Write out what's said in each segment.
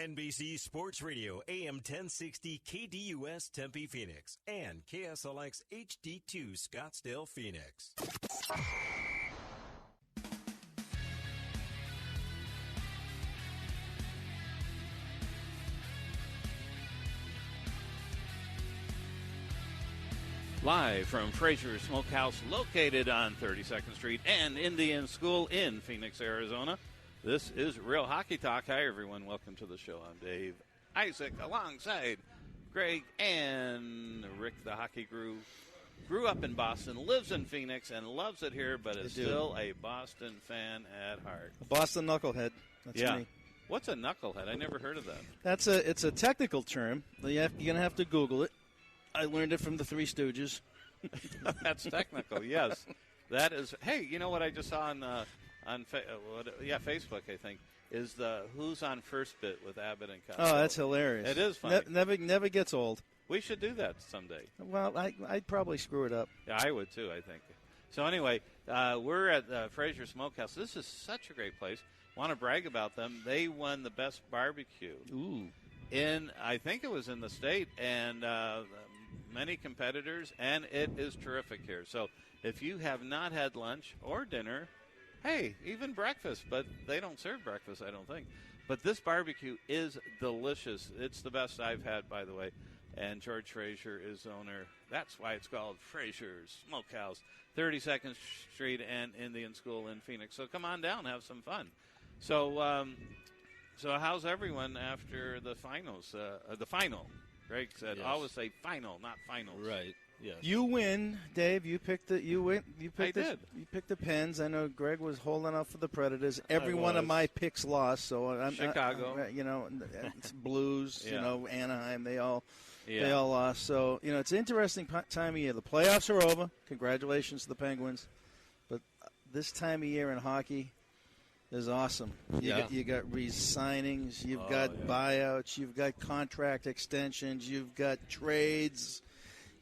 NBC Sports Radio, AM 1060 KDUS Tempe, Phoenix, and KSLX HD2 Scottsdale, Phoenix. Live from Frasher Smokehouse, located on 32nd Street and Indian School in Phoenix, Arizona. This is Real Hockey Talk. Hi, everyone. Welcome to the show. I'm Dave Isaac, alongside Greg and Rick, the hockey guru. Grew up in Boston, lives in Phoenix, and loves it here, but is still a Boston fan at heart. A Boston knucklehead. That's me. What's a knucklehead? I never heard of that. It's a technical term. You're going to have to Google it. I learned it from the Three Stooges. That's technical, yes. That is. Hey, you know what I just saw on Facebook, I think, is the Who's on First bit with Abbott and Costello. Oh, that's hilarious. It is funny. Never gets old. We should do that someday. Well, I'd probably screw it up. Yeah, I would too, I think. So anyway, we're at Frasher Smokehouse. This is such a great place. Want to brag about them. They won the best barbecue. Ooh. I think it was in the state, and many competitors, and it is terrific here. So if you have not had lunch or dinner, hey, even breakfast, but they don't serve breakfast, I don't think. But this barbecue is delicious. It's the best I've had, by the way. And George Frasher is owner. That's why it's called Frasher's Smokehouse, 32nd Street and Indian School in Phoenix. So come on down, have some fun. So how's everyone after the finals? The final. Greg said, yes. Always say final, not finals. Right. Yes. You win, Dave. You picked the. You picked did. You picked the Pens. I know Greg was holding out for the Predators. Every one of my picks lost. So Chicago. It's Blues. Yeah. Anaheim. They all lost. So it's an interesting time of year. The playoffs are over. Congratulations to the Penguins. But this time of year in hockey is awesome. You got re-signings. You've got buyouts. You've got contract extensions. You've got trades.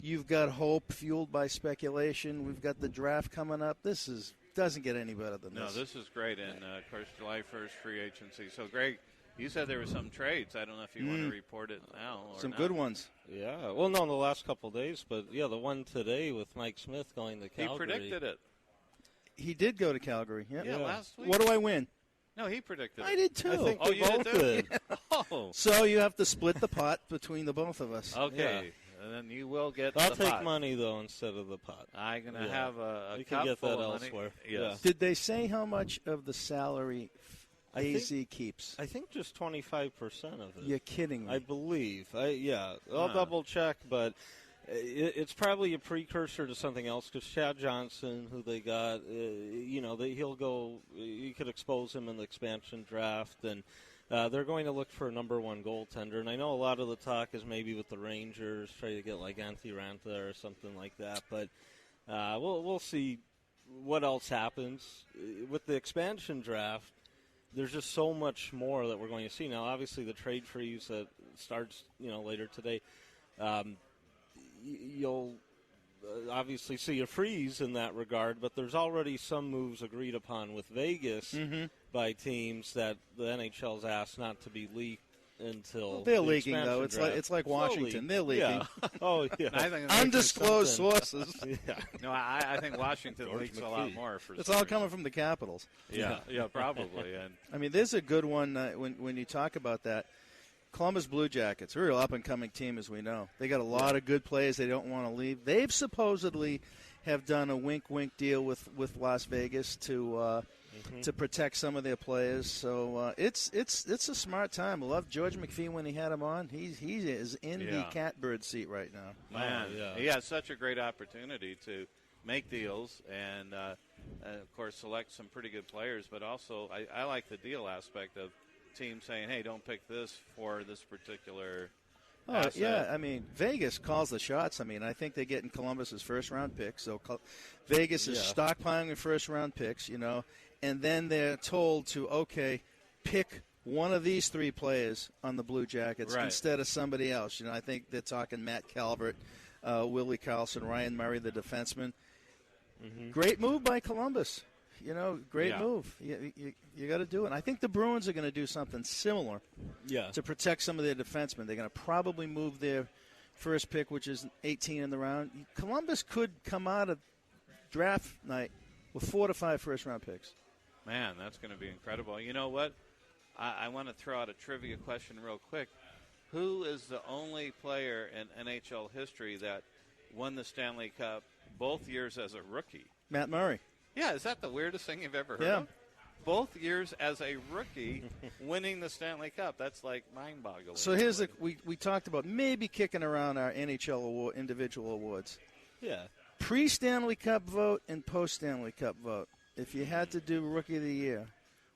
You've got hope fueled by speculation. We've got the draft coming up. This doesn't get any better than this. No, this is great. And, of course, July 1st, free agency. So, Greg, you said there were some trades. I don't know if you want to report it now or some not. good ones. Yeah. Well, no, in the last couple of days. But, the one today with Mike Smith going to Calgary. He predicted it. He did go to Calgary. Yep. Yeah, last week. What do I win? No, he predicted it. I did, too. I think you both did? did. Oh. So you have to split the pot between the both of us. Okay. Yeah. And then you will get I'll the take pot. money, though, instead of the pot. I'm going to have a you cup can get full that of money. elsewhere. Yes. Did they say how much of the salary I AZ keeps? I think just 25% of it. You're kidding me. I believe. I'll double check, but it's probably a precursor to something else because Chad Johnson, who they got, he'll go. You could expose him in the expansion draft, and they're going to look for a number one goaltender. And I know a lot of the talk is maybe with the Rangers, try to get like Antti Ranta or something like that. But we'll see what else happens with the expansion draft. There's just so much more that we're going to see now. Obviously, the trade freeze that starts later today. You'll obviously see a freeze in that regard, but there's already some moves agreed upon with Vegas by teams that the NHL's asked not to be leaked until they're the leaking though. draft. It's like Washington. They're leaking. Yeah. Oh yeah. I think Undisclosed sources. Yeah. No, I think Washington George leaks a McKee. lot more. For It's some all reason. coming from the Capitals. Yeah, probably. And I mean, there's a good one when you talk about that. Columbus Blue Jackets, a real up-and-coming team, as we know. They got a lot of good players. They don't want to leave. They've supposedly have done a wink-wink deal with Las Vegas to protect some of their players. So it's a smart time. I love George McPhee when he had him on. He is in the catbird seat right now. Man, he has such a great opportunity to make deals and, of course, select some pretty good players. But also, I like the deal aspect of team saying, hey, don't pick this for this particular asset. Yeah, I mean, Vegas calls the shots. I mean, I think they're getting Columbus's first-round pick, so Vegas is stockpiling the first-round picks, and then they're told to, pick one of these three players on the Blue Jackets instead of somebody else. I think they're talking Matt Calvert, Willie Karlsson, Ryan Murray, the defenseman. Great move by Columbus. Great move. You got to do it. And I think the Bruins are going to do something similar to protect some of their defensemen. They're going to probably move their first pick, which is 18 in the round. Columbus could come out of draft night with 4 to 5 first-round picks. Man, that's going to be incredible. You know what? I want to throw out a trivia question real quick. Who is the only player in NHL history that won the Stanley Cup both years as a rookie? Matt Murray. Yeah, is that the weirdest thing you've ever heard of? Both years as a rookie winning the Stanley Cup. That's like mind-boggling. So here's we talked about maybe kicking around our NHL individual awards. Yeah. Pre-Stanley Cup vote and post-Stanley Cup vote. If you had to do Rookie of the Year,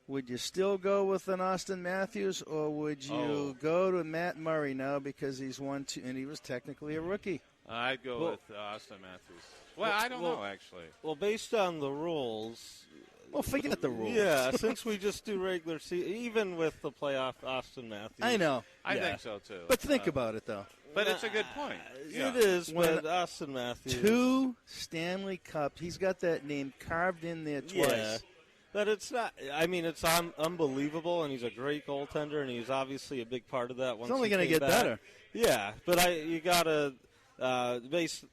would you still go with an Austin Matthews, or would you go to Matt Murray now because he's won 2 and he was technically a rookie? I'd go with Austin Matthews. Well, I don't know, actually. Well, based on the rules. Well, forget the rules. Yeah, since we just do regular season, even with the playoff, Austin Matthews. I know. I think so, too. But think about it, though. But it's a good point. It is, but Austin Matthews. 2 Stanley Cups. He's got that name carved in there twice. Yeah. But it's not. I mean, it's unbelievable, and he's a great goaltender, and he's obviously a big part of that. It's only going to get better. Yeah, but you got to base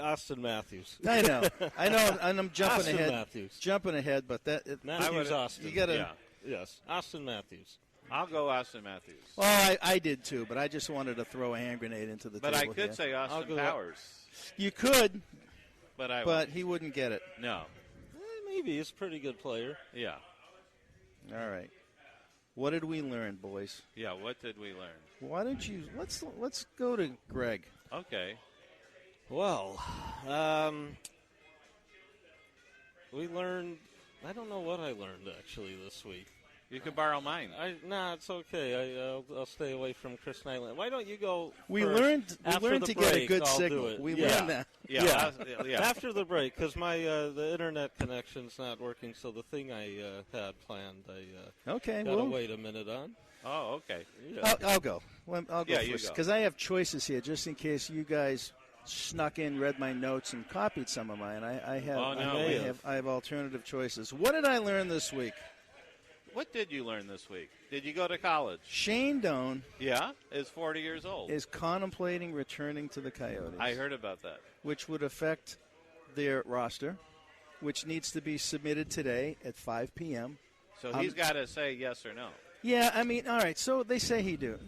Austin Matthews. I know, and I'm jumping Austin ahead. Matthews. Jumping ahead, but Matthews Austin. You got to. Yes, Austin Matthews. I'll go Austin Matthews. Well, I did too, but I just wanted to throw a hand grenade into the table. But I could say Austin Powers. You could, but he wouldn't get it. No. Maybe he's a pretty good player. Yeah. All right. What did we learn, boys? Yeah, what did we learn? Why don't you let's go to Greg. Okay. Well, we learned. I don't know what I learned actually this week. You can borrow mine. It's okay. I'll stay away from Chris Nyland. Why don't you go? We first? learned to get a good signal. We learned that. Yeah. After the break, because my the internet connection's not working, so the thing I had planned, I gotta wait a minute on. Oh, okay. Yeah. I'll go. I'll go first because I have choices here, just in case you guys snuck in, read my notes, and copied some of mine. I have alternative choices. What did I learn this week? What did you learn this week? Did you go to college? Shane Doan is 40 years old. Is contemplating returning to the Coyotes. I heard about that. Which would affect their roster, which needs to be submitted today at 5 p.m. So he's got to say yes or no. Yeah, I mean, all right, so they say he do.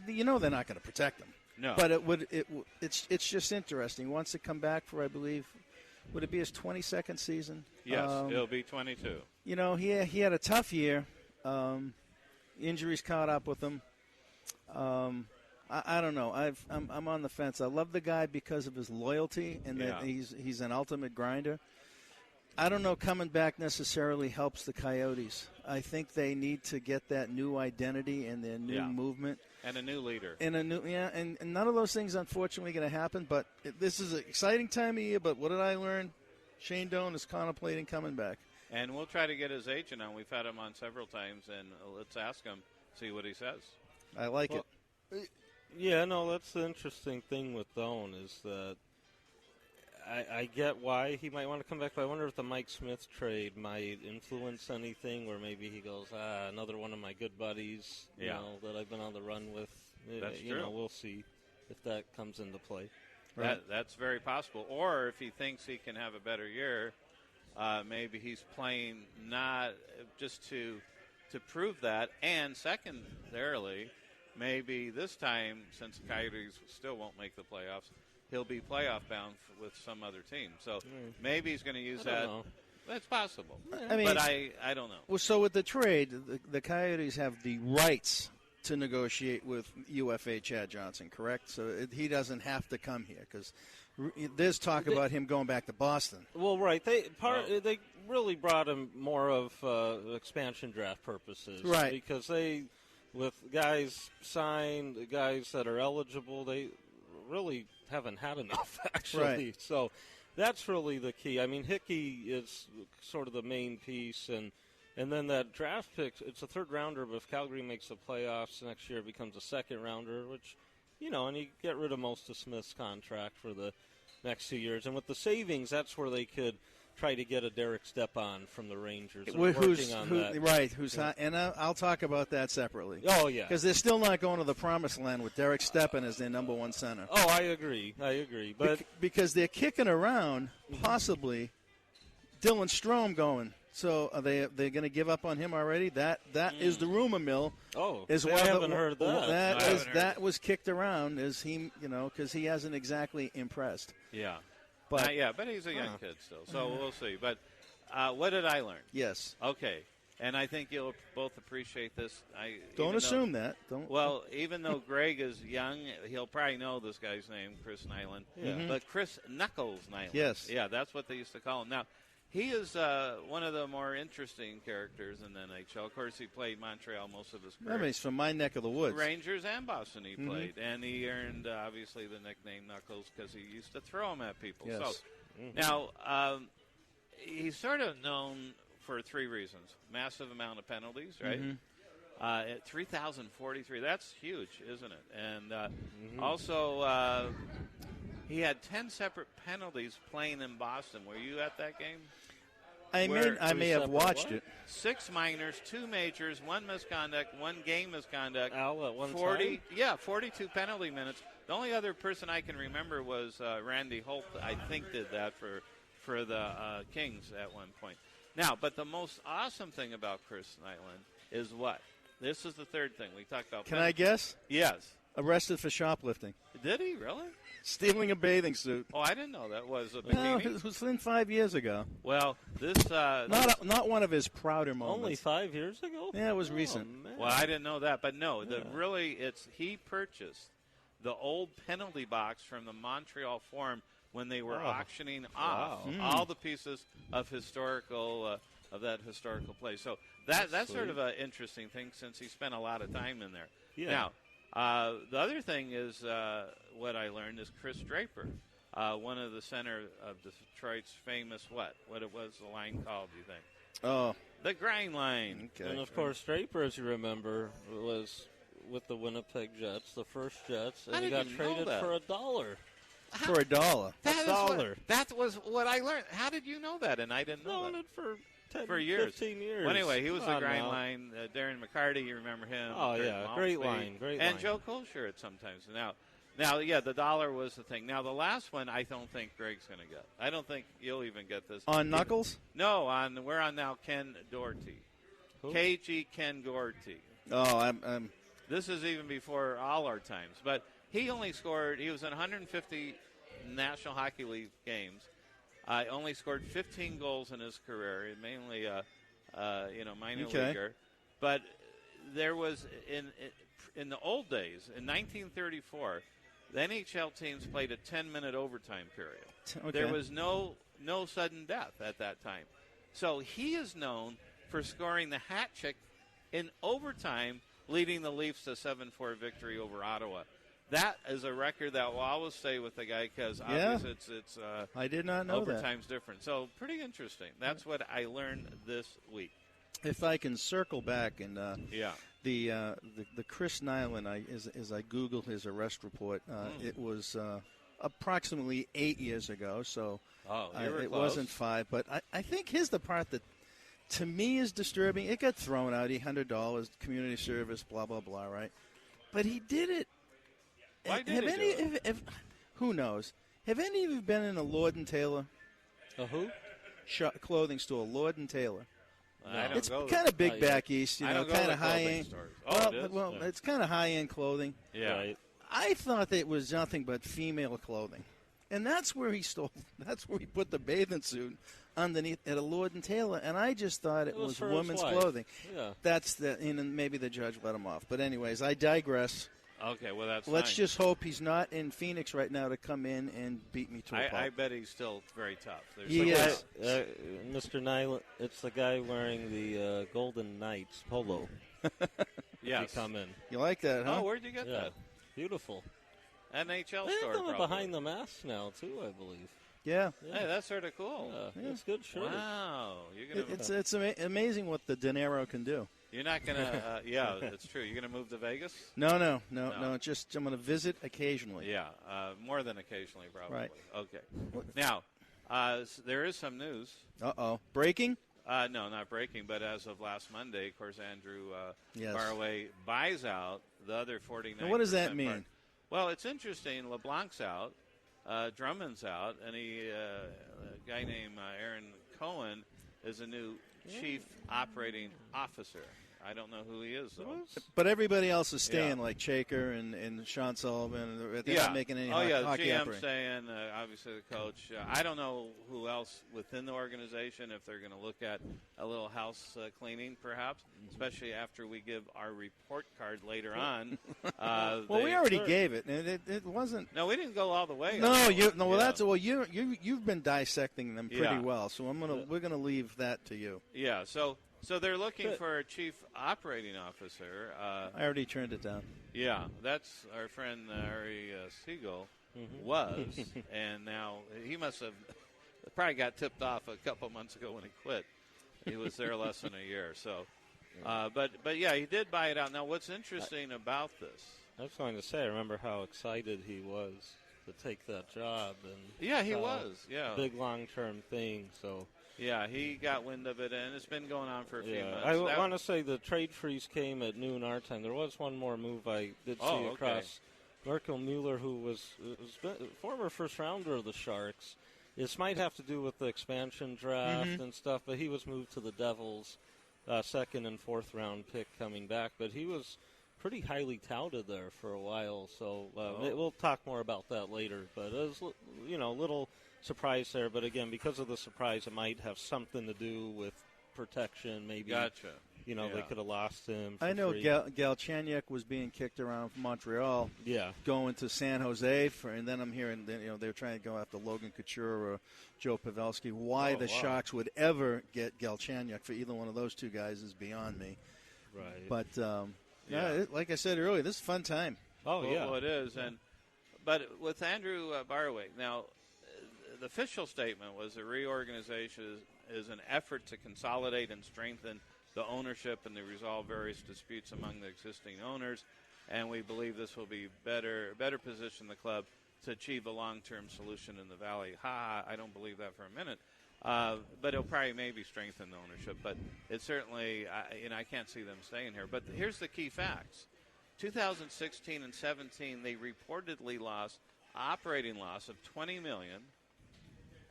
They're not going to protect him. No. But it's just interesting. He wants to come back for, I believe, would it be his 22nd season? Yes, it'll be 22. He had a tough year. Injuries caught up with him. I don't know. I'm on the fence. I love the guy because of his loyalty and that he's an ultimate grinder. I don't know. Coming back necessarily helps the Coyotes. I think they need to get that new identity and their new movement and a new leader. And and none of those things unfortunately going to happen. But this is an exciting time of year. But what did I learn? Shane Doan is contemplating coming back. And we'll try to get his agent on. We've had him on several times, and let's ask him, see what he says. I like it. Yeah, no, that's the interesting thing with Doan is that I get why he might want to come back, but I wonder if the Mike Smith trade might influence anything where maybe he goes, another one of my good buddies that I've been on the run with. That's true. We'll see if that comes into play. Right. That's very possible. Or if he thinks he can have a better year, maybe he's playing not just to prove that, and secondarily, maybe this time, since the Coyotes still won't make the playoffs, he'll be playoff bound with some other team. So maybe he's going to use that. Know. That's possible. I mean, but I don't know. Well, so with the trade, the Coyotes have the rights to negotiate with UFA Chad Johnson, correct? So he doesn't have to come here because there's talk about him going back to Boston. Well, right. They really brought him more of expansion draft purposes. Right. Because with guys signed, guys that are eligible, they really haven't had enough, actually. Right. So that's really the key. I mean, Hickey is sort of the main piece, and then that draft pick, it's a third rounder, but if Calgary makes the playoffs next year, it becomes a second rounder, which, and you get rid of most of Smith's contract for the next 2 years. And with the savings, that's where they could try to get a Derek Stepan from the Rangers. Working on that. Right, and I'll talk about that separately. Oh, yeah. Because they're still not going to the promised land with Derek Stepan as their number one center. Oh, I agree. But because they're kicking around, possibly, Dylan Strome going. So are they're going to give up on him already? That is the rumor mill. Oh, I haven't heard that. That was kicked around as he, because he hasn't exactly impressed. Yeah. But he's a young kid still, so we'll see. But what did I learn? Yes. Okay, and I think you'll both appreciate this. Don't assume that. Don't. Well, even though Greg is young, he'll probably know this guy's name, Chris Nyland. Yeah. Mm-hmm. But Chris Knuckles Nyland. Yes. Yeah, that's what they used to call him. Now, he is one of the more interesting characters in the NHL. Of course, he played Montreal most of his career. I mean, he's from my neck of the woods. Rangers and Boston he played. And he earned, obviously, the nickname Knuckles because he used to throw them at people. Yes. So, now, he's sort of known for three reasons. Massive amount of penalties, right? At 3,043, that's huge, isn't it? And also, he had 10 separate penalties playing in Boston. Were you at that game? I may have watched it. 6 minors, 2 majors, 1 misconduct, 1 game misconduct. Al, at one 40, time? Yeah, 42 penalty minutes. The only other person I can remember was Randy Holt, I think, did that for the Kings at one point. Now, but the most awesome thing about Chris Nyland is what? This is the third thing. We talked about Can I guess? Yes. Arrested for shoplifting. Did he really? Stealing a bathing suit. Oh, I didn't know that was a bikini. No, it was within 5 years ago. Well, this not one of his prouder moments. Only 5 years ago? Yeah, it was recent. Man. Well, I didn't know that, but no, he purchased the old penalty box from the Montreal Forum when they were auctioning off all the pieces of of that historical place. So that's sort of an interesting thing since he spent a lot of time in there. Yeah. Now, the other thing is what I learned is Chris Draper, one of the center of Detroit's famous what it was the line called, do you think? Oh. The grind line. Okay. And, of course, Draper, as you remember, was with the Winnipeg Jets, the first Jets, and he got traded for $1. For $1. That was what I learned. How did you know that? And I didn't know that. For years. 15 years. Well, anyway, he was the grind line. Darren McCarty, you remember him. Oh, yeah. Great line. And Joe Kolscher at sometimes. Now, yeah, the $1 was the thing. Now, the last one I don't think Greg's going to get. I don't think you'll even get this. On Knuckles? No, we're on now Ken Doherty. Who? KG Ken Doherty. Oh, I'm This is even before all our times. But he only scored, he was in 150 National Hockey League games. Only scored 15 goals in his career, mainly minor leaguer. But there was, in the old days, in 1934, the NHL teams played a 10-minute overtime period. Okay. There was no sudden death at that time. So he is known for scoring the hat trick in overtime, leading the Leafs to 7-4 victory over Ottawa. That is a record that will always stay with the guy because obviously it's I did not know that. overtime's different. So pretty interesting. That's what I learned this week. If I can circle back and the Chris Nyland, as I Googled his arrest report, it was approximately 8 years ago. So it wasn't 5. But I think here's the part that to me is disturbing. It got thrown out, $100 community service, blah blah blah, right? But he did it. Why did he do it? Who knows? Have any of you been in a Lord and Taylor? A who? Clothing store, Lord and Taylor. It's kind of big back east, kind of high end. It's kind of high end clothing. Yeah. Right. I thought it was nothing but female clothing, and that's where he stole. That's where he put the bathing suit underneath at a Lord and Taylor, and I just thought it was women's clothing. Yeah. That's and maybe the judge let him off. But anyways, I digress. Okay, well, that's Let's fine. just hope he's not in Phoenix right now to come in and beat me to a pulp. I bet he's still very tough. He is. Mr. Nyland, it's the guy wearing the Golden Knights polo. Yes. He come in. You like that, huh? Oh, where'd you get that? Beautiful. NHL They store, have them probably. behind the mask now, too, I believe. Yeah. Hey, that's sort of cool. It's good shirt. Wow. You're gonna, It's amazing what the dinero can do. You're not going to, yeah, that's true. You're going to move to Vegas? No. Just I'm going to visit occasionally. Yeah, more than occasionally, probably. Right. Okay. Now, There is some news. Breaking? No, not breaking, but as of last Monday, of course, Andrew Barway buys out the other 49%. Now, what does that mean? Well, it's interesting. LeBlanc's out, Drummond's out, and a guy named Aaron Cohen is a new chief operating officer. I don't know who he is, though. But everybody else is staying, like Shaker and Sean Sullivan. They're not making any hockey the GM operating. staying, obviously the coach. I don't know who else within the organization, if they're going to look at a little house cleaning, perhaps, especially after we give our report card later on. We already gave it, and it wasn't. No, we didn't go all the way. You've been dissecting them pretty well, so we're gonna leave that to you. Yeah, so they're looking for a chief operating officer. I already turned it down. Yeah, that's our friend Ari Siegel was, and now he must have probably got tipped off a couple months ago when he quit. He was there less than a year. So, but he did buy it out. Now, what's interesting about this? I was going to say, I remember how excited he was to take that job, and he was. Yeah, big long-term thing. So. Yeah, he got wind of it, and it's been going on for a few months. I want to say the trade freeze came at noon our time. There was one more move I did see across. Merkel Mueller, who was former first-rounder of the Sharks. This might have to do with the expansion draft and stuff, but he was moved to the Devils, second and fourth-round pick coming back. But he was pretty highly touted there for a while, so we'll talk more about that later. But it was, a little surprise there, but again, because of the surprise, it might have something to do with protection. Maybe, gotcha. They could have lost him. I know free. Galchenyuk was being kicked around from Montreal, going to San Jose, and then I'm hearing they're trying to go after Logan Couture or Joe Pavelski. Why the Sharks would ever get Galchenyuk for either one of those two guys is beyond me. Right. But like I said earlier, this is a fun time. Well, it is, but with Andrew Barway now. The official statement was the reorganization is an effort to consolidate and strengthen the ownership and to resolve various disputes among the existing owners, and we believe this will be better position the club to achieve a long-term solution in the Valley. I don't believe that for a minute, but it'll probably maybe strengthen the ownership. But it certainly, I can't see them staying here. But here's the key facts: 2016 and 17, they reportedly lost operating loss of $20 million.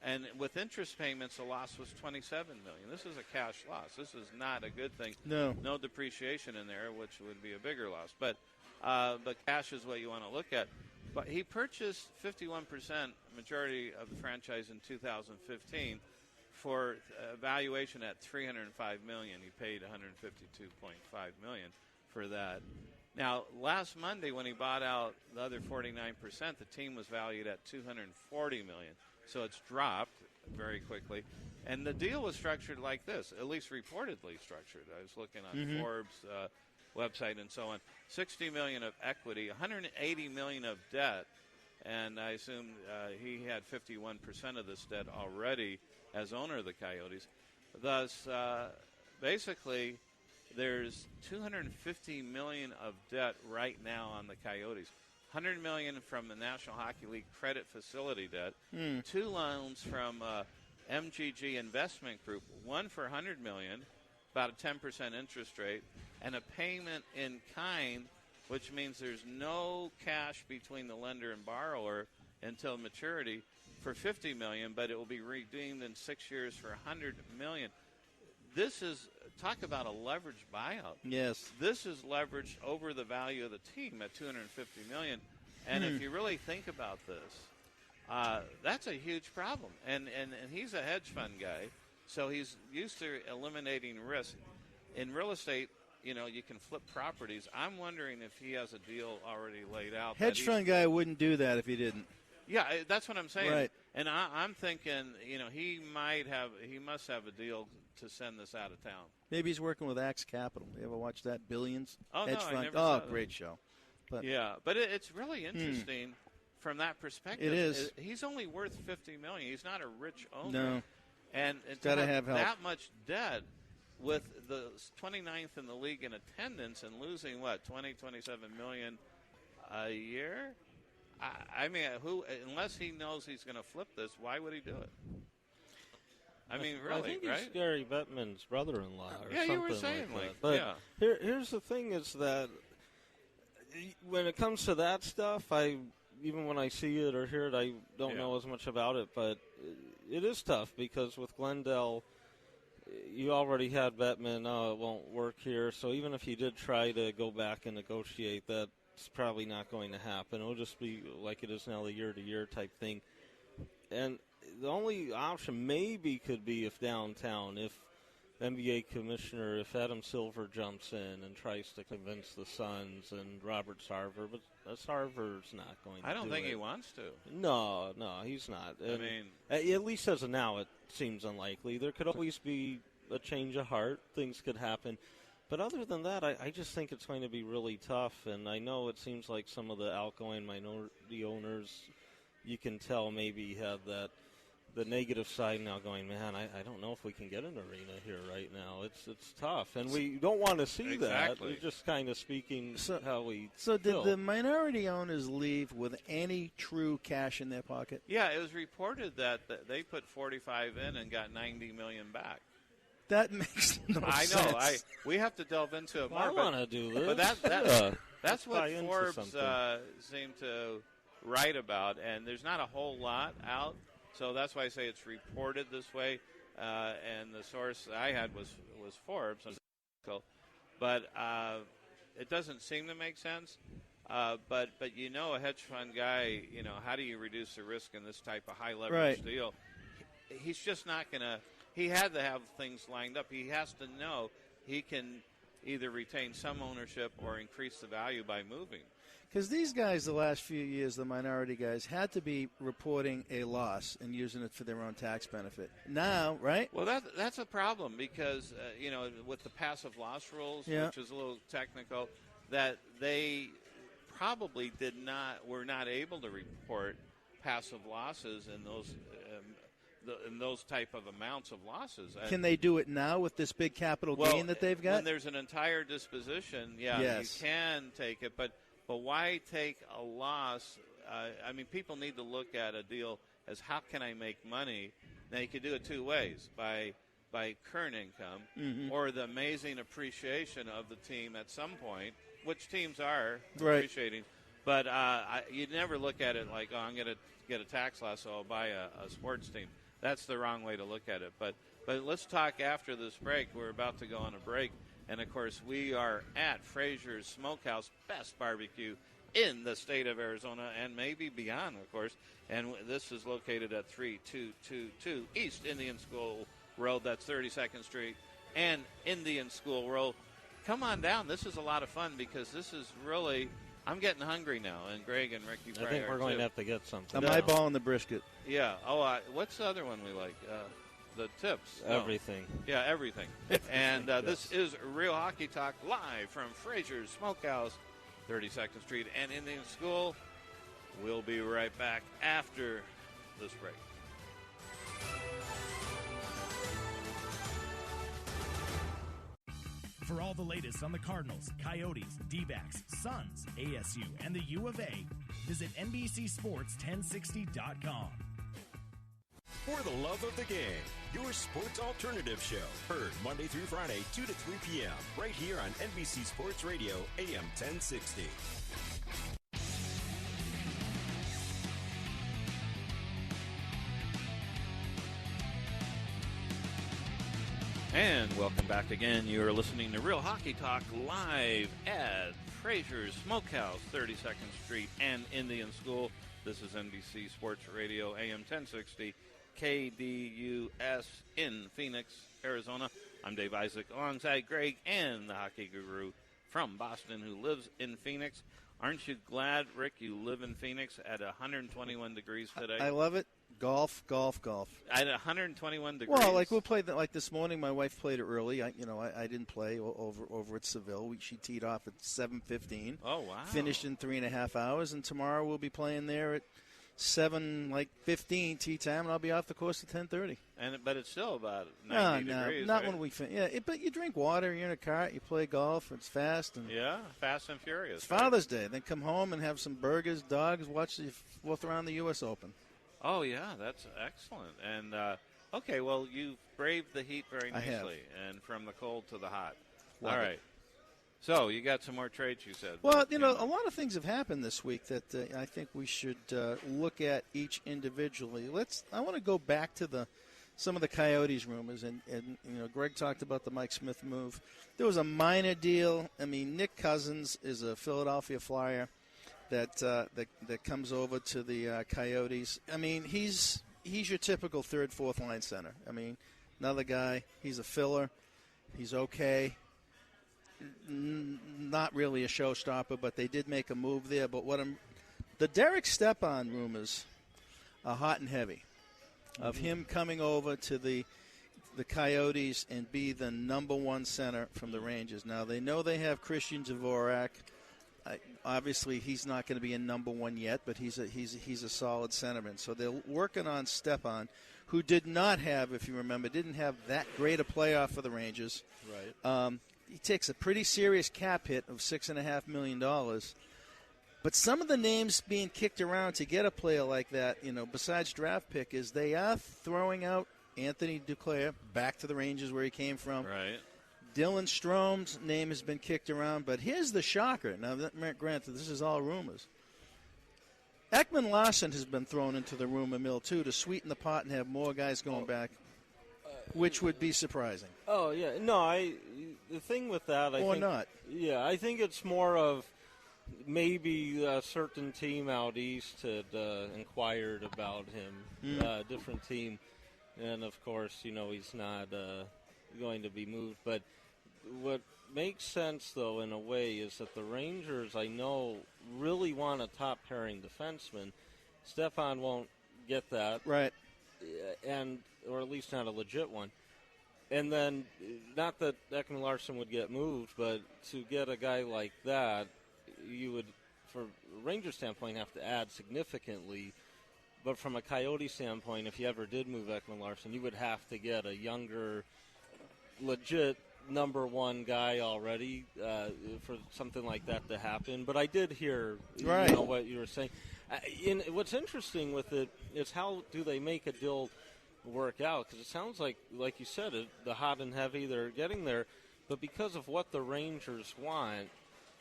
And with interest payments, the loss was $27 million. This is a cash loss. This is not a good thing. No depreciation in there, which would be a bigger loss. But cash is what you want to look at. But he purchased 51% majority of the franchise in 2015 for a valuation at $305 million. He paid $152.5 million for that. Now, last Monday when he bought out the other 49%, the team was valued at $240 million. So it's dropped very quickly. And the deal was structured like this, at least reportedly structured. I was looking on Forbes' website and so on. $60 million of equity, $180 million of debt, and I assume he had 51% of this debt already as owner of the Coyotes. Thus, basically, there's $250 million of debt right now on the Coyotes. $100 million from the National Hockey League credit facility debt, 2 loans from MGG Investment Group, one for $100 million, about a 10% interest rate, and a payment in kind, which means there's no cash between the lender and borrower until maturity for $50 million, but it will be redeemed in 6 years for $100 million. This is, talk about a leveraged buyout. Yes. This is leveraged over the value of the team at $250 million. And if you really think about this, that's a huge problem. And he's a hedge fund guy, so he's used to eliminating risk. In real estate, you can flip properties. I'm wondering if he has a deal already laid out. Hedge fund guy wouldn't do that if he didn't. Yeah, that's what I'm saying. Right. And I'm thinking, he must have a deal to send this out of town. Maybe he's working with Axe Capital. You ever watch that? Billions? Oh, Hedge no, fund. I never saw that. Great show. But but it's really interesting from that perspective. It is. He's only worth $50 million. He's not a rich owner. No. And got to have help. That much debt with the 29th in the league in attendance and losing, $27 million a year? I mean, unless he knows he's going to flip this, why would he do it? I mean, really, I think right? he's Gary Bettman's brother-in-law or yeah, something you were saying like that. But here's the thing is that when it comes to that stuff, even when I see it or hear it, I don't know as much about it. But it is tough because with Glendale, you already had Bettman. Oh, it won't work here. So even if you did try to go back and negotiate, that's probably not going to happen. It'll just be like it is now, the year-to-year type thing. And the only option maybe could be if downtown, if NBA commissioner, if Adam Silver jumps in and tries to convince the Suns and Robert Sarver, but Sarver's not going to I don't think it. he wants to. No, he's not. I mean, at least as of now, it seems unlikely. There could always be a change of heart. Things could happen. But other than that, I just think it's going to be really tough. And I know it seems like some of the outgoing minority owners, you can tell maybe have the negative side now going, man, I don't know if we can get an arena here right now. It's tough. And we don't want to see that. We're just kind of speaking how we So feel. did the minority owners leave with any true cash in their pocket? Yeah, it was reported that they put 45 in and got 90 million back. That makes no sense. I know. We have to delve into it more. I want to do this. But that's what Buy into Forbes something. seemed to write about, and there's not a whole lot out. So that's why I say it's reported this way, and the source I had was Forbes. But it doesn't seem to make sense. But a hedge fund guy, how do you reduce the risk in this type of high leverage deal? He's just not going to. He had to have things lined up. He has to know he can either retain some ownership or increase the value by moving. Because these guys, the last few years, the minority guys, had to be reporting a loss and using it for their own tax benefit. Now, right? Well, that's a problem because, with the passive loss rules, which is a little technical, that they probably were not able to report passive losses in those type of amounts of losses. Can they do it now with this big capital gain that they've got? When there's an entire disposition, you can take it, but why take a loss? People need to look at a deal as how can I make money? Now, you could do it two ways, by current income or the amazing appreciation of the team at some point, which teams are appreciating. But you never look at it like, I'm going to get a tax loss, so I'll buy a sports team. That's the wrong way to look at it. But let's talk after this break. We're about to go on a break. And, of course, we are at Frasher's Smokehouse, best barbecue in the state of Arizona and maybe beyond, of course. And this is located at 3222 East Indian School Road. That's 32nd Street and Indian School Road. Come on down. This is a lot of fun because this is really – I'm getting hungry now, and Greg and Ricky I think we're going to have to get something. I'm eyeballing the brisket. Yeah. What's the other one we like? The tips. Everything. No. Yeah, everything. And this is Real Hockey Talk live from Frasher's Smokehouse, 32nd Street and Indian School. We'll be right back after this break. For all the latest on the Cardinals, Coyotes, D-backs, Suns, ASU, and the U of A, visit NBCSports1060.com. For the love of the game, your sports alternative show. Heard Monday through Friday, 2 to 3 p.m. right here on NBC Sports Radio, AM 1060. And welcome back again. You are listening to Real Hockey Talk live at Frasher's Smokehouse, 32nd Street and Indian School. This is NBC Sports Radio, AM 1060, KDUS in Phoenix, Arizona. I'm Dave Isaac alongside Greg and the hockey guru from Boston who lives in Phoenix. Aren't you glad, Rick, you live in Phoenix at 121 degrees today? I love it. Golf. At 121 degrees? Well, like we played like this morning. My wife played it early. I didn't play over at Seville. She teed off at 7:15. Oh wow! Finished in 3.5 hours, and tomorrow we'll be playing there at 7:15 tee time, and I'll be off the course at 10:30. But it's still about 90 degrees. Not right? when we finish. Yeah, but you drink water. You're in a cart. You play golf. It's fast. And fast and furious. It's Father's Day. Then come home and have some burgers, dogs, watch the 4th round of the U.S. Open. Oh, yeah, that's excellent. And, Okay, well, you've braved the heat very I have. nicely, and from the cold to the hot. Love All it. right. So you got some more trades, you said. Well, a lot of things have happened this week that I think we should look at each individually. I want to go back to some of the Coyotes rumors, and Greg talked about the Mike Smith move. There was a minor deal. I mean, Nick Cousins is a Philadelphia Flyer that comes over to the Coyotes. I mean, he's your typical third, fourth line center. I mean, another guy. He's a filler. He's okay. Not really a showstopper, but they did make a move there. But the Derek Stepan rumors are hot and heavy, of him coming over to the Coyotes and be the number one center from the Rangers. Now they know they have Christian Dvorak. Obviously, he's not going to be a number one yet, but he's a solid centerman. So they're working on Stepan, who did not have, if you remember, didn't have that great a playoff for the Rangers. Right. He takes a pretty serious cap hit of $6.5 million. But some of the names being kicked around to get a player like that, besides draft pick, is they are throwing out Anthony Duclair back to the Rangers where he came from. Right. Dylan Strome's name has been kicked around, but here's the shocker. Now, granted, this is all rumors. Ekman Larson has been thrown into the rumor mill, too, to sweeten the pot and have more guys going back, which would be surprising. Oh, yeah. No, the thing with that, I think... Or not. Yeah, I think it's more of maybe a certain team out east had inquired about him, a different team. And, of course, he's not going to be moved. But what makes sense, though, in a way, is that the Rangers, I know, really want a top-pairing defenseman. Stepan won't get that. Right. Or at least not a legit one. And then, not that Ekman Larson would get moved, but to get a guy like that, you would, for a Ranger standpoint, have to add significantly. But from a Coyote standpoint, if you ever did move Ekman Larson, you would have to get a younger, legit number one guy already for something like that to happen. But I did hear what you were saying. What's interesting with it is how do they make a deal work out? Because it sounds like you said, the hot and heavy, they're getting there. But because of what the Rangers want,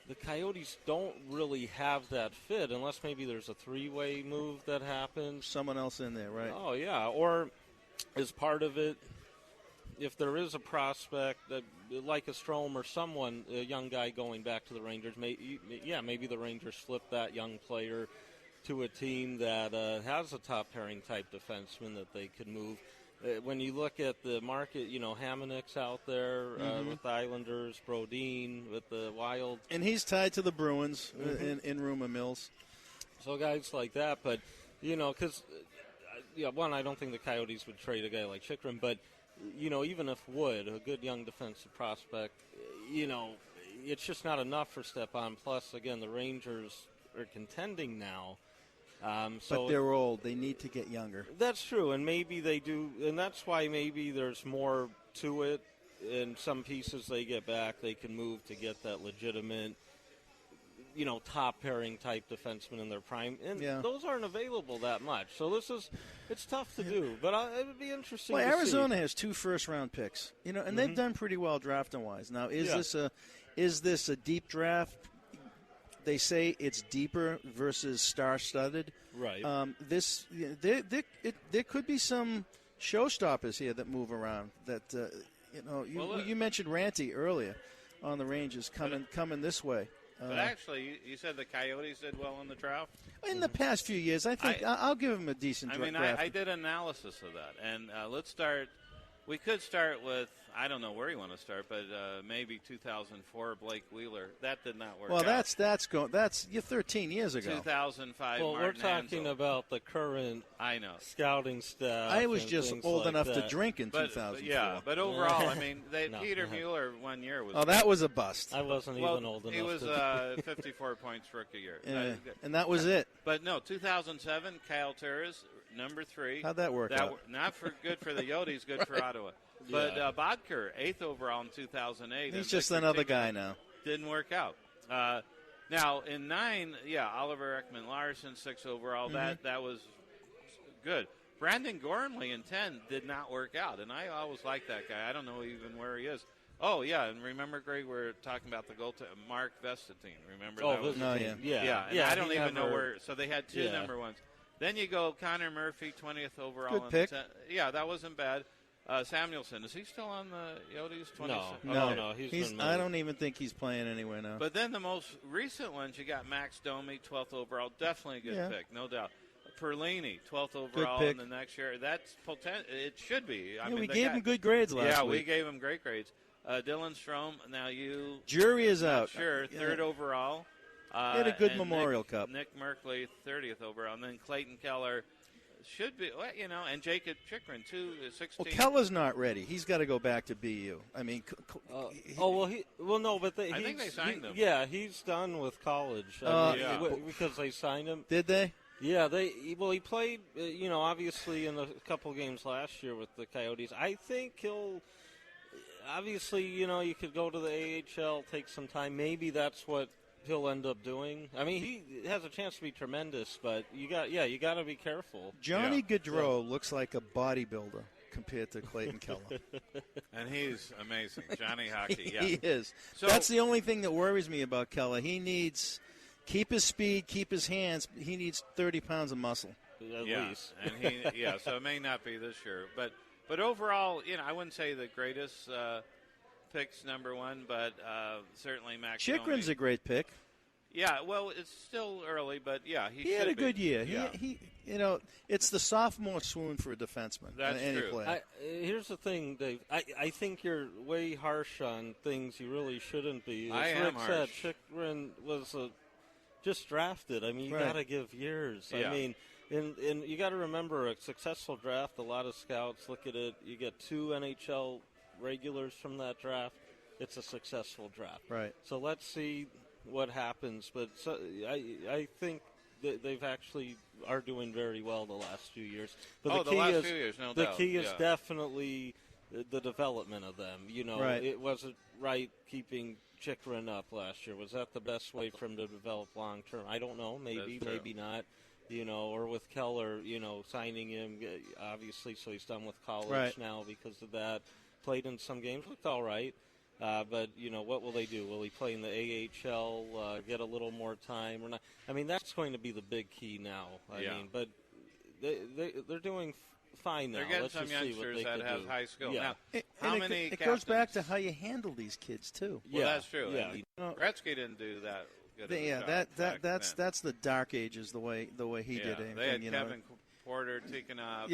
the Coyotes don't really have that fit unless maybe there's a three-way move that happens. Someone else in there, right? Oh, yeah. Or as part of it, if there is a prospect like a Strome or someone, a young guy going back to the Rangers, maybe the Rangers flip that young player to a team that has a top-pairing type defenseman that they could move. When you look at the market, Hamannik's out there with the Islanders, Brodin with the Wild. And he's tied to the Bruins in rumor mills. So guys like that, but, because, one, I don't think the Coyotes would trade a guy like Chychrun, but, even if Wood, a good young defensive prospect, it's just not enough for Stepan. Plus, again, the Rangers are contending now. But they're old. They need to get younger. That's true, and maybe they do, and that's why maybe there's more to it. In some pieces they get back, they can move to get that legitimate, top pairing type defenseman in their prime, and those aren't available that much. So it's tough to do, but it would be interesting. Well, to Arizona see. has 2 first-round picks, and they've done pretty well drafting-wise. Now, is this a deep draft? They say it's deeper versus star-studded. Right. There could be some showstoppers here that move around. That you mentioned Ranty earlier on the Rangers coming this way. But actually, you said the Coyotes did well in the draft? In the past few years, I think I'll give them a decent draft. I did analysis of that. And let's start. We could start with, I don't know where you want to start, but maybe 2004 Blake Wheeler. That did not work out. Well, that's 13 years ago. 2005 Well, Martin we're talking Hanzal. about the current scouting staff. I was just old enough to drink in 2004. But overall, Peter Mueller 1 year was. Oh, that was a bust. I wasn't even old enough. He was 54 points rookie year. And that was it. But no, 2007, Kyle Turris, number 3. How'd that work out? Not good for the Yotes, good for Ottawa. But Bodker, 8th overall in 2008. He's just another guy now. Didn't work out. Now, in 2009, Oliver Ekman Larson, 6th overall. That was good. Brandon Gormley in 10 did not work out, and I always liked that guy. I don't know even where he is. Oh, yeah, and remember, Greg, we were talking about the goal to Mark Vestatine. Remember that? Yeah, I don't even know where. So they had two number ones. Then you go Connor Murphy, 20th overall. Good pick. Yeah, that wasn't bad. Samuelson, is he still on the Yotes? No. I don't even think he's playing anywhere now. But then the most recent ones, you got Max Domi, 12th overall. Definitely a good pick, no doubt. Perlini, 12th overall in the next year. That's it should be. I mean, we gave him good grades last week. Yeah, we gave him great grades. Dylan Strom, now you. Jury is out. Sure, third overall. He had a good Memorial Cup. Nick Merkley, 30th overall. And then Clayton Keller should be, and Jacob Chikrin, too, 16th. Well, Keller's not ready. He's got to go back to BU. I mean, I think they signed him. Yeah, he's done with college. Because they signed him. Did they? Yeah, he played, obviously in a couple games last year with the Coyotes. I think he'll, obviously, you could go to the AHL, take some time. Maybe that's what he'll end up doing. I mean, he has a chance to be tremendous, but you got to be careful. Johnny Gaudreau looks like a bodybuilder compared to Clayton Keller. And he's amazing. Johnny Hockey, yeah. He is. So, that's the only thing that worries me about Keller. He needs... Keep his speed, keep his hands. He needs 30 pounds of muscle. At least. And so it may not be this year. But overall, I wouldn't say the greatest picks number one, but certainly Max Chikrin's a great pick. Yeah, well, it's still early, but he had a good year. Yeah. He it's the sophomore swoon for a defenseman. That's any true. Player. Here's the thing, Dave. I think you're way harsh on things you really shouldn't be. As Rick harsh. said, Chikrin was just drafted. I mean, you got to give years. Yeah. I mean, and you got to remember a successful draft. A lot of scouts look at it. You get 2 NHL regulars from that draft. It's a successful draft. Right. So let's see what happens. But I think they've actually are doing very well the last few years. But the last few years, no doubt. The key is definitely the development of them. Right. It wasn't right keeping Chikrin up last year. Was that the best way for him to develop long term? I don't know. Maybe not. Or with Keller, signing him, obviously, so he's done with college now because of that. Played in some games, looked all right. But, what will they do? Will he play in the AHL, get a little more time or not? I mean, that's going to be the big key now. I mean, but they're doing fine now. They're getting Let's some just see what youngsters they that can have do. high skill. Yeah. Now, how many it goes back to how you handle these kids, too. Well, that's true. Yeah. Gretzky didn't do that good. That's the dark ages, the way he did it. They had Kevin Porter, Tikhonov,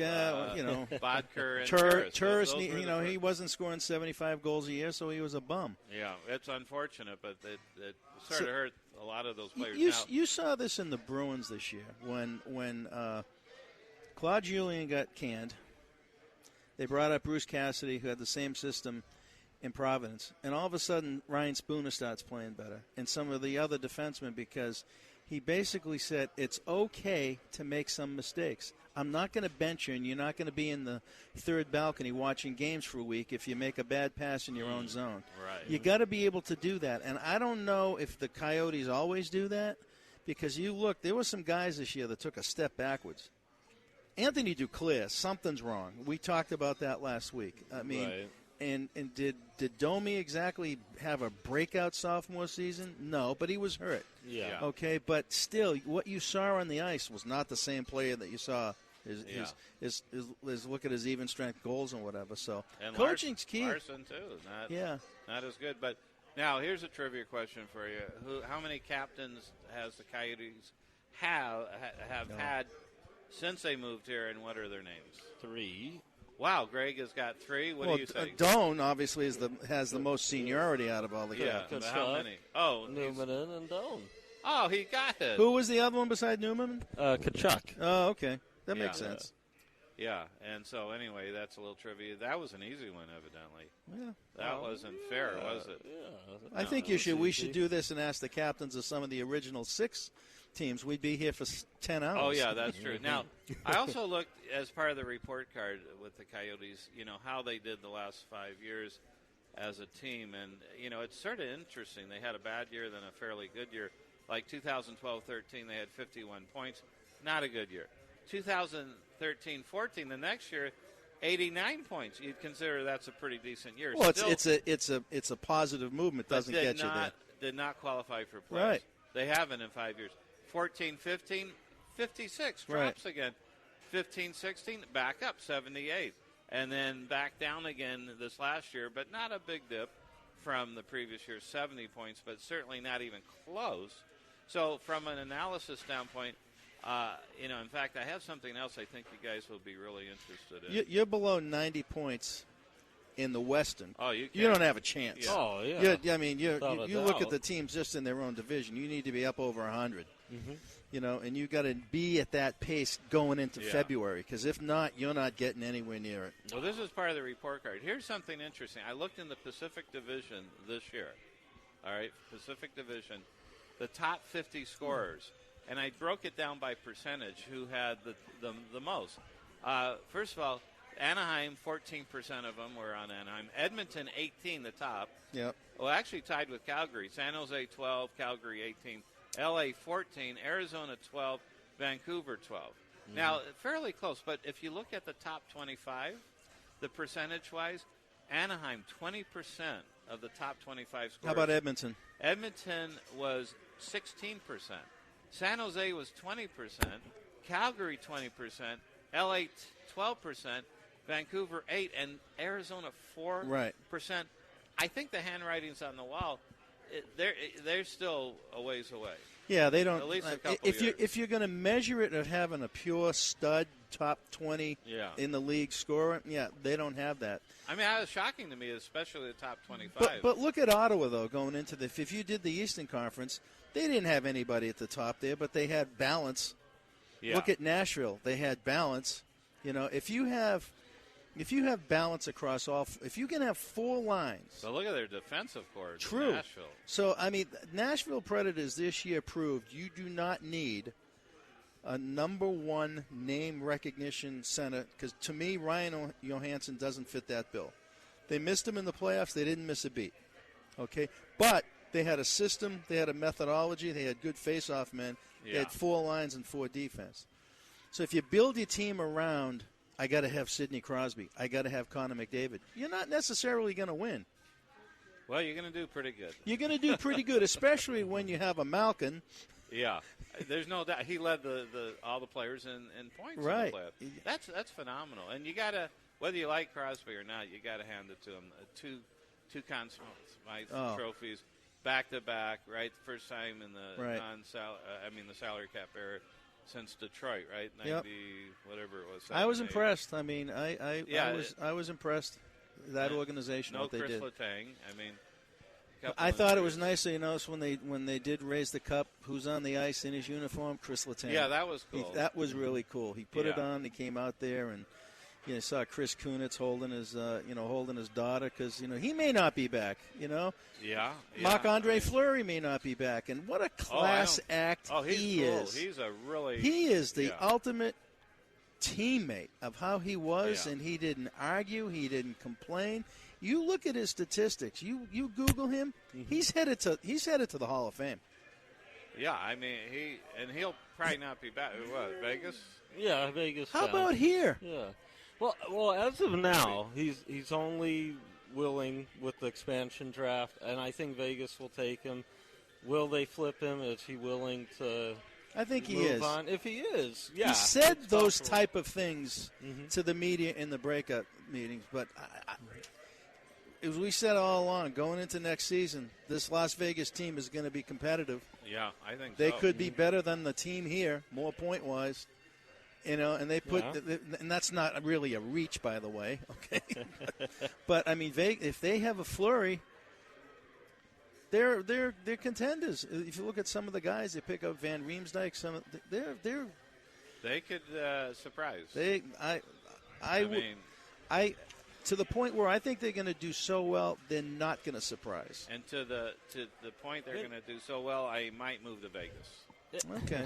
Bodker, and Turris. He wasn't scoring 75 goals a year, so he was a bum. Yeah, it's unfortunate, but it sort of hurt a lot of those players. You saw this in the Bruins this year when Claude Julien got canned. They brought up Bruce Cassidy, who had the same system in Providence, and all of a sudden Ryan Spooner starts playing better, and some of the other defensemen, because he basically said it's okay to make some mistakes. I'm not going to bench you, and you're not going to be in the third balcony watching games for a week if you make a bad pass in your own zone. Right. You got to be able to do that, and I don't know if the Coyotes always do that, because there were some guys this year that took a step backwards. Anthony Duclair, something's wrong. We talked about that last week. I mean, and did Domi exactly have a breakout sophomore season? No, but he was hurt. Yeah. Okay, but still, what you saw on the ice was not the same player that you saw. His look at his even strength goals and whatever. So and coaching's key. Larson too. Not as good. But now here's a trivia question for you: How many captains has the Coyotes have had since they moved here, and what are their names? 3. Wow, Greg has got 3. What do you think? Doan obviously has the most seniority out of all the guys. Yeah, how many? Oh, Newman and Doan. Oh, he got it. Who was the other one beside Newman? Kachuk. Oh, okay. That makes sense. Yeah, and so anyway, that's a little trivia. That was an easy one, evidently. Yeah. That wasn't fair, was it? Yeah. I think we should do this and ask the captains of some of the original 6 teams. We'd be here for 10 hours. Oh, yeah, that's true. Now, I also looked as part of the report card with the Coyotes, how they did the last 5 years as a team. And, it's sort of interesting. They had a bad year, then a fairly good year. Like 2012-13, they had 51 points. Not a good year. 2013-14, the next year, 89 points. You'd consider that's a pretty decent year. Well, Still, it's a positive movement. Doesn't get you there. Did not qualify for playoffs. Right. They haven't in 5 years. 14-15, 56 drops again. 15-16, back up 78, and then back down again this last year, but not a big dip from the previous year's 70 points, but certainly not even close. So from an analysis standpoint, in fact, I have something else I think you guys will be really interested in. You're below 90 points in the Western. Oh, you don't have a chance. Yeah. Oh, yeah. You look at the teams just in their own division. You need to be up over 100. Mm-hmm. And you got to be at that pace going into February, because if not, you're not getting anywhere near it. Well, this is part of the report card. Here's something interesting. I looked in the Pacific Division this year. All right, Pacific Division, the top 50 scorers, and I broke it down by percentage who had the most. First of all, Anaheim, 14% of them were on Anaheim. Edmonton, 18, the top. Yep. Well, actually tied with Calgary. San Jose, 12, Calgary, 18. L.A., 14, Arizona, 12, Vancouver, 12. Mm-hmm. Now, fairly close, but if you look at the top 25, the percentage-wise, Anaheim, 20% of the top 25 scorers. How about Edmonton? Edmonton was 16%. San Jose was 20%. Calgary, 20%. L.A., 12%. Vancouver, 8%. And Arizona, 4%. Right. I think the handwriting's on the wall. They're still a ways away. Yeah, they don't. At least a couple years. If you're going to measure it of having a pure stud top 20 in the league scorer, they don't have that. I mean, that was shocking to me, especially the top 25. But look at Ottawa though, going into the. If you did the Eastern Conference, they didn't have anybody at the top there, but they had balance. Yeah. Look at Nashville; they had balance. If you have balance across all, if you can have four lines. So look at their defensive core. True. Nashville. So, Nashville Predators this year proved you do not need a number one name recognition center, because to me, Ryan Johansson doesn't fit that bill. They missed him in the playoffs. They didn't miss a beat. Okay? But they had a system. They had a methodology. They had good face-off men. They had four lines and four defense. So if you build your team around, I got to have Sidney Crosby, I got to have Connor McDavid, you're not necessarily going to win. Well, you're going to do pretty good. You're going to do pretty good, especially when you have a Malkin. Yeah, there's no doubt. He led all the players in points. Right. In the playoffs. That's phenomenal. And you got to, whether you like Crosby or not, you got to hand it to him. Two Conn Smythe trophies back to back. Right, first time in the the salary cap era since Detroit. Right, 90 whatever it was. I was impressed. I was impressed. That organization, no what they Chris did. Letang. I thought it was nice. You notice when they did raise the cup, who's on the ice in his uniform? Chris Letang. Yeah, that was cool. That was really cool. He put it on. He came out there, and saw Chris Kunitz holding his daughter, because he may not be back. Yeah. Marc-Andre Fleury may not be back, and what a class act he cool. is. He's a really. He is the ultimate teammate of how he was, and he didn't argue. He didn't complain. You look at his statistics. You Google him. Mm-hmm. He's headed to the Hall of Fame. Yeah, I mean he'll probably not be back. What, Vegas? Yeah, Vegas. How about here? Yeah. Well, as of now, he's only willing with the expansion draft, and I think Vegas will take him. Will they flip him? Is he willing to? I think he move is. On? If he is, he said those type of things to the media in the breakup meetings. But as we said all along, going into next season, this Las Vegas team is going to be competitive. Yeah, I think they could be better than the team here, more point wise. And they put, and that's not really a reach, by the way. Okay, but I mean, if they have a Fleury. They're contenders. If you look at some of the guys they pick up, Van Riemsdyk, they could surprise. To the point where I think they're going to do so well, they're not going to surprise. And to the point they're going to do so well, I might move to Vegas. Okay.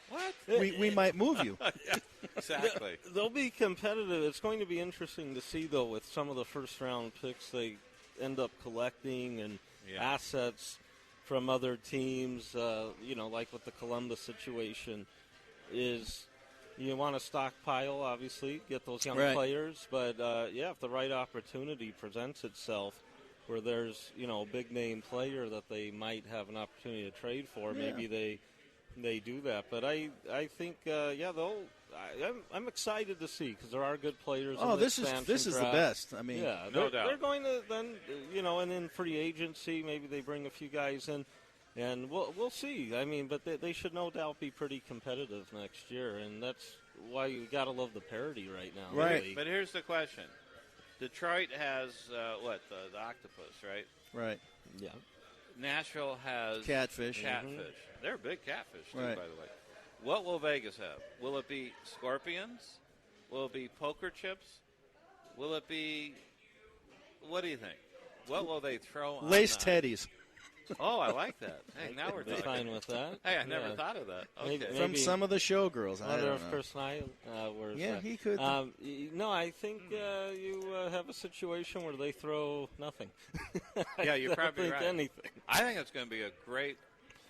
What? We might move you. Yeah, exactly. They'll be competitive. It's going to be interesting to see, though, with some of the first-round picks they end up collecting and assets from other teams, like with the Columbus situation, is You want to stockpile, obviously, get those young Right. players. But, if the right opportunity presents itself where there's, a big-name player that they might have an opportunity to trade for, maybe they do that. But I think, I'm excited to see because there are good players. Oh, in the this is the draft. best. I mean, no doubt. They're going to then, and in free agency, maybe they bring a few guys in. And we'll see. I mean, but they should no doubt be pretty competitive next year, and that's why you got to love the parity right now. Right. Really. But here's the question: Detroit has the octopus, right? right. Yeah. Nashville has Catfish. Catfish. They're big catfish too, Right. by the way. What will Vegas have? Will it be scorpions? Will it be poker chips? Will it be? What do you think? What will they throw on Lace that? teddies. Oh, I like that. Hey, now we're Be talking. fine with that. Hey, I never thought of that. Okay. Maybe- From some of the showgirls. I Wonder don't if know. Chris Nye wears Yeah, that. he could. No, I think you have a situation where they throw nothing. Yeah, you're I probably don't think right. anything. I think it's going to be a great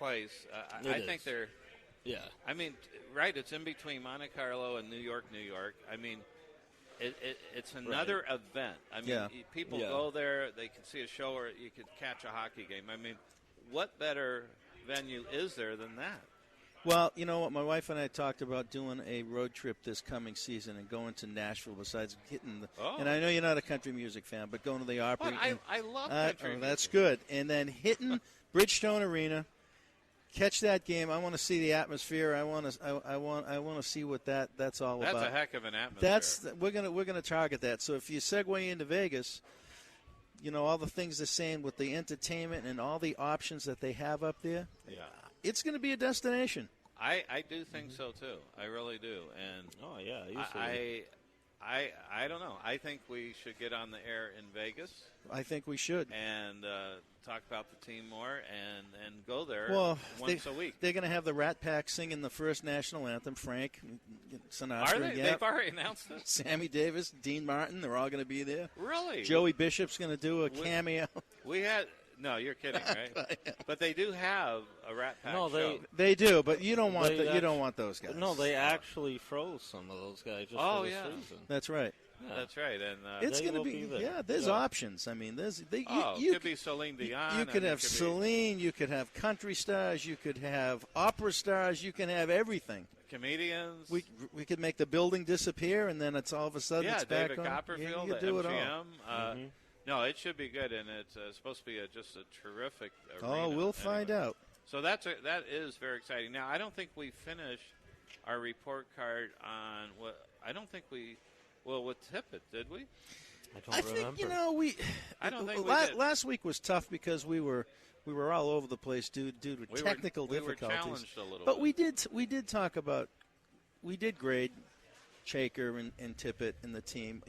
place. I It think is. they're. Yeah. I mean, right? It's in between Monte Carlo and New York, New York. I mean, it's another event. I mean, Yeah. people Yeah. go there. They can see a show, or you could catch a hockey game. I mean, what better venue is there than that? Well, you know what? My wife and I talked about doing a road trip this coming season and going to Nashville. Besides hitting the, Oh. and I know you're not a country music fan, but going to the Opry. But and- I love country. that's music. good. And then hitting Bridgestone Arena, catch that game. I want to see the atmosphere. I want to see what that's all That's about. a heck of an atmosphere. We're gonna target that. So if you segue into Vegas, all the things they're saying with the entertainment and all the options that they have up there, Yeah. it's going to be a destination. I do think so too. I really do. And Oh, yeah. Easily. I don't know. I think we should get on the air in Vegas I think we should. and talk about the team more and go there Well, once a week. They're going to have the Rat Pack singing the first national anthem. Frank Sinatra. Are they? Yep. They've already announced it? Sammy Davis, Dean Martin, they're all going to be there. Really? Joey Bishop's going to do a cameo. We had – no, you're kidding, right? But they do have a Rat Pack No, show. They do, but you don't want They you don't want those guys. No, they actually froze some of those guys just Oh, for the yeah. season. That's right. Yeah. That's right. And It's They going to will be, be there. yeah. There's Yeah. options. I mean, there's it could be Celine Dion. You could and it have could be Celine. You could have country stars. You could have opera stars. You can have everything. comedians. We could make the building disappear, and then it's all of a sudden yeah, it's back David on. Copperfield, you the could do it MGM. all. No, it should be good, and it's supposed to be just a terrific arena. Oh, we'll find anyway. out. So that is very exciting. Now, I don't think we finished our report card on what I don't think we. Well, with Tippett, did we? I don't remember. think we. I don't think we did. Last week was tough because we were all over the place due to technical we were difficulties. challenged a little But bit. we did talk about. We did grade Chaker and Tippett and the team.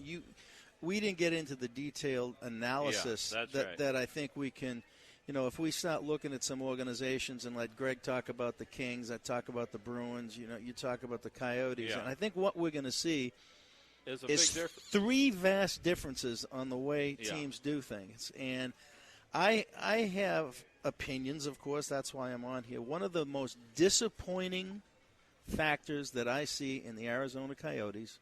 We didn't get into the detailed analysis that's right. that I think we can. If we start looking at some organizations and let Greg talk about the Kings, I talk about the Bruins. You talk about the Coyotes, Yeah. and I think what we're going to see Is a big is difference. three vast differences on the way Yeah. teams do things. And I have opinions, of course. That's why I'm on here. One of the most disappointing factors that I see in the Arizona Coyotes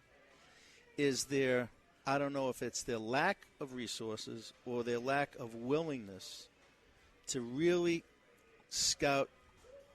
is their, I don't know if it's their lack of resources or their lack of willingness to really scout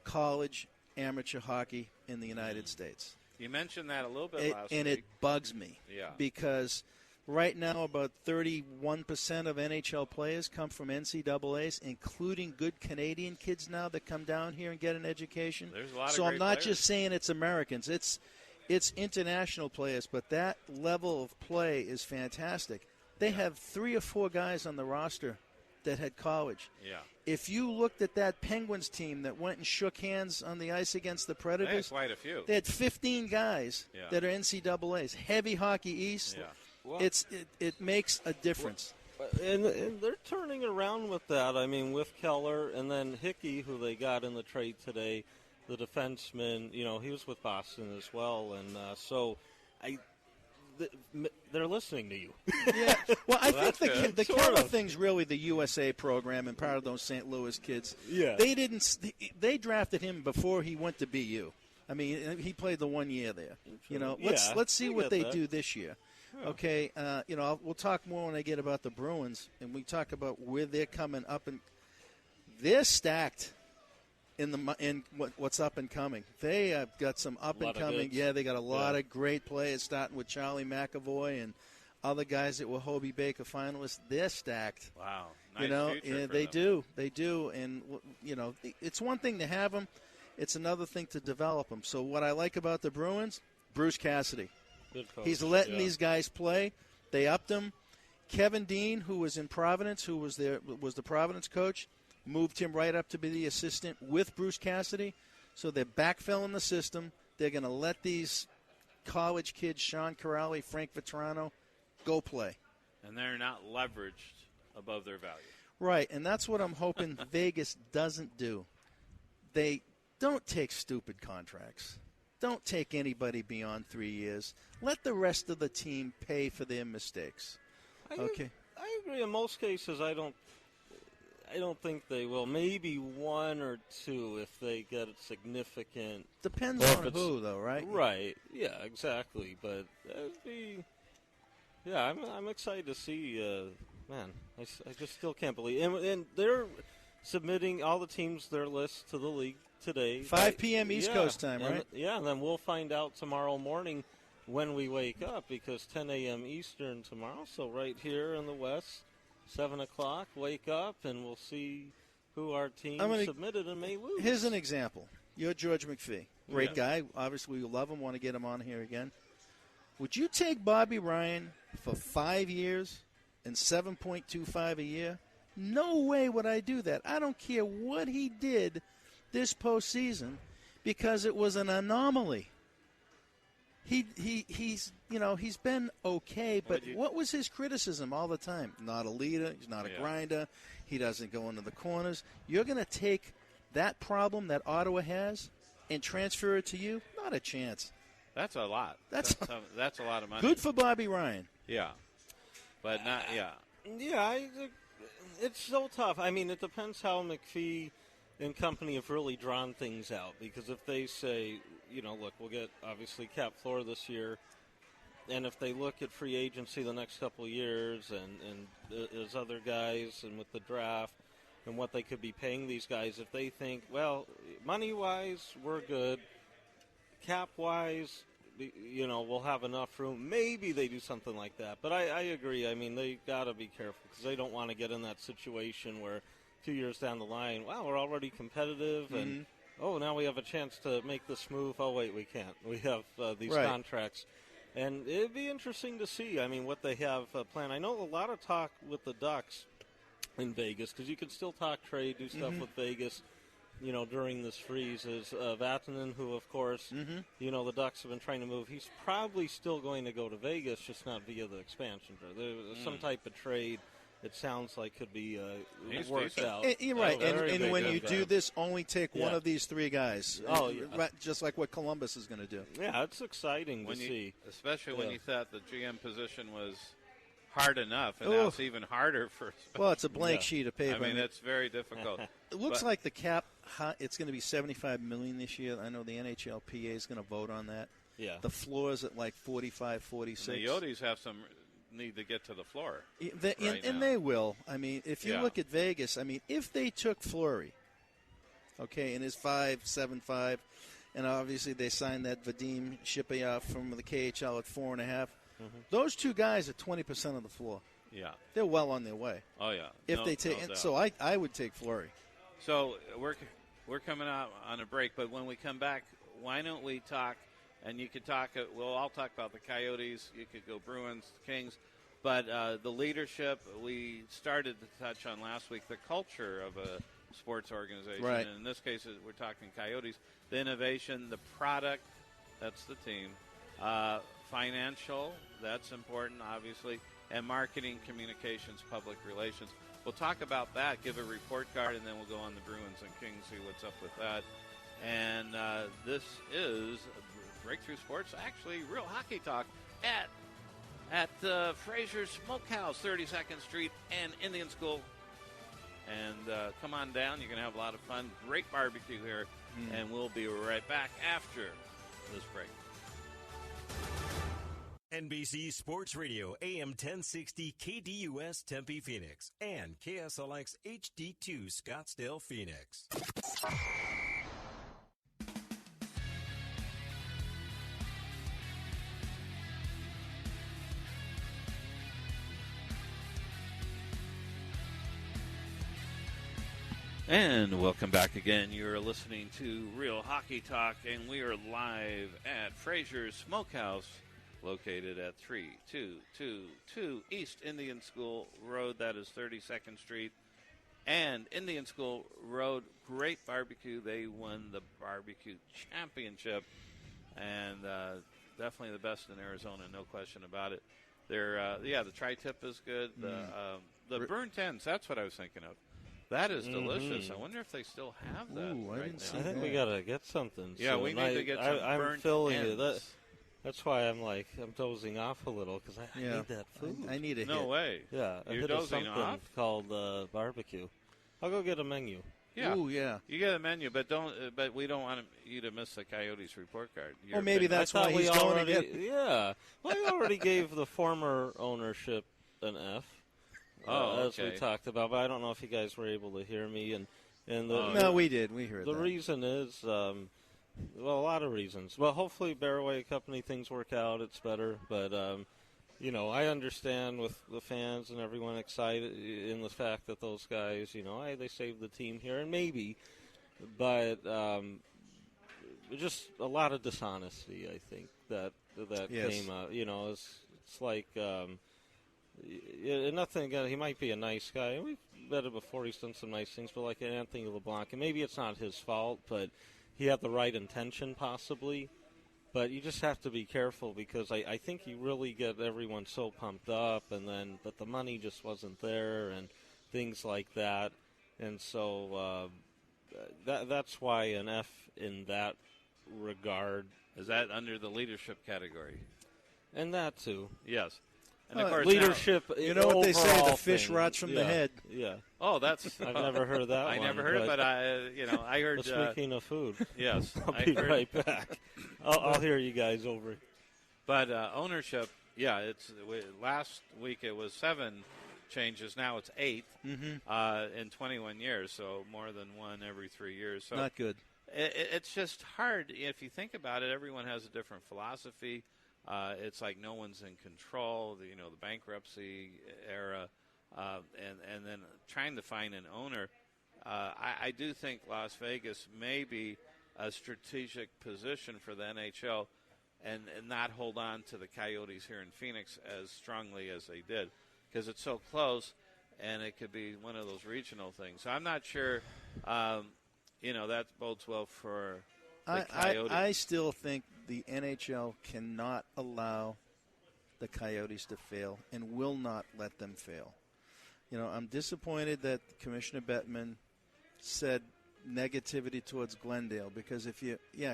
college amateur hockey in the United States. You mentioned that a little bit last And week. it bugs me. Yeah. Because right now about 31% of NHL players come from NCAAs, including good Canadian kids now that come down here and get an education. There's a lot of so I'm great not players. just saying it's Americans. It's international players, but that level of play is fantastic. They have 3 or 4 guys on the roster that had college. Yeah. If you looked at that Penguins team that went and shook hands on the ice against the They had Predators, quite a few. they had 15 guys Yeah. that are NCAAs. Heavy Hockey East. Yeah. Well, It makes a difference. And they're turning around with that. I mean, with Keller and then Hickey, who they got in the trade today, the defenseman. He was with Boston as well, and so they're listening to you. Yeah. Well, I Well, think that's the good. Keller thing's really the USA program and part of those St. Louis kids. Yeah. They drafted him before he went to BU. I mean, he played the 1 year there. You know, let's see what they do this year. Yeah. Okay, you know, we'll talk more when I get about the Bruins, and we talk about where they're coming up, and they're stacked in what's up and coming. They have got some up and coming. Yeah, they got a lot of great players, starting with Charlie McAvoy and other guys that were Hobie Baker finalists. They're stacked. Wow, nice, you know, and they do, and you know, it's one thing to have them. It's another thing to develop them. So what I like about the Bruins, Bruce Cassidy. Coach, he's letting these guys play. They upped him. Kevin Dean, who was in Providence, who was the Providence coach, moved him right up to be the assistant with Bruce Cassidy. So they're backfilling the system. They're going to let these college kids, Sean Corrali, Frank Vetrano, go play. And they're not leveraged above their value. Right, and that's what I'm hoping Vegas doesn't do. They don't take stupid contracts. Don't take anybody beyond 3 years. Let the rest of the team pay for their mistakes. Okay. I agree. In most cases, I don't think they will. Maybe one or two if they get a significant. Depends on who, though, right? Right. Yeah, exactly. But that'd be. Yeah, I'm excited to see. Man, I just still can't believe. And they're submitting all the teams their list to the league today. 5 p.m. East Coast time, right? Yeah, and then we'll find out tomorrow morning when we wake up, because 10 a.m. Eastern tomorrow. So right here in the West, 7 o'clock, wake up, and we'll see who our team submitted and may lose. Here's an example. You're George McPhee. Great guy. Obviously, we love him, want to get him on here again. Would you take Bobby Ryan for 5 years and $7.25 a year? No way would I do that. I don't care what he did this postseason, because it was an anomaly. He's been okay, but what was his criticism all the time? Not a leader. He's not a grinder. He doesn't go into the corners. You're going to take that problem that Ottawa has and transfer it to you? Not a chance. That's a lot. That's a lot of money. Good for Bobby Ryan. Yeah, but not. Yeah, it's so tough. I mean, it depends how McPhee and company have really drawn things out, because if they say, look, we'll get obviously cap floor this year, and if they look at free agency the next couple of years and there's other guys and with the draft and what they could be paying these guys, if they think, well, money-wise, we're good, cap-wise, we'll have enough room, maybe they do something like that. But I agree. I mean, they got to be careful, because they don't want to get in that situation where 2 years down the line, wow, we're already competitive, and now we have a chance to make this move. Oh, wait, we can't. We have these contracts. And it'd be interesting to see, what they have planned. I know a lot of talk with the Ducks in Vegas, because you can still talk trade, do stuff with Vegas, during this freeze, is Vatanen, who, of course, the Ducks have been trying to move. He's probably still going to go to Vegas, just not via the expansion. There's some type of trade. It sounds like could be worked out. You're right. And when you do this, only take one of these three guys. Just like what Columbus is going to do. Yeah, it's exciting to see. Especially when you thought the GM position was hard enough, and now it's even harder for. Well, it's a blank sheet of paper. I mean, it's very difficult. It looks like the cap, it's going to be $75 million this year. I know the NHLPA is going to vote on that. Yeah. The floor is at like 45, 46. And the Yotes have some need to get to the floor. And they will. I mean, if you look at Vegas, if they took Fleury, in his 5.75, and obviously they signed that Vadim Shipayev from the KHL at 4.5, those two guys are 20% of the floor. Yeah. They're well on their way. Oh, yeah. If they take, so I would take Fleury. So we're coming out on a break, but when we come back, why don't we talk? And you could talk. We'll all talk about the Coyotes. You could go Bruins, Kings, but the leadership we started to touch on last week. The culture of a sports organization, right. And in this case, we're talking Coyotes. The innovation, the product, that's the team. Financial, that's important, obviously, and marketing, communications, public relations. We'll talk about that, give a report card, and then we'll go on the Bruins and Kings, see what's up with that. And this is Breakthrough Sports, actually real hockey talk at Frasher Smokehouse, 32nd Street and Indian School. And come on down. You're going to have a lot of fun. Great barbecue here And we'll be right back after this break. NBC Sports Radio, AM 1060 KDUS Tempe, Phoenix, and KSLX HD2 Scottsdale, Phoenix. And welcome back again. You're listening to Real Hockey Talk, and we are live at Frasher's Smokehouse, located at 3222 East Indian School Road. That is 32nd Street and Indian School Road. Great barbecue. They won the barbecue championship, and definitely the best in Arizona, no question about it. They're the tri-tip is good. The burnt ends, that's what I was thinking of. That is delicious. I wonder if they still have that. Ooh, right now. I think we got to get something. Yeah, we need to get some burnt I'm filling ends. it. That's why I'm dozing off a little, because I need that food. I need a No hit. way. Yeah, You're hit dozing something off? called barbecue. I'll go get a menu. Yeah. Ooh, yeah. You get a menu, but we don't want you to miss the Coyotes report card. Or maybe that's why he's going to get. Yeah. Well, I already gave the former ownership an F. As we talked about, but I don't know if you guys were able to hear me. No, we did. We heard the that. reason is, a lot of reasons. Well, hopefully Bearway Company things work out. It's better, but I understand with the fans and everyone excited in the fact that those guys, they saved the team here, and maybe, but just a lot of dishonesty. I think that came out. It's like. Nothing again. He might be a nice guy. We've met him before. He's done some nice things, but like Anthony LeBlanc, and maybe it's not his fault, but he had the right intention possibly. But you just have to be careful because I think you really get everyone so pumped up, but the money just wasn't there and things like that, and so that's why an F in that regard. Is that under the leadership category? And that too. Yes. And of course leadership. You know what they say: the fish thing. rots from the head. Yeah. Oh, that's. I've never heard that. I never heard it, but I heard. Well, speaking of food, yes, I'll be right back. I'll hear you guys over. But ownership, last week it was 7 changes. Now it's 8 in 21 years, so more than one every 3 years. So not good. It's just hard if you think about it. Everyone has a different philosophy. It's like no one's in control. The bankruptcy era, and then trying to find an owner. I do think Las Vegas may be a strategic position for the NHL, and not hold on to the Coyotes here in Phoenix as strongly as they did, because it's so close, and it could be one of those regional things. So I'm not sure. That bodes well for the Coyotes. I still think the NHL cannot allow the Coyotes to fail and will not let them fail. I'm disappointed that Commissioner Bettman said negativity towards Glendale, because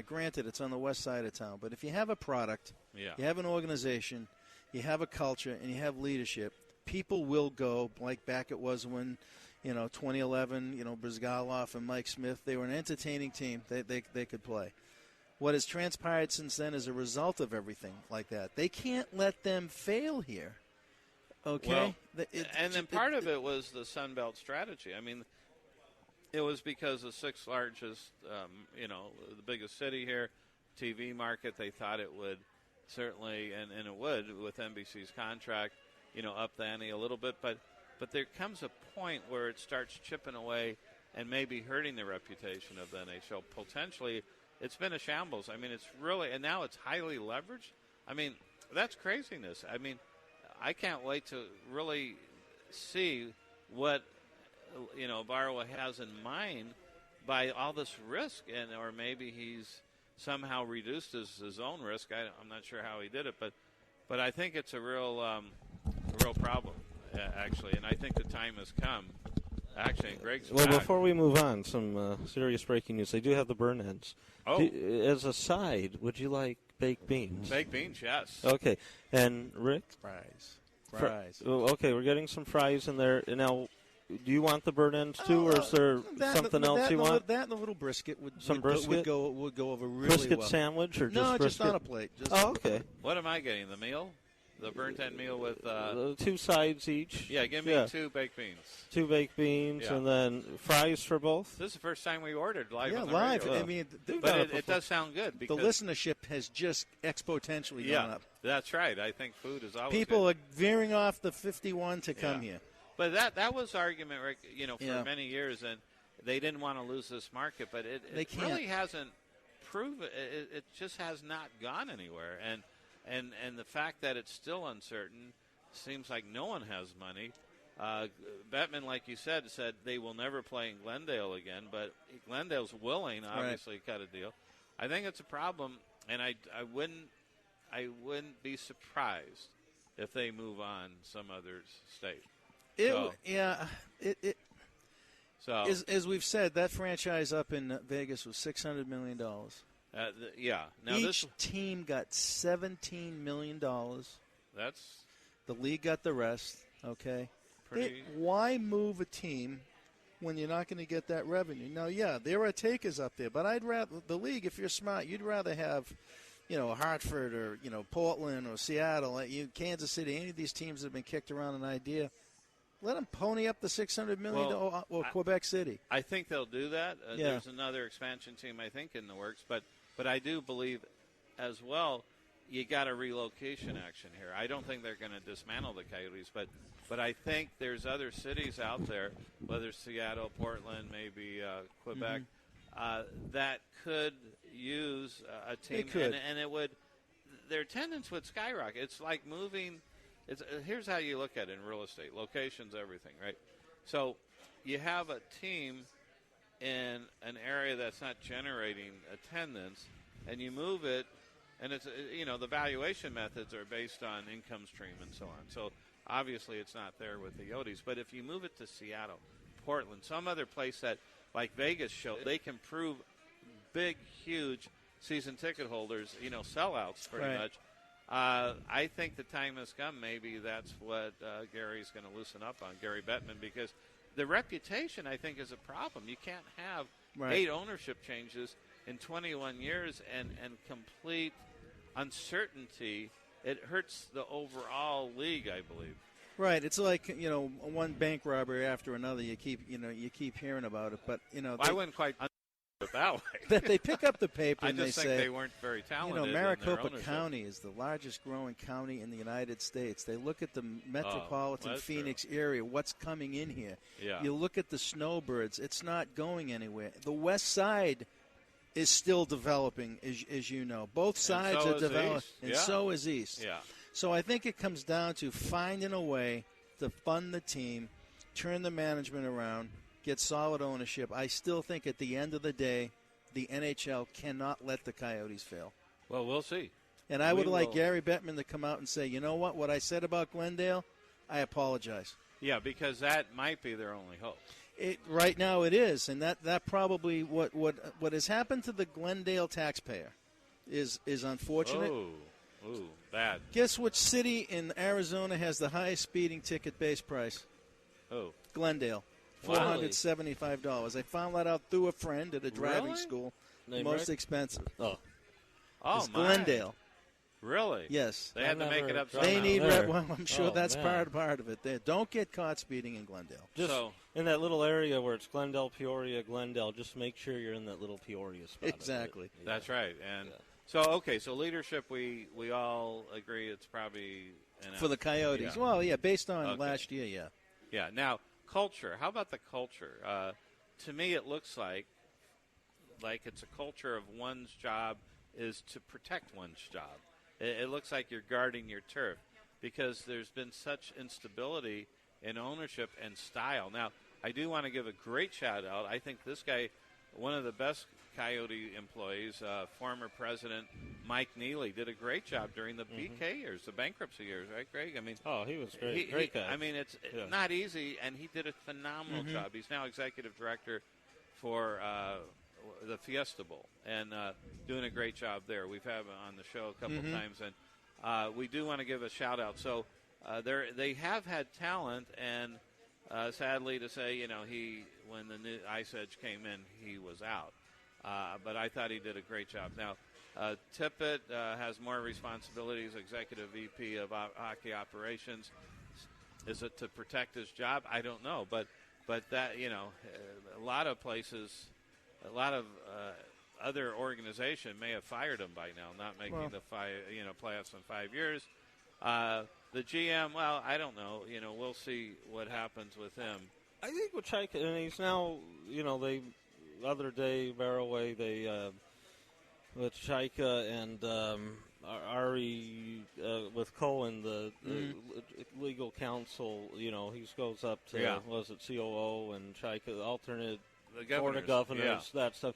granted, it's on the west side of town, but if you have a product, you have an organization, you have a culture, and you have leadership, people will go, like back it was when 2011, Brizgalov and Mike Smith, they were an entertaining team. They could play. What has transpired since then is a result of everything like that. They can't let them fail here. Okay? Well, and then part of it was the Sun Belt strategy. I mean, it was because the 6th largest, the biggest city here, TV market, they thought it would certainly, and it would with NBC's contract, up the ante a little bit. But there comes a point where it starts chipping away and maybe hurting the reputation of the NHL. Potentially, it's been a shambles. I mean, it's really, and now it's highly leveraged. I mean, that's craziness. I mean, I can't wait to really see what, Barwa has in mind by all this risk, or maybe he's somehow reduced his own risk. I'm not sure how he did it, but I think it's a real problem. Actually, and I think the time has come. Actually, and Greg's back. Before we move on, some serious breaking news. They do have the burn ends. Oh. As a side, would you like baked beans? Baked beans, yes. Okay. And Rick? Fries. Okay, we're getting some fries in there. Now, Do you want the burnt ends too, or is there something else you want? That and a little brisket would go over really brisket well. Sandwich or no, just on a plate. Okay. What am I getting? The meal? The burnt end meal with 2 sides each. Yeah, give me 2 baked beans. 2 baked beans, and then fries for both. This is the first time we ordered live. Yeah, on the live. radio. I mean, but it does sound good because the listenership has just exponentially gone up. That's right. I think food is always people good. are veering off the 51 to come here. But that was argument, Rick, for many years, and they didn't want to lose this market, but it really hasn't proven. It just has not gone anywhere, and the fact that it's still uncertain seems like no one has money. Bettman, like you said they will never play in Glendale again, but Glendale's willing, obviously, cut a deal. I think it's a problem, and I wouldn't be surprised if they move on some other state. As we've said, that franchise up in Vegas was $600 million. Now each team got $17 million. The league got the rest. Okay, why move a team when you're not going to get that revenue? Now, there are takers up there, but I'd rather the league. If you're smart, you'd rather have, Hartford or Portland or Seattle, Kansas City. Any of these teams that have been kicked around an idea. Let them pony up the $600 million or Quebec City. I think they'll do that. There's another expansion team, I think, in the works. But I do believe as well you got a relocation action here. I don't think they're going to dismantle the Coyotes, but I think there's other cities out there, whether Seattle, Portland, maybe Quebec, that could use a team. They could. And it would – their attendance would skyrocket. It's like moving – here's how you look at it in real estate. Location's everything, right? So you have a team in an area that's not generating attendance, and you move it, and it's the valuation methods are based on income stream and so on. So obviously it's not there with the Yotes. But if you move it to Seattle, Portland, some other place that, like Vegas show, they can prove big, huge season ticket holders, sellouts pretty much. I think the time has come. Maybe that's what Gary's going to loosen up on, Gary Bettman, because the reputation, I think, is a problem. You can't have 8 ownership changes in 21 years and complete uncertainty. It hurts the overall league, I believe. Right. It's like, one bank robbery after another. You keep hearing about it, but I wouldn't quite it that way. That they pick up the paper and they say they weren't very talented. Maricopa County is the largest growing county in the United States. They look at the metropolitan Phoenix area, what's coming in here. Yeah. You look at the snowbirds, it's not going anywhere. The west side is still developing, as you know. Both sides are developing, and so is east. Yeah. So I think it comes down to finding a way to fund the team, turn the management around, get solid ownership. I still think at the end of the day, the NHL cannot let the Coyotes fail. Well, we'll see. And I would like Gary Bettman to come out and say, you know what I said about Glendale, I apologize. Yeah, because that might be their only hope. Right now it is, and that probably what has happened to the Glendale taxpayer is unfortunate. Ooh, bad. Guess which city in Arizona has the highest speeding ticket base price? Oh, Glendale. $475. I found that out through a friend at a driving school. Most expensive. It's Glendale. Really? Yes. They had to make it up somehow. They need I'm sure that's part of it. Don't get caught speeding in Glendale. Just in that little area where it's Glendale, Peoria, Glendale, just make sure you're in that little Peoria spot. Exactly. That's right. And so leadership, we all agree it's probably for the Coyotes. Yeah. Well, based on last year, yeah. Yeah. Now, culture. How about the culture? To me, it looks like it's a culture of one's job is to protect one's job. It looks like you're guarding your turf because there's been such instability in ownership and style. Now, I do want to give a great shout-out. I think this guy, one of the best Coyote employees, former president Mike Neely, did a great job during the BK years, the bankruptcy years, right, Greg? I mean, he was great. Great guy. I mean, it's not easy, and he did a phenomenal job. He's now executive director for the Fiesta Bowl and doing a great job there. We've had him on the show a couple times, and we do want to give a shout-out. So they have had talent, and sadly to say, when the new Ice Edge came in, he was out. But I thought he did a great job. Now, Tippett has more responsibilities, executive VP of hockey operations. Is it to protect his job? I don't know. But that, a lot of places, a lot of other organization may have fired him by now, not making the playoffs in 5 years. The GM, well, I don't know. We'll see what happens with him. I think with Chaika, and he's now, they other day, Barroway, they with Chaika and Ari with Cohen, the legal counsel. He goes up to was it COO and Chaika, alternate board of governors, that stuff.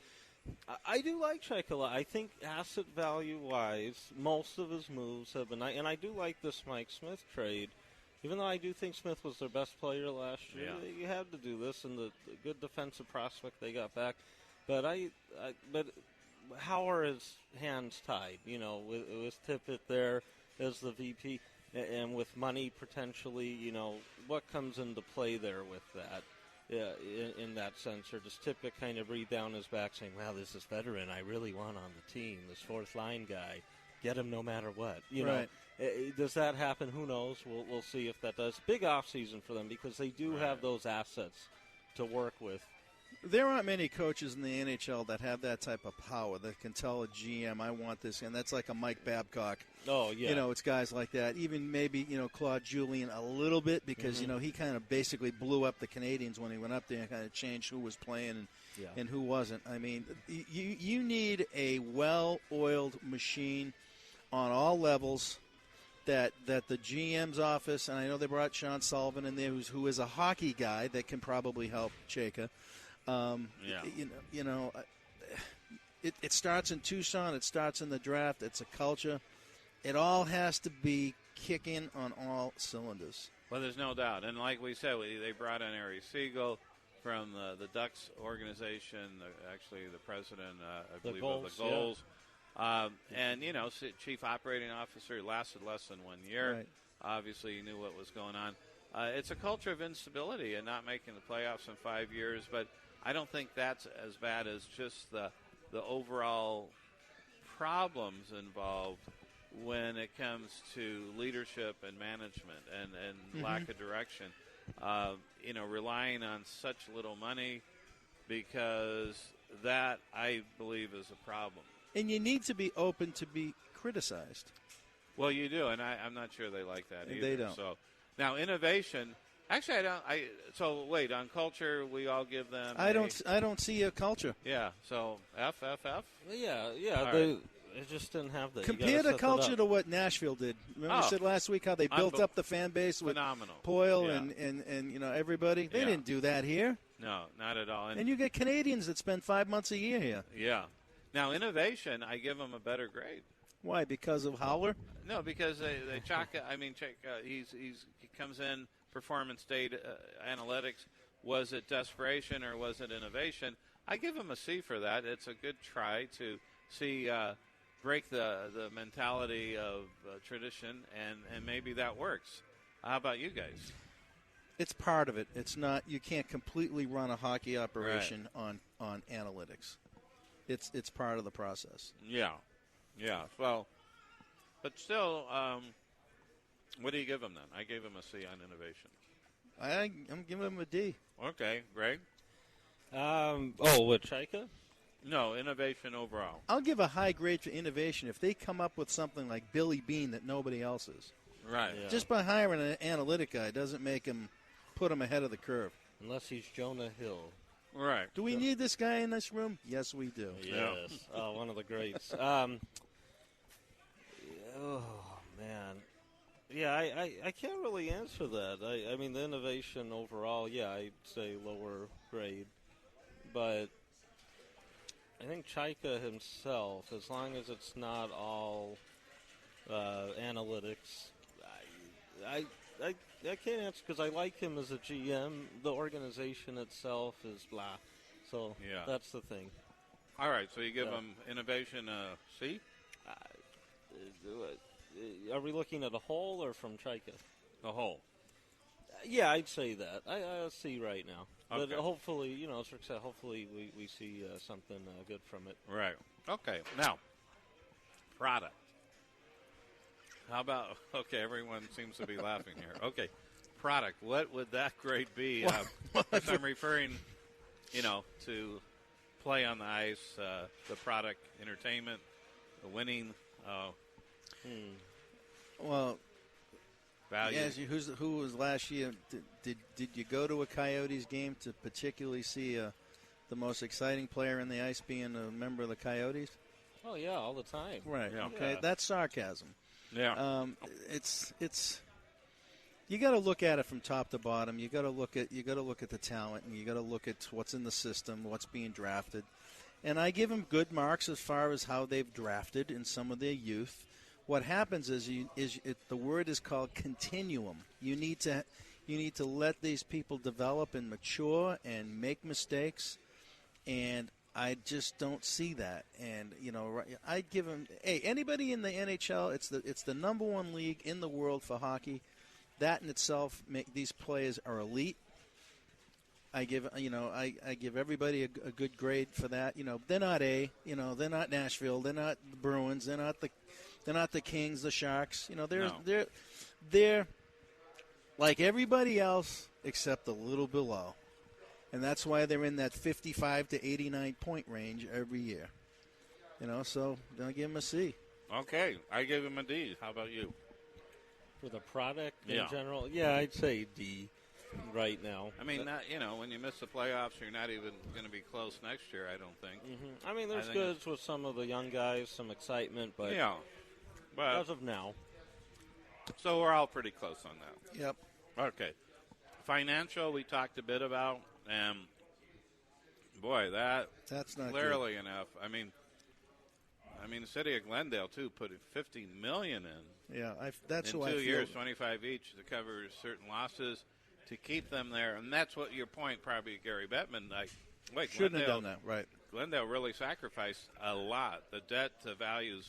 I do like Chaika a lot. I think asset value-wise, most of his moves have been... And I do like this Mike Smith trade. Even though I do think Smith was their best player last year, you had to do this, and the good defensive prospect they got back. But but how are his hands tied? With Tippett there as the VP, and with money potentially, what comes into play there with that? In that sense, or does Tippett kind of breathe down his back saying, well, this is veteran I really want on the team, this fourth-line guy, get him no matter what. Right. Does that happen? Who knows? We'll see if that does. Big offseason for them because they do have those assets to work with. There aren't many coaches in the NHL that have that type of power that can tell a GM, I want this, and that's like a Mike Babcock. Oh, yeah. It's guys like that. Even maybe, Claude Julien a little bit because, he kind of basically blew up the Canadians when he went up there and kind of changed who was playing and who wasn't. I mean, you need a well-oiled machine on all levels that the GM's office, and I know they brought Sean Sullivan in there who is a hockey guy that can probably help Chaika. It starts in Tucson. It starts in the draft. It's a culture. It all has to be kicking on all cylinders. Well, there's no doubt. And like we said, they brought in Ari Siegel from the Ducks organization, actually the president, I believe, of the Goals. Yeah. And, chief operating officer, lasted less than 1 year. Right. Obviously, he knew what was going on. It's a culture of instability and not making the playoffs in 5 years, but I don't think that's as bad as just the overall problems involved when it comes to leadership and management and lack of direction. Relying on such little money, because that, I believe, is a problem. And you need to be open to be criticized. Well, you do, and I'm not sure they like that either. They don't. So now innovation. Actually, I don't. So wait, on culture, we all give them. I don't see a culture. Yeah. So F. Well, yeah. They just didn't have that. Compare the culture to what Nashville did. Remember we said last week how they built up the fan base with Poyle and everybody. They didn't do that here. No, not at all. And you get Canadians that spend 5 months a year here. Yeah. Now innovation, I give them a better grade. Why? Because of Howler? No, because they he comes in. Performance data analytics, was it desperation or was it innovation? I give him a C for that. It's a good try to see break the mentality of tradition, and maybe that works. How about you guys? It's part of it. It's not. You can't completely run a hockey operation on analytics. It's part of the process. Yeah. Well, but still. What do you him then? I gave him a C on innovation. I'm giving him a D. Okay, Greg? With Chaika? No, innovation overall. I'll give a high grade for innovation if they come up with something like Billy Bean that nobody else is. Right. Yeah. Just by hiring an analytic guy doesn't make him put him ahead of the curve. Unless he's Jonah Hill. Right. Do we need this guy in this room? Yes, we do. Yes. One of the greats. Man. Yeah, I can't really answer that. I mean, the innovation overall, I'd say lower grade. But I think Chaika himself, as long as it's not all analytics, I can't answer because I like him as a GM. The organization itself is blah. So that's the thing. All right, so you give him innovation a C? Are we looking at a whole or from Chaika? A whole. Yeah, I'd say that. I see right now. Okay. But hopefully, as Rick said, hopefully we see something good from it. Right. Okay. Now, product. How about, okay, everyone seems to be laughing here. Okay, product. What would that grade be? If I'm referring, to play on the ice, the product, entertainment, the winning. Well, value. Yeah, who was last year? Did you go to a Coyotes game to particularly see the most exciting player in the ice being a member of the Coyotes? Oh yeah, all the time. Right. Yeah. Okay, Yeah. That's sarcasm. Yeah. It's you got to look at it from top to bottom. You got to look at the talent, and you got to look at what's in the system, what's being drafted. And I give them good marks as far as how they've drafted in some of their youth. What happens is the word is called continuum. You need to let these people develop and mature and make mistakes, and I just don't see that. And I'd give them. Hey, anybody in the NHL, it's the number one league in the world for hockey. That in itself, these players are elite. I give everybody a good grade for that. They're not they're not Nashville, they're not the Bruins, they're not the Kings, the Sharks. They're like everybody else except a little below, and that's why they're in that 55 to 89 point range every year. So I'll give them a C. Okay, I gave him a D. How about you? For the product in Yeah. general, yeah, I'd say D right now. I mean, when you miss the playoffs, you're not even going to be close next year, I don't think. Mm-hmm. I mean, there's think goods with some of the young guys, some excitement, but Yeah. But as of now, so we're all pretty close on that. Yep. Okay. Financial, we talked a bit about, and boy, That's not clearly enough. I mean, the city of Glendale too put $50 million in. Good. Yeah, that's in who I 2 feel. years, 25 each to cover certain losses to keep them there, and that's what your point, probably Gary Bettman. Shouldn't have done that, right? Glendale really sacrificed a lot. The debt to value is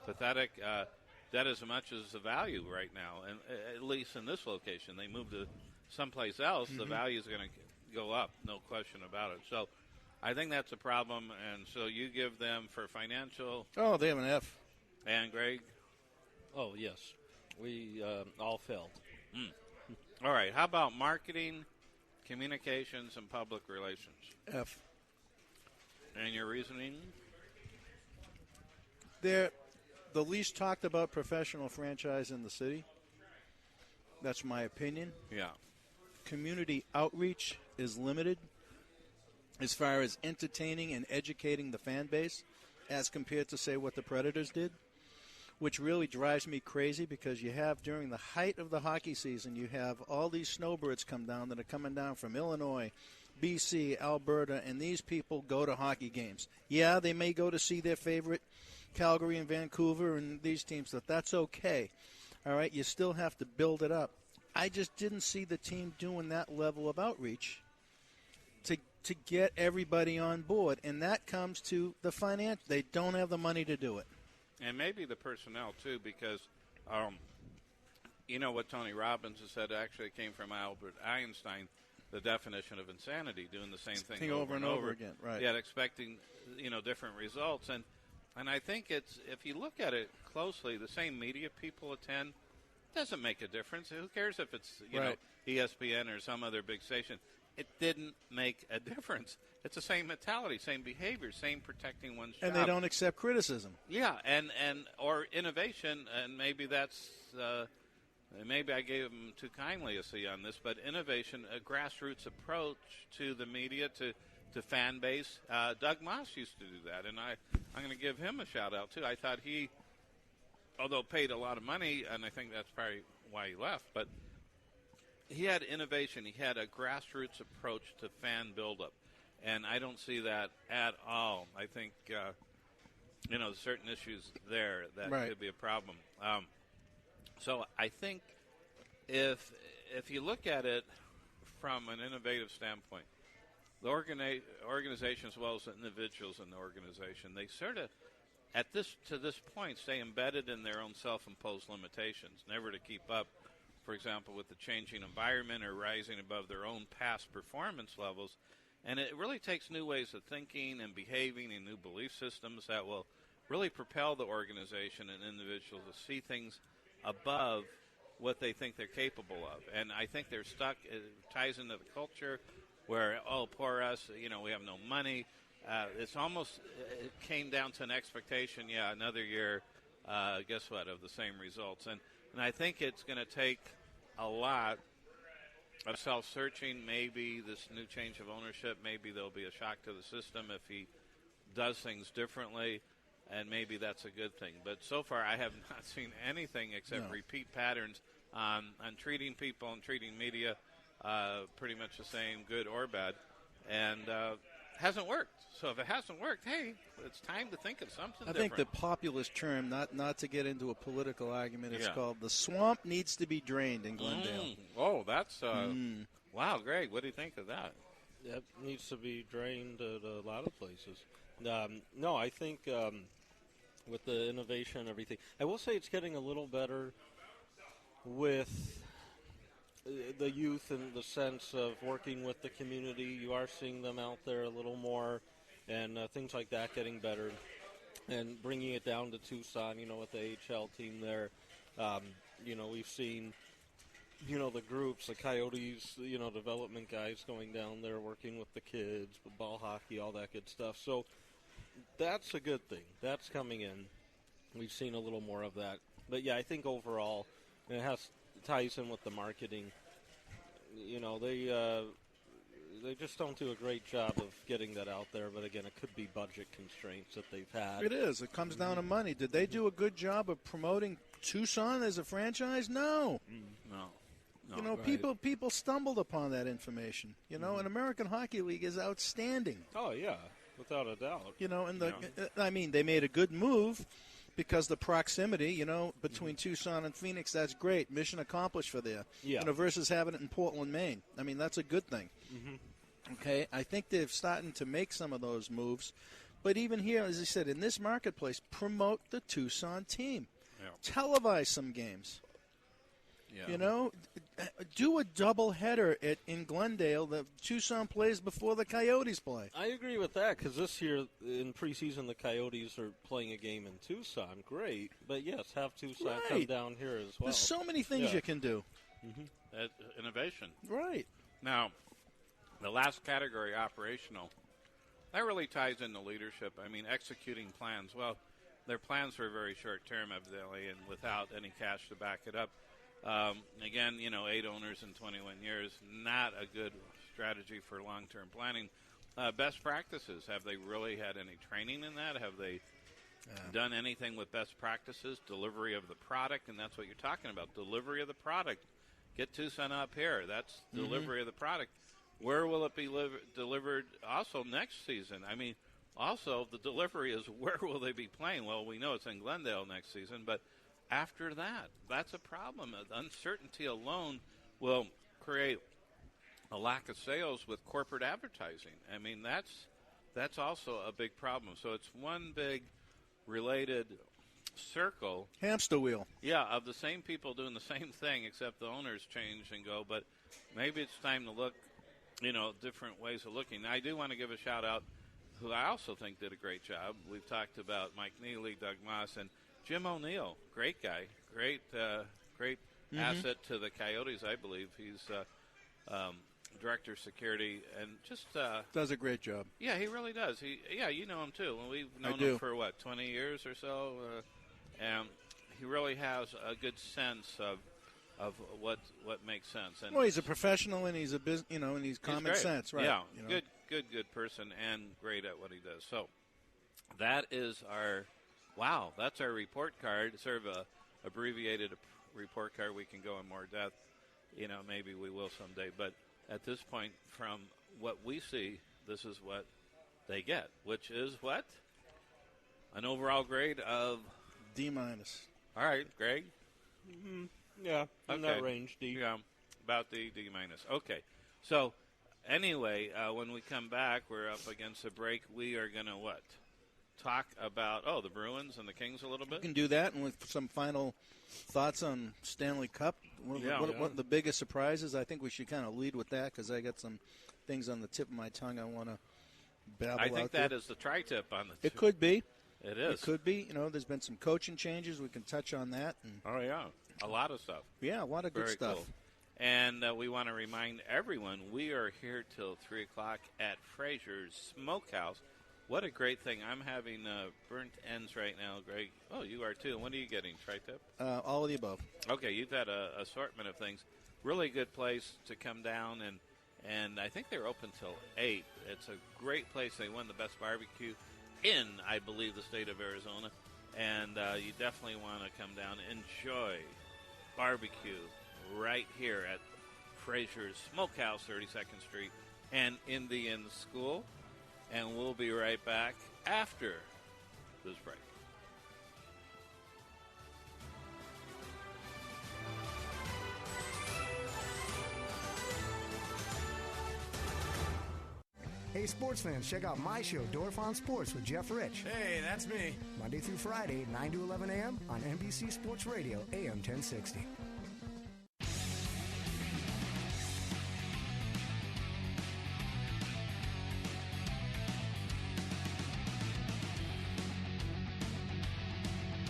pathetic. Debt as much as the value right now, and at least in this location, they moved to someplace else. The value is going to go up, no question about it. So, I think that's a problem, and so you give them for financial. Oh, they have an F. And Greg. oh yes, we all failed. All right. How about marketing, communications, and public relations? F. And your reasoning? They're the least talked about professional franchise in the city. That's my opinion. Yeah. Community outreach is limited as far as entertaining and educating the fan base as compared to, say, what the Predators did, which really drives me crazy because you have, during the height of the hockey season, you have all these snowbirds come down that are coming down from Illinois, BC, Alberta, and these people go to hockey games. Yeah, they may go to see their favorite Calgary and Vancouver and these teams, but that's okay. All right, you still have to build it up. I just didn't see the team doing that level of outreach to get everybody on board, and that comes to the finance. They don't have the money to do it. And maybe the personnel, too, because what Tony Robbins has said actually came from Albert Einstein, the definition of insanity, doing the same thing over and over again, right? Yet expecting, different results. And I think it's, if you look at it closely, the same media people attend doesn't make a difference. Who cares if it's, Right. ESPN or some other big station? It didn't make a difference. It's the same mentality, same behavior, same protecting one's job. And they don't accept criticism. Yeah, and or innovation, and maybe that's maybe I gave them too kindly a C on this, but innovation, a grassroots approach to the media, to fan base. Doug Moss used to do that, and I'm going to give him a shout out too. I thought he, although paid a lot of money, and I think that's probably why he left, but he had innovation. He had a grassroots approach to fan buildup. And I don't see that at all. I think, certain issues there that Right. could be a problem. So I think if you look at it from an innovative standpoint, the organization as well as the individuals in the organization, they sort of, to this point, stay embedded in their own self-imposed limitations, never to keep up for example, with the changing environment or rising above their own past performance levels. And it really takes new ways of thinking and behaving and new belief systems that will really propel the organization and individuals to see things above what they think they're capable of. And I think they're stuck. It ties into the culture where, oh, poor us, we have no money. It's almost, it came down to an expectation, another year, guess what, of the same results. And I think it's going to take a lot of self-searching. Maybe this new change of ownership, maybe there'll be a shock to the system if he does things differently, and maybe that's a good thing. But so far I have not seen anything except repeat patterns on treating people and treating media pretty much the same, good or bad, and hasn't worked. So if it hasn't worked, hey, it's time to think of something different. I think the populist term, not to get into a political argument, it's called the swamp needs to be drained in Glendale. Oh, that's wow, Greg, what do you think of that? That needs to be drained at a lot of places. No, I think with the innovation and everything, I will say it's getting a little better with the youth in the sense of working with the community. You are seeing them out there a little more, and things like that getting better, and bringing it down to Tucson, with the AHL team there. We've seen, the groups, the Coyotes, development guys going down there working with the kids, with ball hockey, all that good stuff. So that's a good thing. That's coming in. We've seen a little more of that. But, yeah, I think overall it ties in with the marketing. They just don't do a great job of getting that out there. But, again, it could be budget constraints that they've had. It is. It comes down to money. Did they do a good job of promoting Tucson as a franchise? No. No. People stumbled upon that information. An American Hockey League is outstanding. Oh, yeah, without a doubt. They made a good move because the proximity, between Tucson and Phoenix, that's great. Mission accomplished for there. Yeah. Versus having it in Portland, Maine. That's a good thing. Okay, I think they're starting to make some of those moves. But even here, as I said, in this marketplace, promote the Tucson team. Yeah. Televise some games. Yeah. Do a doubleheader in Glendale that Tucson plays before the Coyotes play. I agree with that because this year in preseason the Coyotes are playing a game in Tucson. Great. But, yes, have Tucson come down here as well. There's so many things you can do. Innovation. Right. Now, the last category, operational, that really ties into leadership. Executing plans. Well, their plans were very short-term, evidently, and without any cash to back it up. Again, 8 owners in 21 years, not a good strategy for long-term planning. Best practices, have they really had any training in that? Have they done anything with best practices? Delivery of the product, and that's what you're talking about, delivery of the product. Get Tucson up here. That's delivery of the product. Where will it be delivered also next season? Also, the delivery is where will they be playing? Well, we know it's in Glendale next season, but after that, that's a problem. Uncertainty alone will create a lack of sales with corporate advertising. That's also a big problem. So it's one big related circle. Hamster wheel. Yeah, of the same people doing the same thing, except the owners change and go. But maybe it's time to look, different ways of looking. Now, I do want to give a shout-out who I also think did a great job. We've talked about Mike Neely, Doug Moss, and Jim O'Neill, great guy, great asset to the Coyotes, I believe. He's director of security and just does a great job. Yeah, he really does. You know him too. We've known him for 20 years or so, and he really has a good sense of what makes sense. And he's a professional and he's a and he's common sense, right? Yeah, good person and great at what he does. So that is our. Wow, that's our report card, sort of a abbreviated report card. We can go in more depth. Maybe we will someday. But at this point, from what we see, this is what they get, which is what? An overall grade of D-. All right, Greg? Yeah, in that range, D. Yeah, about D-. Okay. So, anyway, when we come back, we're up against a break. We are going to what? talk about, the Bruins and the Kings a little bit? We can do that, and with some final thoughts on Stanley Cup. What the biggest surprises? I think we should kind of lead with that because I got some things on the tip of my tongue I want to babble out. I think that is the tri-tip on the It could be. It is. It could be. There's been some coaching changes. We can touch on that. And a lot of stuff. Yeah, a lot of good stuff. Cool. And we want to remind everyone we are here till 3 o'clock at Frasher's Smokehouse. What a great thing. I'm having burnt ends right now, Greg. Oh, you are too. What are you getting, tri-tip? All of the above. Okay, you've had an assortment of things. Really good place to come down, and I think they're open till 8. It's a great place. They won the best barbecue in, I believe, the state of Arizona. And you definitely want to come down and enjoy barbecue right here at Frasher's Smokehouse, 32nd Street, and Indian School. And we'll be right back after this break. Hey, sports fans, check out my show, Dorf on Sports with Jeff Rich. Hey, that's me. Monday through Friday, 9 to 11 a.m. on NBC Sports Radio, AM 1060.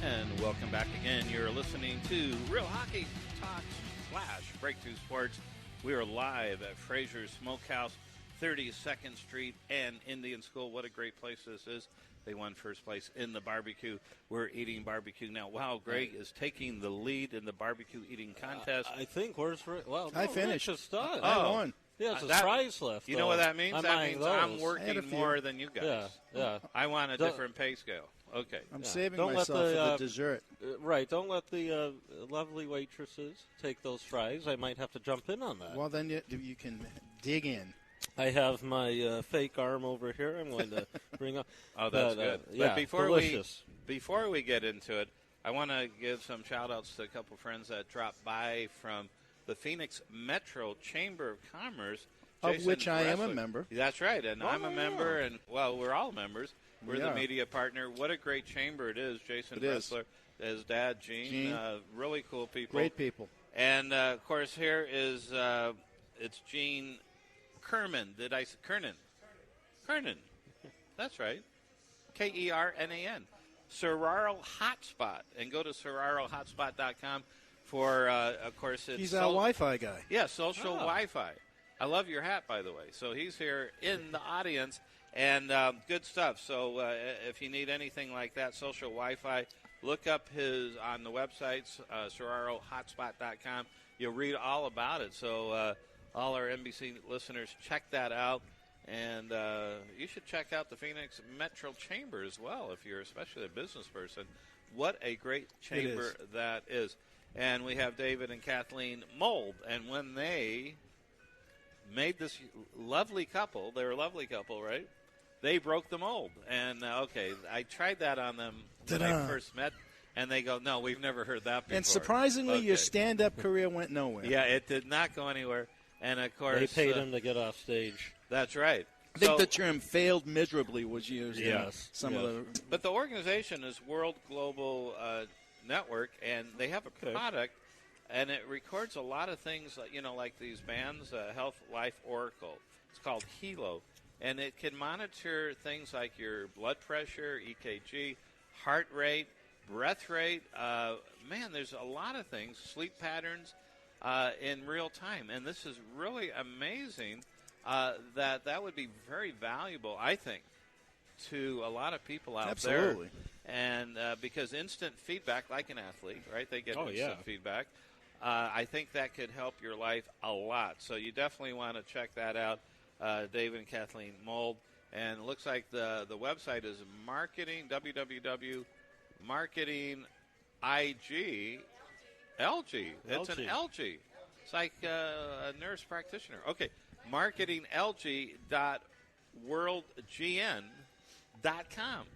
And welcome back again. You're listening to Real Hockey Talk / Breakthrough Sports. We are live at Frasher's Smokehouse, 32nd Street and Indian School. What a great place this is. They won first place in the barbecue. We're eating barbecue now. Wow, Greg is taking the lead in the barbecue eating contest. I think. I finished. Rich is done. I won. Yeah, there's prize left. You know what that means? That means I'm I working had a few. more than you guys. Yeah. I want a different pay scale. Okay. I'm saving Don't myself let for the dessert. Right. Don't let the lovely waitresses take those fries. I might have to jump in on that. Well, then you can dig in. I have my fake arm over here. I'm going to bring up. Oh, that's good. Yeah, but before we get into it, I want to give some shout-outs to a couple friends that dropped by from the Phoenix Metro Chamber of Commerce. Of which I am a member. That's right, and I'm a member, and, we're all members. We're the media partner. What a great chamber it is. Jason Dressler, his dad, Gene. Really cool people. Great people. And, of course, here is it's Gene Kerman. Did I say Kernan? Kernan. That's right. Kernan. Serraro Hotspot. And go to SerraroHotspot.com for, of course, it's... He's our Wi-Fi guy. Yeah, social Wi-Fi. I love your hat, by the way. So he's here in the audience, and good stuff. So if you need anything like that, social Wi-Fi, look up his on the website, SerraroHotspot.com. You'll read all about it. So all our NBC listeners, check that out. And you should check out the Phoenix Metro Chamber as well, if you're especially a business person. What a great chamber that is. And we have David and Kathleen Mold. And when they made this lovely couple, they're a lovely couple, right? They broke the mold. And, I tried that on them when I first met. And they go, no, we've never heard that before. And surprisingly, your stand-up career went nowhere. Yeah, it did not go anywhere. And, of course, they paid him to get off stage. That's right. I think the term failed miserably was used. Yes. But the organization is World Global Network, and they have a product, and it records a lot of things, like these bands, Health Life Oracle. It's called Hilo. And it can monitor things like your blood pressure, EKG, heart rate, breath rate. There's a lot of things, sleep patterns in real time. And this is really amazing that would be very valuable, I think, to a lot of people out there. Absolutely. And because instant feedback, like an athlete, right? They get instant feedback. I think that could help your life a lot. So you definitely want to check that out, David and Kathleen Mold. And it looks like the website is marketing IG LG. It's an LG. It's like a nurse practitioner. Okay, marketinglg.worldgn.com.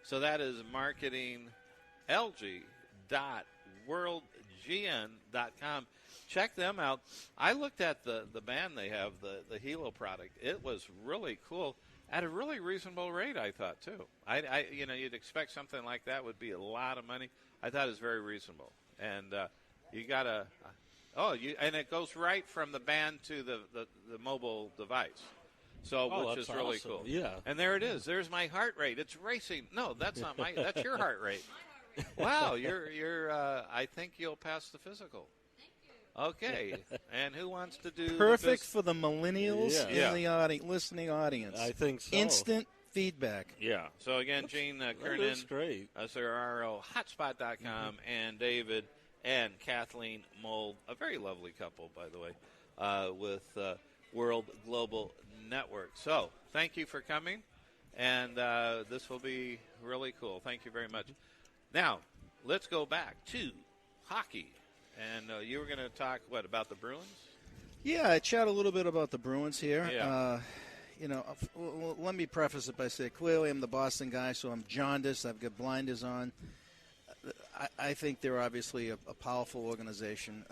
So that is marketinglg.worldgn.com. Check them out. I looked at the band they have, the Hilo product. It was really cool. at a really reasonable rate, I thought, too. You'd expect something like that would be a lot of money. I thought it was very reasonable. And you got and it goes right from the band to the mobile device. So, which is really awesome. cool. Yeah. And there it is. There's my heart rate. It's racing. No, that's not that's your heart rate. Wow, you're I think you'll pass the physical. Okay, and who wants to do perfect for the millennials Yeah. in the listening audience? I think so. Instant feedback. Yeah. So again, Gene Kernan, That's great. Serraro, Hotspot.com, and David and Kathleen Mold, a very lovely couple, by the way, with World Global Network. So thank you for coming, and this will be really cool. Thank you very much. Now, let's go back to hockey. And you were going to talk, about the Bruins? Yeah, I chat a little bit about the Bruins here. Yeah. Let me preface it by saying, clearly I'm the Boston guy, so I'm jaundiced. I've got blinders on. I think they're obviously a powerful organization,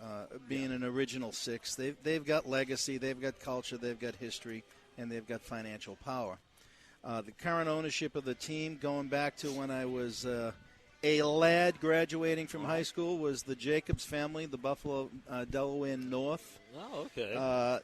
being an original six. They've got legacy, they've got culture, they've got history, and they've got financial power. The current ownership of the team, going back to when I was a lad graduating from high school, was the Jacobs family, the Buffalo, Delaware North. Oh, okay.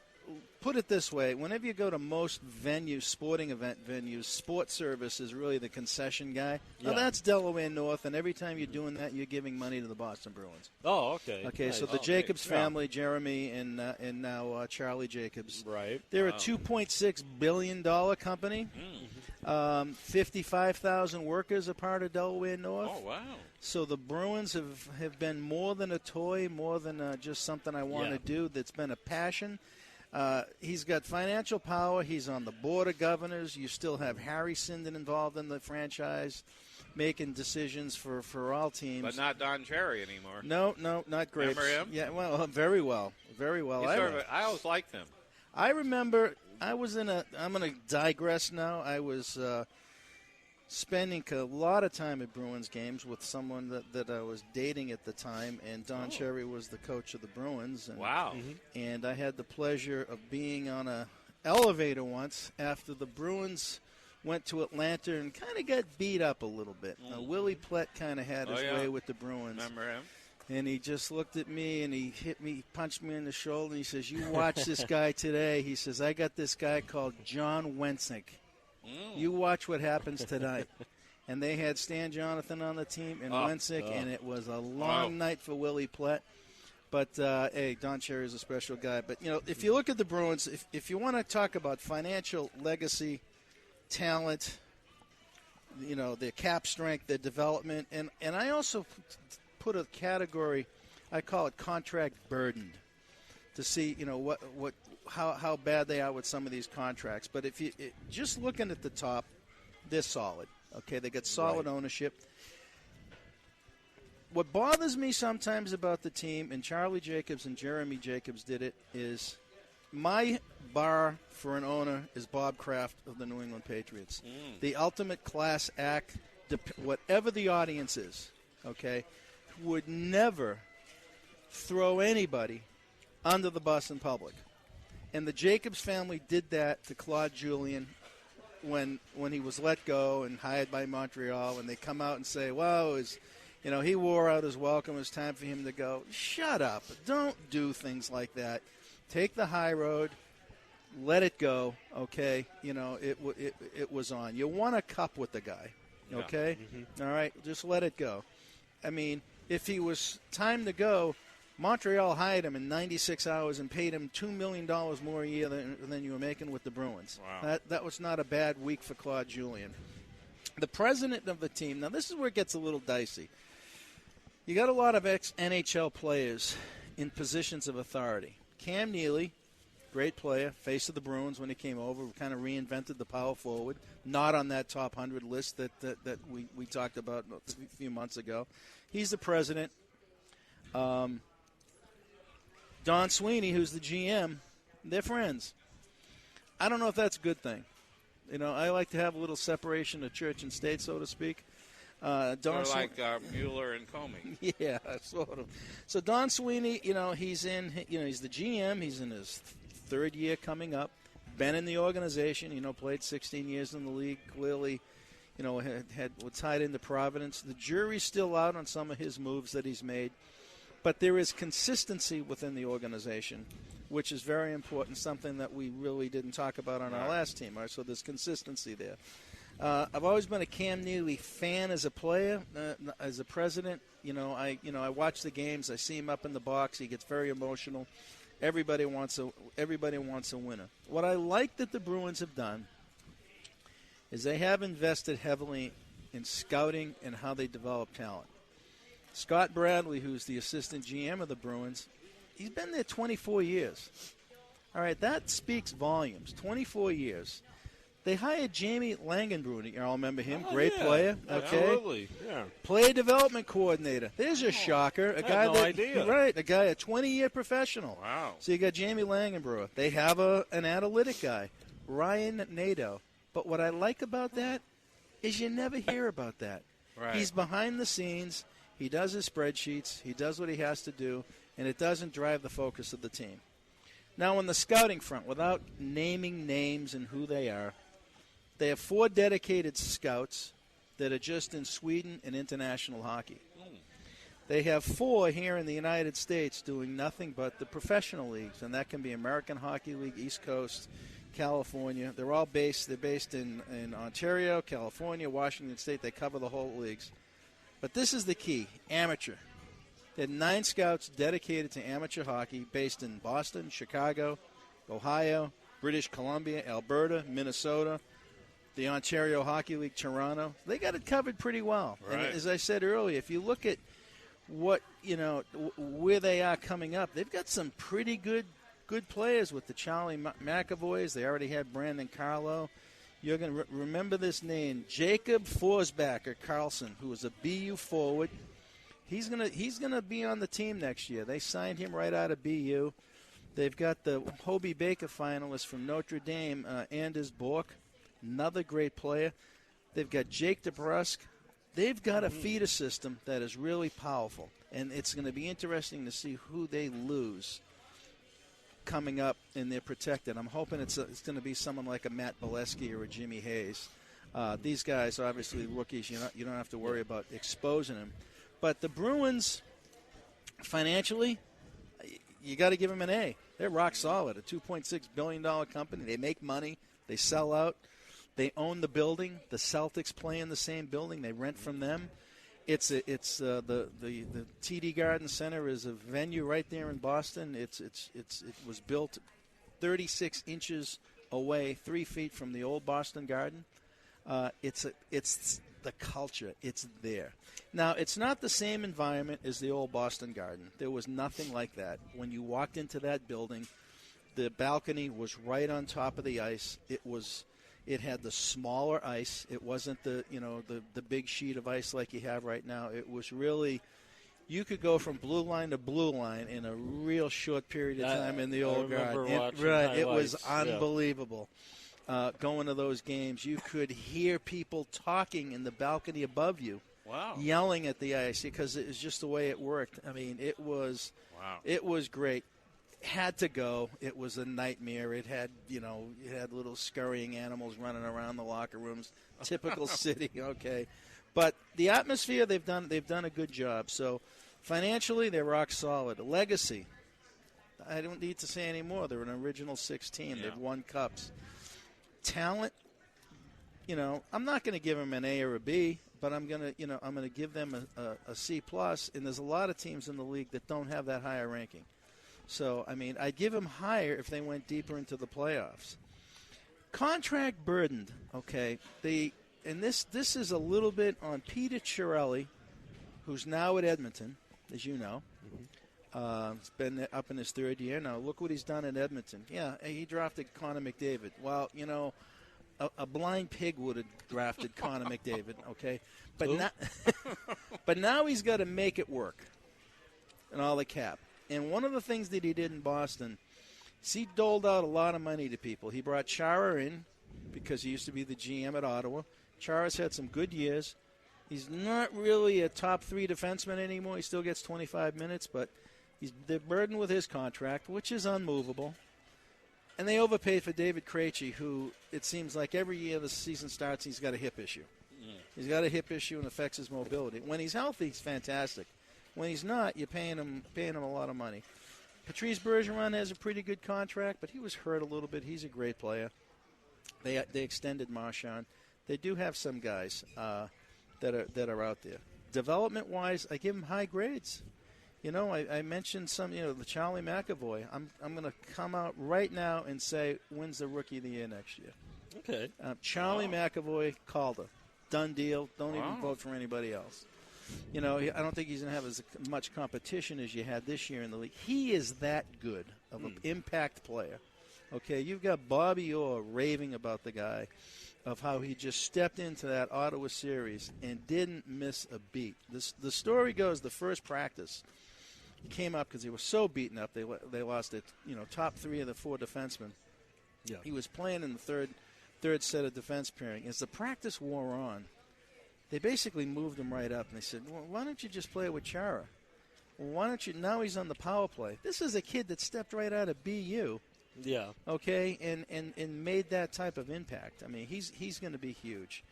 Put it this way, whenever you go to most venues, sporting event venues, Sports Service is really the concession guy. Yeah. Now, that's Delaware North, and every time you're doing that, you're giving money to the Boston Bruins. Oh, okay. Okay, Nice. so the Jacobs family, Jeremy and now Charlie Jacobs. Right. They're a $2.6 billion company. 55,000 workers are part of Delaware North. Oh, wow. So the Bruins have been more than a toy, more than just something I want to do. That's been a passion. He's got financial power. He's on the board of governors. You still have Harry Sinden involved in the franchise, making decisions for all teams. But not Don Cherry anymore. No, not great. Remember him? Yeah, well, very well. I always liked him. I remember I was I'm going to digress now. I was spending a lot of time at Bruins games with someone that I was dating at the time, and Don Cherry was the coach of the Bruins. And, wow. And I had the pleasure of being on a elevator once after the Bruins went to Atlanta and kind of got beat up a little bit. Willie Plett kind of had his way with the Bruins. Remember him? And he just looked at me and he punched me in the shoulder, and he says, "You watch this guy today." He says, "I got this guy called John Wensick. You watch what happens tonight." And they had Stan Jonathan on the team and Wensick, and it was a long night for Willie Plett. But, hey, Don Cherry is a special guy. But, if you look at the Bruins, if you want to talk about financial legacy, talent, their cap strength, their development, and I also put a category, I call it contract burdened, to see, how bad they are with some of these contracts. But if you just looking at the top, they're solid. Okay, they got solid ownership. What bothers me sometimes about the team, and Charlie Jacobs and Jeremy Jacobs did it, is my bar for an owner is Bob Kraft of the New England Patriots. The ultimate class act, whatever the audience is, okay, would never throw anybody under the bus in public. And the Jacobs family did that to Claude Julien when he was let go and hired by Montreal, and they come out and say, well, he wore out his welcome, it was time for him to go. Shut up. Don't do things like that. Take the high road. Let it go, okay? It was on. You won a cup with the guy, okay? All right, just let it go. I mean, if he was time to go, Montreal hired him in 96 hours and paid him $2 million more a year than you were making with the Bruins. Wow. That was not a bad week for Claude Julien. The president of the team, now this is where it gets a little dicey. You got a lot of ex-NHL players in positions of authority. Cam Neely, great player, face of the Bruins when he came over, kind of reinvented the power forward, not on that top 100 list that we talked about a few months ago. He's the president. Don Sweeney, who's the GM, they're friends. I don't know if that's a good thing. I like to have a little separation of church and state, so to speak. Sort of like Mueller and Comey. Yeah, sort of. So Don Sweeney, he's the GM. He's in his third year coming up. been in the organization, played 16 years in the league, clearly, was tied into Providence. The jury's still out on some of his moves that he's made, but there is consistency within the organization, which is very important, something that we really didn't talk about on our last team. Right? So there's consistency there. I've always been a Cam Neely fan as a player, as a president. I watch the games. I see him up in the box. He gets very emotional. Everybody wants a winner. What I like that the Bruins have done is they have invested heavily in scouting and how they develop talent. Scott Bradley, who's the assistant GM of the Bruins, he's been there 24 years. All right, that speaks volumes. 24 years. They hired Jamie Langenbrunner. You all remember him? Great player. Okay. Absolutely. Yeah. Player development coordinator. There's a shocker. A guy idea. Right. A guy, a 20-year professional. Wow. So you got Jamie Langenbrunner. They have an analytic guy, Ryan Nadeau. But what I like about that is you never hear about that. Right. He's behind the scenes. He does his spreadsheets. He does what he has to do, and it doesn't drive the focus of the team. Now, on the scouting front, without naming names and who they are, they have 4 dedicated scouts that are just in Sweden and international hockey. They have 4 here in the United States doing nothing but the professional leagues, and that can be American Hockey League, East Coast, California. They're all based in Ontario, California, Washington State. They cover the whole leagues. But this is the key, amateur. They had 9 scouts dedicated to amateur hockey based in Boston, Chicago, Ohio, British Columbia, Alberta, Minnesota, the Ontario Hockey League, Toronto. They got it covered pretty well. Right. And as I said earlier, if you look at what, where they are coming up, they've got some pretty good players with the Charlie McAvoys. They already had Brandon Carlo. You're going to remember this name, Jacob Forsbacher Carlson, who was a BU forward. He's gonna be on the team next year. They signed him right out of BU. They've got the Hobie Baker finalist from Notre Dame, Anders Bork, another great player. They've got Jake DeBrusk. They've got a feeder system that is really powerful, and it's going to be interesting to see who they lose coming up in their protected. I'm hoping it's going to be someone like a Matt Bolesky or a Jimmy Hayes. These guys, obviously rookies, you don't have to worry about exposing them. But the Bruins, financially, you got to give them an A. They're rock solid, a $2.6 billion company. They make money. They sell out. They own the building. The Celtics play in the same building. They rent from them. The TD Garden Center is a venue right there in Boston. It was built 36 inches away, 3 feet from the old Boston Garden. It's the culture. It's there. Now, it's not the same environment as the old Boston Garden. There was nothing like that. When you walked into that building, the balcony was right on top of the ice. It had the smaller ice. It wasn't the big sheet of ice like you have right now. It was really, you could go from blue line to blue line in a real short period of time in the old Garden. It was unbelievable. Going to those games, you could hear people talking in the balcony above you, yelling at the ice because it was just the way it worked. I mean, it was great. Had to go. It was a nightmare. It had little scurrying animals running around the locker rooms. Typical city, okay. But the atmosphere, they've done a good job. So financially, they're rock solid. Legacy, I don't need to say any more. They're an original 6 team. They've won cups. Talent, I'm not going to give them an A or a B, but I'm going to give them a C plus. And there's a lot of teams in the league that don't have that higher ranking. So, I mean, I'd give them higher if they went deeper into the playoffs. Contract burdened, okay. This is a little bit on Peter Chiarelli, who's now at Edmonton, as you know. He's been up in his 3rd year. Now, look what he's done in Edmonton. Yeah, he drafted Connor McDavid. Well, a blind pig would have drafted Connor McDavid, okay? But now he's got to make it work and all the cap. And one of the things that he did in Boston is he doled out a lot of money to people. He brought Chara in because he used to be the GM at Ottawa. Chara's had some good years. He's not really a top 3 defenseman anymore. He still gets 25 minutes, but they're burdened with his contract, which is unmovable. And they overpaid for David Krejci, who it seems like every year the season starts, he's got a hip issue. He's got a hip issue and affects his mobility. When he's healthy, he's fantastic. When he's not, you're paying him a lot of money. Patrice Bergeron has a pretty good contract, but he was hurt a little bit. He's a great player. They extended Marchand. They do have some guys that are out there. Development-wise, I give them high grades. I mentioned some, the Charlie McAvoy. I'm going to come out right now and say wins the Rookie of the Year next year. Okay. Charlie McAvoy, Calder. Done deal. Don't even vote for anybody else. I don't think he's going to have as much competition as you had this year in the league. He is that good of an impact player. Okay, you've got Bobby Orr raving about the guy, of how he just stepped into that Ottawa series and didn't miss a beat. The story goes, the first practice came up because he was so beaten up. They lost it. Top three of the four defensemen. Yeah. He was playing in the third set of defense pairing. As the practice wore on, they basically moved him right up, and they said, well, why don't you just play with Chara? Well, why don't you? Now he's on the power play. This is a kid that stepped right out of BU. Yeah. Okay, and made that type of impact. I mean, he's going to be huge.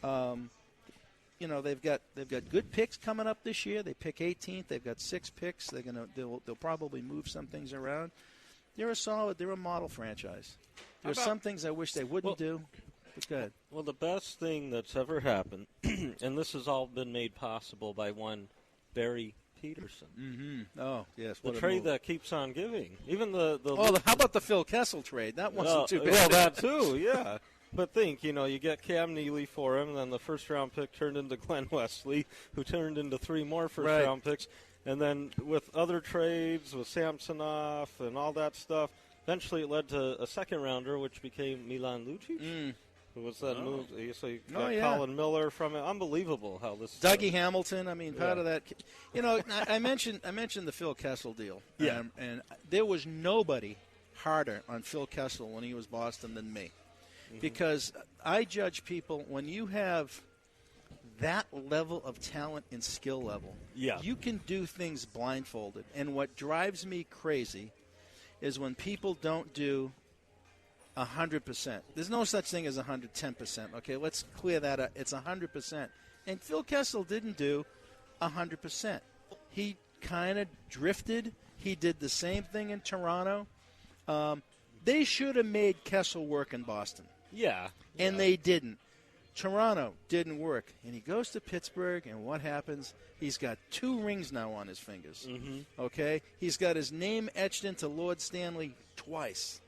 They've got good picks coming up this year. They pick 18th. They've got 6 picks. They'll probably move some things around. They're a model franchise. There's some things I wish they wouldn't do. But good. Well, the best thing that's ever happened, and this has all been made possible by one Barry Peterson. Mm-hmm. Oh, yes. The trade that keeps on giving. Even how about the Phil Kessel trade? That wasn't too bad. Well, that too, yeah. But think, you get Cam Neely for him, and then the first-round pick turned into Glenn Wesley, who turned into 3 more first-round picks. And then with other trades, with Samsonov and all that stuff, eventually it led to a second-rounder, which became Milan Lucic. Who was that move? So you got Colin Miller from it. Unbelievable how this. Dougie Hamilton. I mean, part of that. I mentioned the Phil Kessel deal. Yeah. And there was nobody harder on Phil Kessel when he was Boston than me, because I judge people when you have that level of talent and skill level. Yeah. You can do things blindfolded. And what drives me crazy is when people don't do 100%. There's no such thing as 110%. Okay, let's clear that up. It's 100%. And Phil Kessel didn't do 100%. He kind of drifted. He did the same thing in Toronto. They should have made Kessel work in Boston. Yeah. And they didn't. Toronto didn't work. And he goes to Pittsburgh, and what happens? He's got 2 rings now on his fingers. Okay? He's got his name etched into Lord Stanley twice.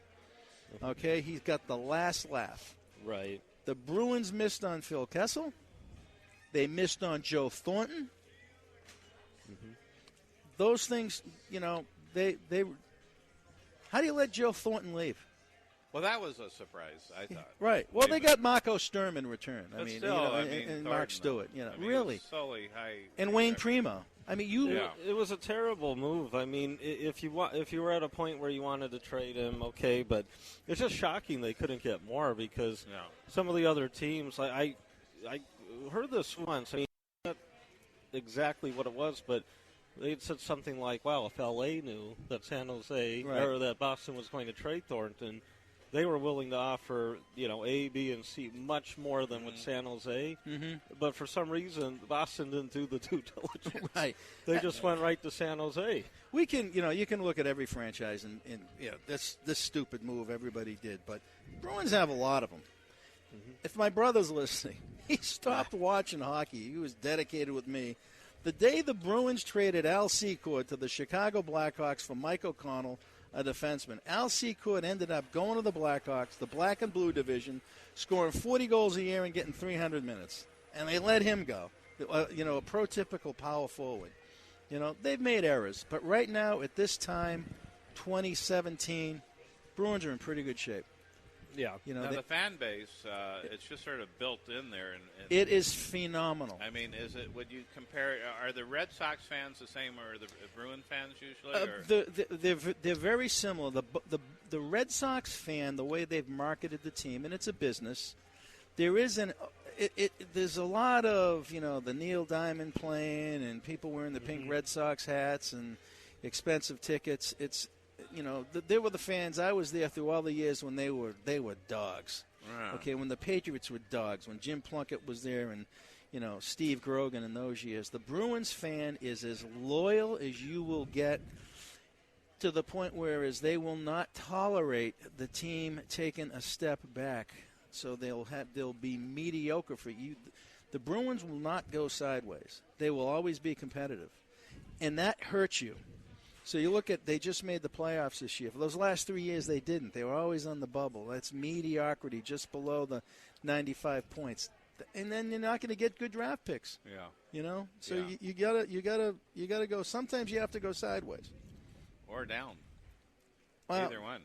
Okay, he's got the last laugh. Right. The Bruins missed on Phil Kessel. They missed on Joe Thornton. Those things, they. How do you let Joe Thornton leave? Well, that was a surprise, I thought. Right. Well, they got Marco Sturm in return. And Mark Stewart. Really. Solely high. And Wayne Primo. I mean, It was a terrible move. I mean, if you were at a point where you wanted to trade him, okay, but it's just shocking they couldn't get more because some of the other teams. I heard this once. I mean, not exactly what it was, but they had said something like, "Wow, if LA knew that San Jose or that Boston was going to trade Thornton, they were willing to offer, A, B, and C much more than with San Jose. But for some reason, Boston didn't do the due diligence. Right. They just went right to San Jose. We can, you can look at every franchise and this stupid move everybody did, but Bruins have a lot of them. If my brother's listening, he stopped watching hockey. He was dedicated with me. The day the Bruins traded Al Secord to the Chicago Blackhawks for Mike O'Connell, a defenseman, Al Secord ended up going to the Blackhawks, the black and blue division, scoring 40 goals a year and getting 300 minutes. And they let him go, a prototypical power forward. They've made errors. But right now, at this time, 2017, Bruins are in pretty good shape. Yeah. Now the fan base, it's just sort of built in there. It is phenomenal. I mean, would you compare, are the Red Sox fans the same or the Bruin fans usually? They're very similar. The Red Sox fan, the way they've marketed the team, and it's a business, there's a lot of, the Neil Diamond playing and people wearing the pink Red Sox hats and expensive tickets. they were the fans. I was there through all the years when they were dogs. Yeah. Okay, when the Patriots were dogs, when Jim Plunkett was there and, Steve Grogan in those years. The Bruins fan is as loyal as you will get, to the point where they will not tolerate the team taking a step back. So they'll be mediocre for you. The Bruins will not go sideways. They will always be competitive. And that hurts you. So you look at, they just made the playoffs this year. For those last 3 years, they didn't. They were always on the bubble. That's mediocrity, just below the 95 points. And then you're not going to get good draft picks. Yeah. So you gotta go. Sometimes you have to go sideways or down. Well, either one.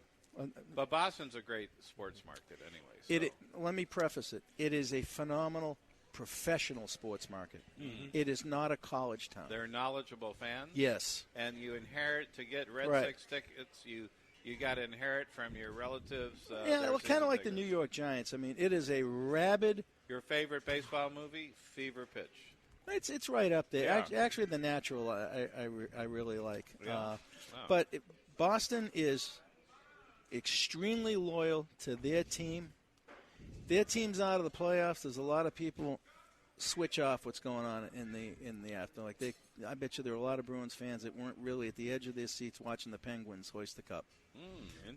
But Boston's a great sports market anyway. So. Let me preface it. It is a phenomenal professional sports market. Mm-hmm. It is not a college town. They're knowledgeable fans. Yes. And you inherit to get Red Sox tickets. You got to inherit from your relatives. Kind of like the New York Giants. I mean, it is a rabid. Your favorite baseball movie, Fever Pitch. It's right up there. Yeah. Actually, The Natural I really like. Yeah. But Boston is extremely loyal to their team. Their team's out of the playoffs. There's a lot of people switch off what's going on in the after. I bet you there are a lot of Bruins fans that weren't really at the edge of their seats watching the Penguins hoist the cup.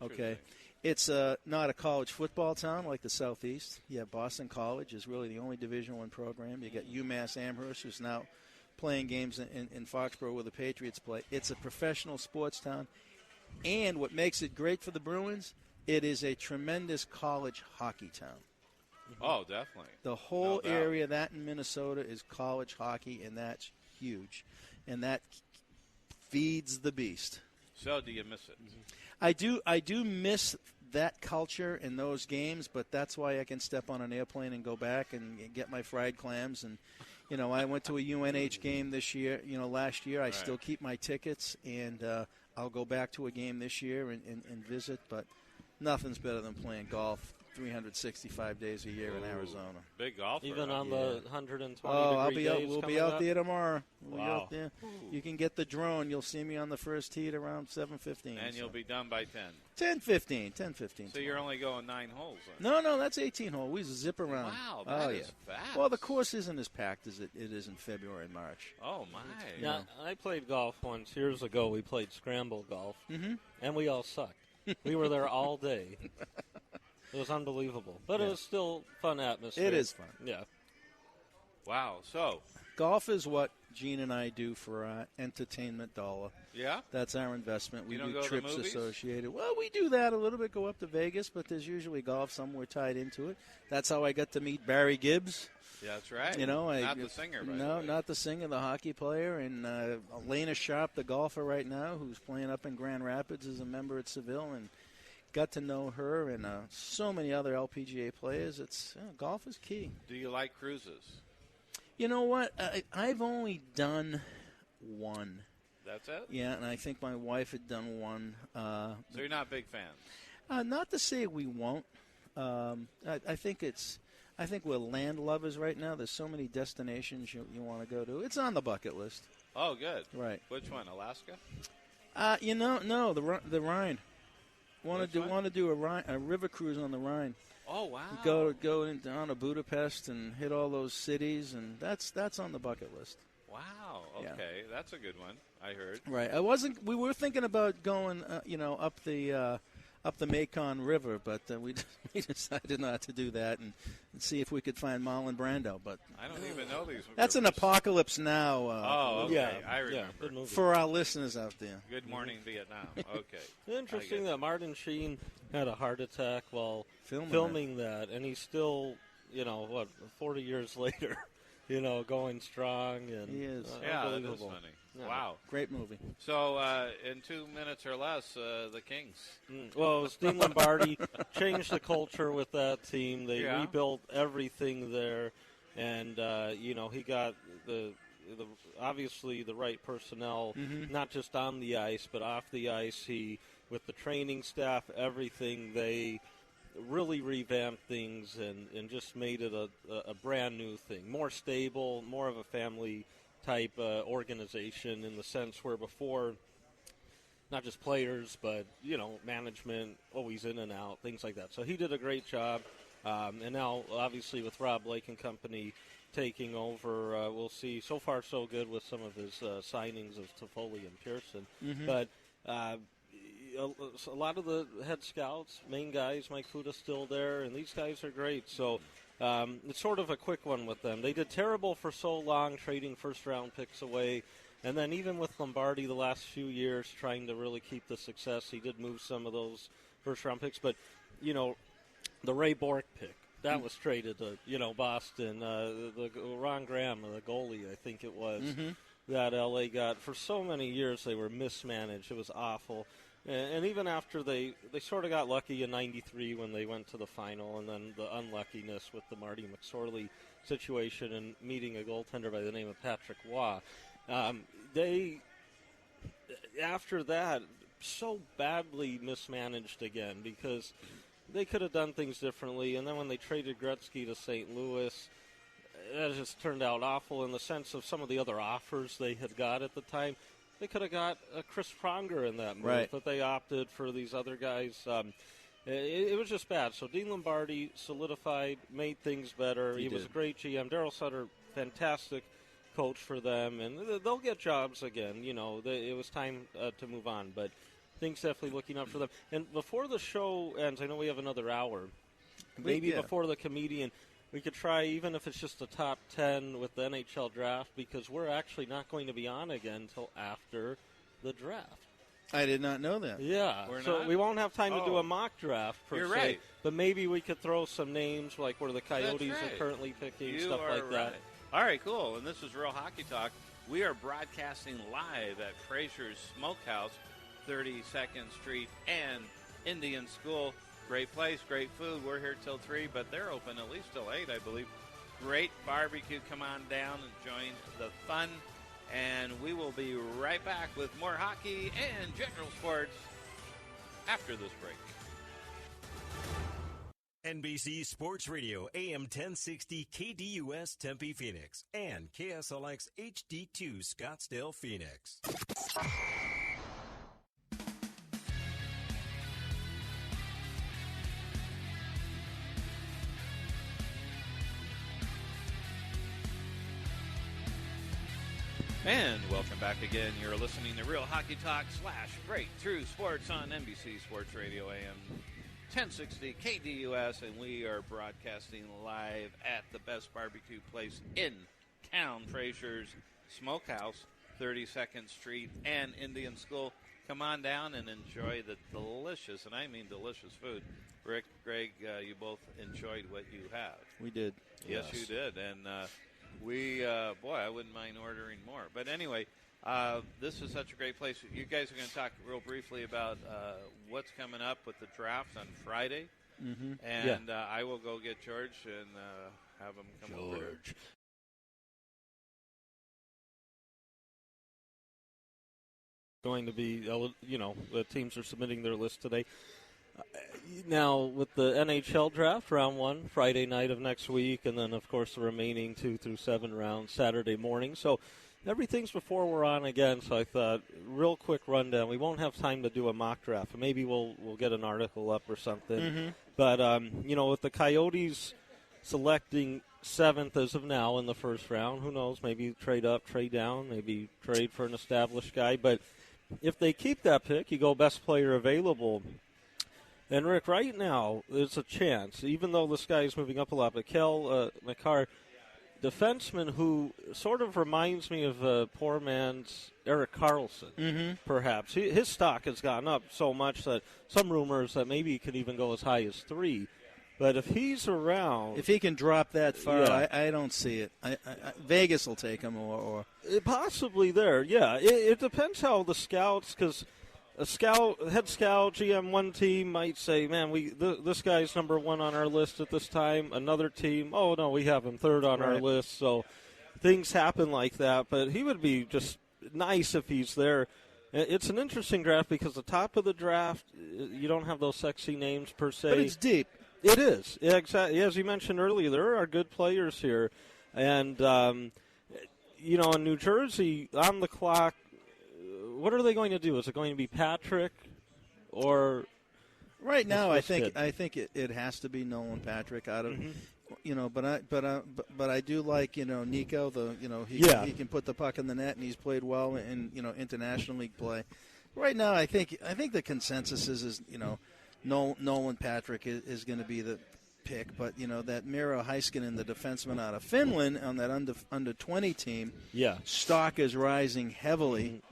Okay, it's not a college football town like the Southeast. Yeah, Boston College is really the only Division I program. You got UMass Amherst, who's now playing games in Foxborough where the Patriots play. It's a professional sports town, and what makes it great for the Bruins, it is a tremendous college hockey town. Oh, definitely. The whole area, that in Minnesota, is college hockey, and that's huge. And that feeds the beast. So do you miss it? I do miss that culture and those games, but that's why I can step on an airplane and go back and get my fried clams. And, I went to a UNH game last year. I still keep my tickets, and I'll go back to a game this year and visit. But nothing's better than playing golf 365 days a year in Arizona. Big golfer. Even on the 120 days. We'll be out there tomorrow. Wow. Out there. You can get the drone. You'll see me on the first tee at around 7:15. And you'll be done by 10. 10:15. So you're only going 9 holes. No, that's 18 hole. We zip around. Wow, that is fast. Well, the course isn't as packed as it is in February and March. Oh, my. Yeah, I played golf once years ago. We played scramble golf, and we all sucked. We were there all day. It was unbelievable. But it was still fun atmosphere. It is fun. Yeah. Wow. So golf is what Gene and I do for our entertainment dollar. Yeah? That's our investment. We You don't do go to trips the movies? associated. Well, we do that a little bit, go up to Vegas, but there's usually golf somewhere tied into it. That's how I got to meet Barry Gibbs. Yeah, that's right. Not the singer, by the way. Not the singer, the hockey player. And Elena Sharp, the golfer right now, who's playing up in Grand Rapids, is a member at Seville, and got to know her and so many other LPGA players. Golf is key. Do you like cruises? You know what? I've only done one. That's it? Yeah, and I think my wife had done one. So you're not big fans? Not to say we won't. I think we're land lovers right now. There's so many destinations you want to go to. It's on the bucket list. Oh, good. Right. Which one? Alaska? No, the Rhine. Want to do a river cruise on the Rhine. Oh, wow. Go down to Budapest and hit all those cities, and that's on the bucket list. Wow. Okay, that's a good one. I heard. Right. We were thinking about going, up the Mekong River, but we decided not to do that and see if we could find Marlon Brando. But I don't even know these. That's rivers. an Apocalypse Now. Okay. Yeah, I remember. Good movie. For our listeners out there. Good Morning Vietnam. Okay. Interesting that Martin Sheen had a heart attack while filming that, and he's still, 40 years later, going strong. And, he is. Yeah, that is funny. Yeah. Wow. Great movie. So, in 2 minutes or less, the Kings. Well, Steve Lombardi changed the culture with that team. They rebuilt everything there, and he got the obviously the right personnel, not just on the ice but off the ice. With the training staff, everything, they really revamped things and just made it a brand new thing, more stable, more of a family type organization, in the sense where before not just players, but, management, always in and out, things like that. So he did a great job. And now, obviously, with Rob Blake and company taking over, we'll see. So far, so good with some of his signings of Toffoli and Pearson. Mm-hmm. But a lot of the head scouts, main guys, Mike Fuda's still there, and these guys are great. So it's sort of a quick one with them. They did terrible for so long, trading first-round picks away. And then even with Lombardi the last few years trying to really keep the success, he did move some of those first-round picks. But, the Ray Bork pick, that was traded to, Boston. The Ron Graham, the goalie, I think it was, that L.A. got. For so many years they were mismanaged. It was awful. And even after they sort of got lucky in '93 when they went to the final, and then the unluckiness with the Marty McSorley situation and meeting a goaltender by the name of Patrick Waugh. They, after that, so badly mismanaged again because they could have done things differently. And then when they traded Gretzky to St. Louis, that just turned out awful in the sense of some of the other offers they had got at the time. They could have got Chris Pronger in that move, right, but they opted for these other guys. It was just bad. So Dean Lombardi solidified, made things better. He was a great GM. Darryl Sutter, fantastic coach for them, and they'll get jobs again. It was time to move on, but things definitely looking up for them. And before the show ends, I know we have another hour. Maybe before the comedian, we could try, even if it's just the top 10 with the NHL draft, because we're actually not going to be on again until after the draft. I did not know that. Yeah, we won't have time to do a mock draft per se. Right. But maybe we could throw some names like where the Coyotes are currently picking, stuff like that. All right, cool. And this is Real Hockey Talk. We are broadcasting live at Frasher's Smokehouse, 32nd Street and Indian School. Great place, great food. We're here till 3, but they're open at least till 8, I believe. Great barbecue. Come on down and join the fun. And we will be right back with more hockey and general sports after this break. NBC Sports Radio, AM 1060 KDUS Tempe, Phoenix, and KSLX HD2 Scottsdale, Phoenix. And welcome back again. You're listening to Real Hockey Talk / Breakthrough Sports on NBC Sports Radio AM 1060 KDUS, and we are broadcasting live at the best barbecue place in town, Frasher's Smokehouse, 32nd Street and Indian School. Come on down and enjoy the delicious, and I mean delicious food. Rick, Greg, you both enjoyed what you have. We did. Yes, you did. And I wouldn't mind ordering more. But anyway, this is such a great place. You guys are going to talk real briefly about what's coming up with the draft on Friday. Mm-hmm. And I will go get George and have him come over. Going to be, the teams are submitting their list today. Now, with the NHL draft, round 1, Friday night of next week, and then, of course, the remaining 2 through 7 rounds Saturday morning. So everything's before we're on again, so I thought, real quick rundown. We won't have time to do a mock draft. Maybe we'll get an article up or something. Mm-hmm. But, with the Coyotes selecting 7th as of now in the first round, who knows, maybe trade up, trade down, maybe trade for an established guy. But if they keep that pick, you go best player available. And, Rick, right now, there's a chance, even though this guy is moving up a lot, but Kel McCarr, defenseman who sort of reminds me of poor man's Erik Karlsson, perhaps. His stock has gone up so much that some rumors that maybe he could even go as high as 3. But if he's around... If he can drop that far, I don't see it. Vegas will take him or... Possibly there, yeah. It depends how the scouts, because... head scout, GM one team might say, man, this guy's number 1 on our list at this time. Another team, oh, no, we have him 3rd on our list. So things happen like that. But he would be just nice if he's there. It's an interesting draft because the top of the draft, you don't have those sexy names per se. But it's deep. It is. Yeah, exactly. As you mentioned earlier, there are good players here. And, in New Jersey, on the clock, what are they going to do? Is it going to be Patrick or? Right now, I think it has to be Nolan Patrick out of. But I do like Nico. He can put the puck in the net, and he's played well in international league play. Right now, I think the consensus is Nolan Patrick is going to be the pick, but that Miro Heiskanen, the defenseman out of Finland, on that under 20 team, stock is rising heavily.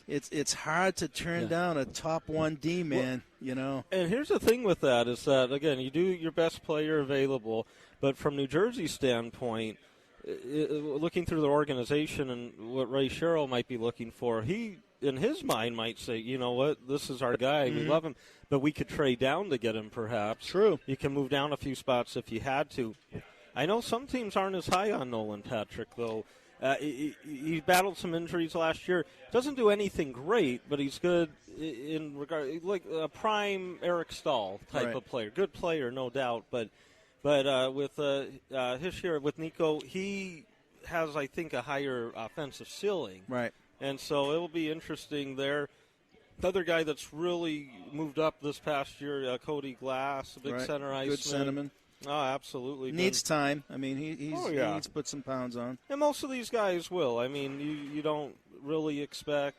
It's hard to turn down a top 1D man, And here's the thing with that is that, again, you do your best player available, but from New Jersey's standpoint, looking through the organization and what Ray Sherrill might be looking for, he, in his mind, might say, you know what, this is our guy, we love him, but we could trade down to get him perhaps. True. You can move down a few spots if you had to. I know some teams aren't as high on Nolan Patrick, though. He battled some injuries last year. Doesn't do anything great, but he's good in regard, like a prime Eric Stahl type of player. Good player, no doubt. But with his year with Nico, he has, I think, a higher offensive ceiling. Right. And so it will be interesting there. The other guy that's really moved up this past year, Cody Glass, a big center iceman. Good centerman. Oh, absolutely. Needs time. I mean, he needs to put some pounds on. And most of these guys will. I mean, you don't really expect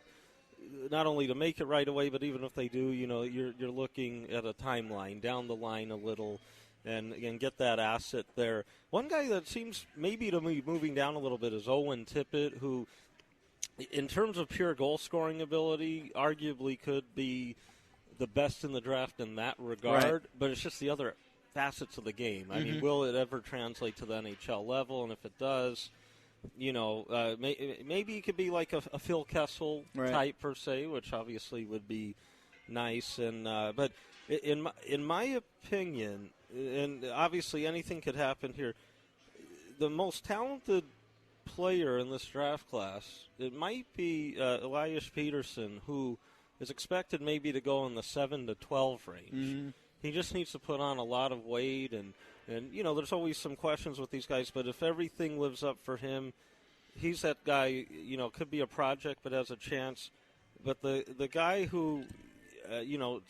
not only to make it right away, but even if they do, you're looking at a timeline, down the line a little, and get that asset there. One guy that seems maybe to be moving down a little bit is Owen Tippett, who, in terms of pure goal-scoring ability, arguably could be the best in the draft in that regard, but it's just the other facets of the game. I mean, will it ever translate to the NHL level? And if it does, maybe it could be like a Phil Kessel type per se, which obviously would be nice. And but in my opinion, and obviously anything could happen here, the most talented player in this draft class, it might be Elias Peterson, who is expected maybe to go in the 7 to 12 range. He just needs to put on a lot of weight, and there's always some questions with these guys, but if everything lives up for him, he's that guy, could be a project but has a chance. But the guy who,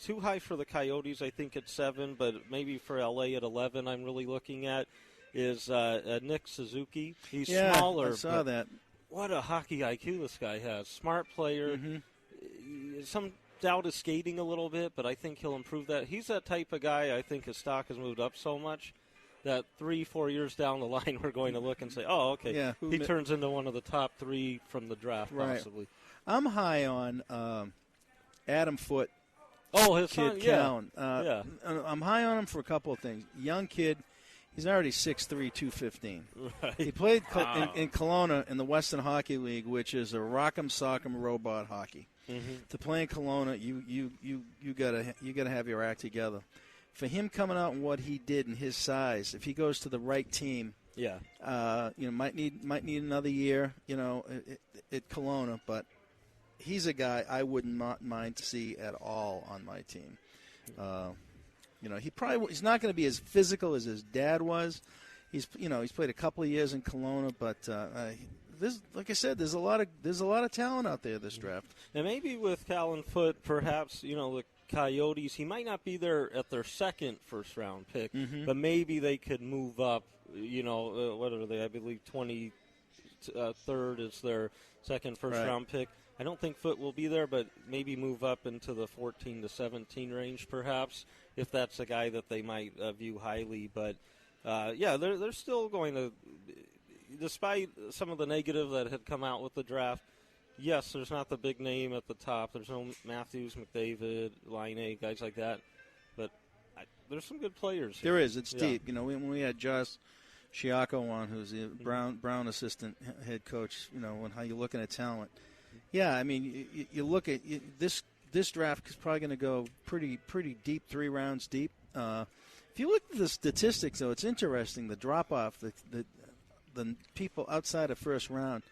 too high for the Coyotes, I think at 7, but maybe for LA at 11 I'm really looking at, is Nick Suzuki. He's smaller. I saw that. What a hockey IQ this guy has. Smart player. Some doubt his skating a little bit, but I think he'll improve that. He's that type of guy. I think his stock has moved up so much that 3-4 years down the line we're going to look and say, oh, okay, he turns into one of the top 3 from the draft possibly. I'm high on Adam Foote. Oh, his kid, son, I'm high on him for a couple of things. Young kid. He's already 6'3", 215. Right. He played in Kelowna in the Western Hockey League, which is a rock'em sock'em robot hockey. To play in Kelowna, you gotta have your act together. For him coming out and what he did and his size, if he goes to the right team, might need another year, at Kelowna. But he's a guy I wouldn't mind to see at all on my team. He's not going to be as physical as his dad was. He's played a couple of years in Kelowna, but like I said, there's a lot of talent out there this draft. And maybe with Callan Foote, perhaps the Coyotes, he might not be there at their second first-round pick, but maybe they could move up. What are they? I believe 23rd is their second first-round pick. I don't think Foote will be there, but maybe move up into the 14 to 17 range, perhaps, if that's a guy that they might view highly. But they're still going to, despite some of the negative that had come out with the draft. Yes, there's not the big name at the top. There's no Matthews, McDavid, Laine, guys like that. But there's some good players here. There is. It's deep. When we had Josh Chiacco on, who's the Brown assistant head coach, and how you're looking at talent. Yeah, I mean, you look at this draft is probably going to go pretty deep, 3 rounds deep. If you look at the statistics, though, it's interesting. The drop off, the people outside of first round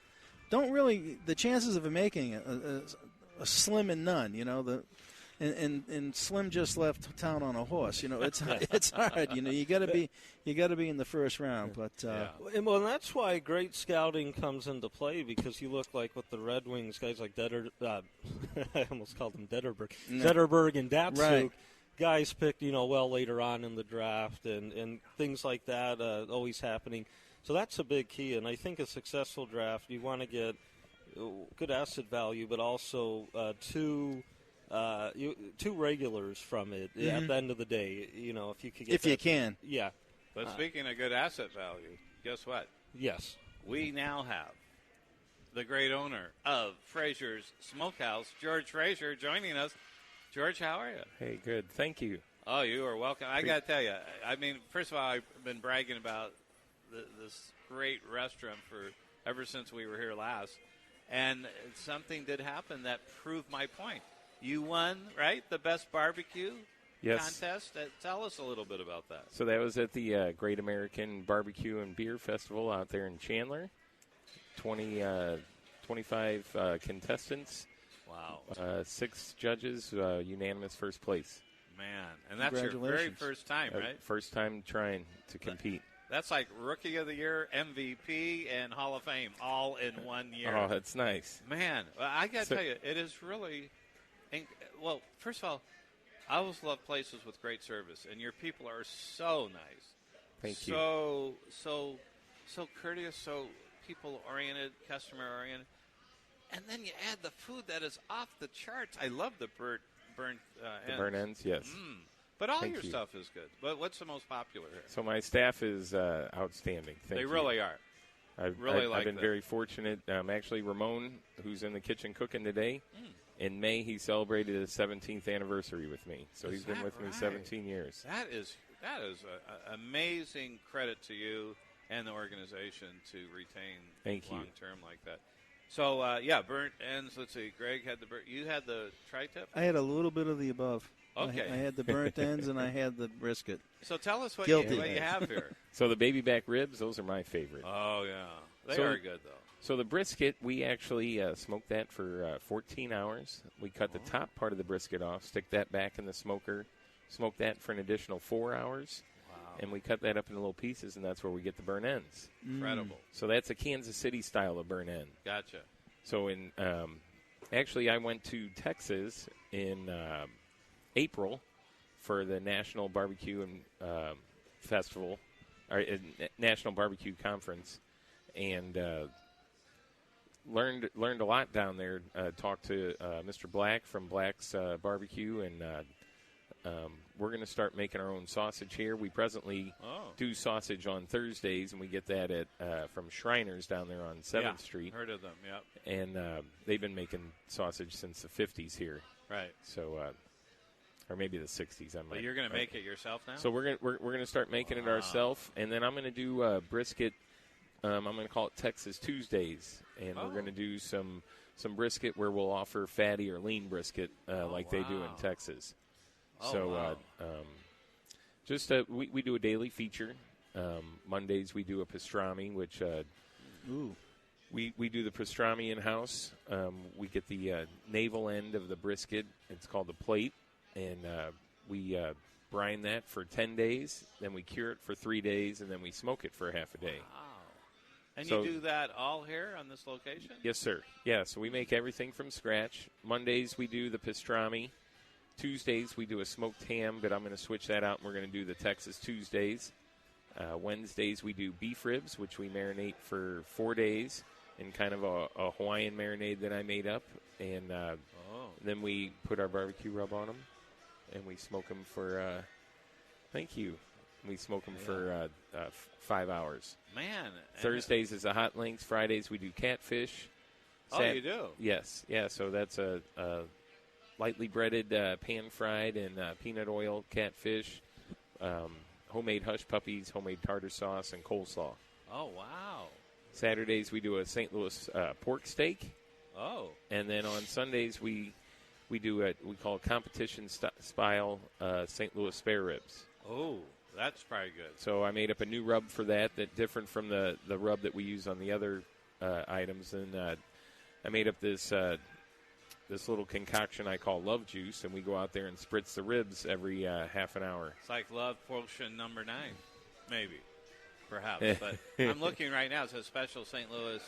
don't really. The chances of him making it are slim and none. And Slim just left town on a horse. It's hard. You got to be in the first round. But well, and that's why great scouting comes into play, because you look like with the Red Wings, guys like I almost called them Zetterberg and Datsuk. Right. Guys picked, well later on in the draft, and things like that always happening. So that's a big key, and I think a successful draft, you want to get good asset value, but also two regulars from it at the end of the day. If you could get you can. Yeah. But speaking of good asset value, guess what? Yes. We now have the great owner of Frasher's Smokehouse, George Frasher, joining us. George, how are you? Hey, good. Thank you. Oh, you are welcome. I got to tell you, first of all, I've been bragging about this great restaurant ever since we were here last. And something did happen that proved my point. You won, right, the best barbecue contest? Tell us a little bit about that. So that was at the Great American Barbecue and Beer Festival out there in Chandler. 25 contestants. Wow. 6 judges, unanimous first place. Man, and that's your very first time, right? First time trying to compete. That's like Rookie of the Year, MVP, and Hall of Fame all in 1 year. Oh, that's nice. Man, I got to tell you, it is really well, first of all, I always love places with great service, and your people are so nice. Thank you. So courteous, so people-oriented, customer-oriented. And then you add the food that is off the charts. I love the burnt ends. The burnt ends, yes. But all Thank your you. stuff is good. But what's the most popular here? So my staff is outstanding. Thank you. They really are. I've been very fortunate. Actually, Ramon, who's in the kitchen cooking today, in May he celebrated his 17th anniversary with me. So he's been with me 17 years. That is an amazing credit to you and the organization to retain long-term like that. So, burnt ends. Let's see. Greg had you had the tri-tip? I had a little bit of the above. Okay. I had the burnt ends and I had the brisket. So tell us what you have here. So the baby back ribs, those are my favorite. Oh, yeah. They are good, though. So the brisket, we actually smoked that for 14 hours. We cut the top part of the brisket off, stick that back in the smoker, smoke that for an additional 4 hours. Wow. And we cut that up into little pieces, and that's where we get the burnt ends. Incredible. So that's a Kansas City style of burnt end. Gotcha. So actually I went to Texas in April for the National Barbecue and Festival, or National Barbecue Conference, and learned a lot down there. Talked to Mr. Black from Black's Barbecue, and we're going to start making our own sausage here. We presently do sausage on Thursdays, and we get that from Shriners down there on 7th Street. Heard of them, yep. And they've been making sausage since the 50s here. Right. So, or maybe the 60s. But you're going to make it yourself now? So we're going to start making it ourselves, and then I'm going to do brisket. I'm going to call it Texas Tuesdays, and we're going to do some brisket where we'll offer fatty or lean brisket like they do in Texas. We do a daily feature. Mondays we do a pastrami, which we do the pastrami in-house. We get the navel end of the brisket. It's called the plate, and we brine that for 10 days. Then we cure it for 3 days, and then we smoke it for half a day. Wow. And you do that all here on this location? Yes, sir. Yeah, so we make everything from scratch. Mondays we do the pastrami. Tuesdays we do a smoked ham, but I'm going to switch that out, and we're going to do the Texas Tuesdays. Wednesdays we do beef ribs, which we marinate for 4 days in kind of a Hawaiian marinade that I made up. And then we put our barbecue rub on them, and we smoke them for, we smoke them for 5 hours. Man. Thursdays is a hot links. Fridays we do catfish. You do? Yes. Yeah, so that's a lightly breaded, pan-fried, and peanut oil catfish, homemade hush puppies, homemade tartar sauce, and coleslaw. Oh, wow. Saturdays we do a St. Louis pork steak. Oh. And then on Sundays we do we call competition style St. Louis spare ribs. Oh, that's probably good. So I made up a new rub for that different from the rub that we use on the other items. And I made up this this little concoction I call Love Juice, and we go out there and spritz the ribs every half an hour. It's like Love Potion number 9, maybe, perhaps. But I'm looking right now. It's a special St. Louis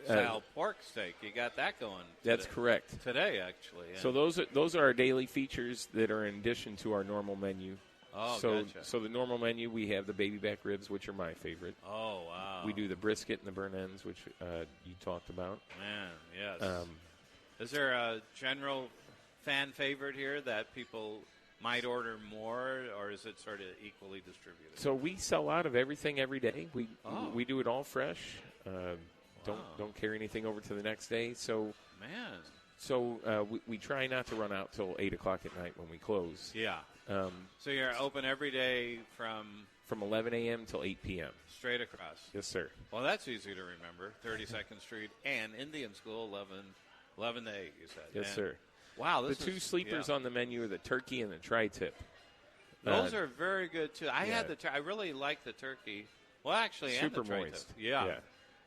style pork steak. You got that going today. That's correct. Today, actually. So those are our daily features that are in addition to our normal menu. Oh, so, gotcha. So the normal menu, we have the baby back ribs, which are my favorite. Oh, wow. We do the brisket and the burn ends, which you talked about. Man, yes. Is there a general fan favorite here that people might order more, or is it sort of equally distributed? So we sell out of everything every day. We do it all fresh. Don't carry anything over to the next day. So man. So we try not to run out till 8 o'clock at night when we close. Yeah. So you're open every day from 11 a.m. till 8 p.m. Straight across. Yes, sir. Well, that's easy to remember. 32nd Street and Indian School, 11 to 8, you said. Yes, sir. Wow. The two sleepers on the menu are the turkey and the tri-tip. Those are very good, too. I had I really like the turkey. Well, actually, super and the tri-tip. moist. Yeah.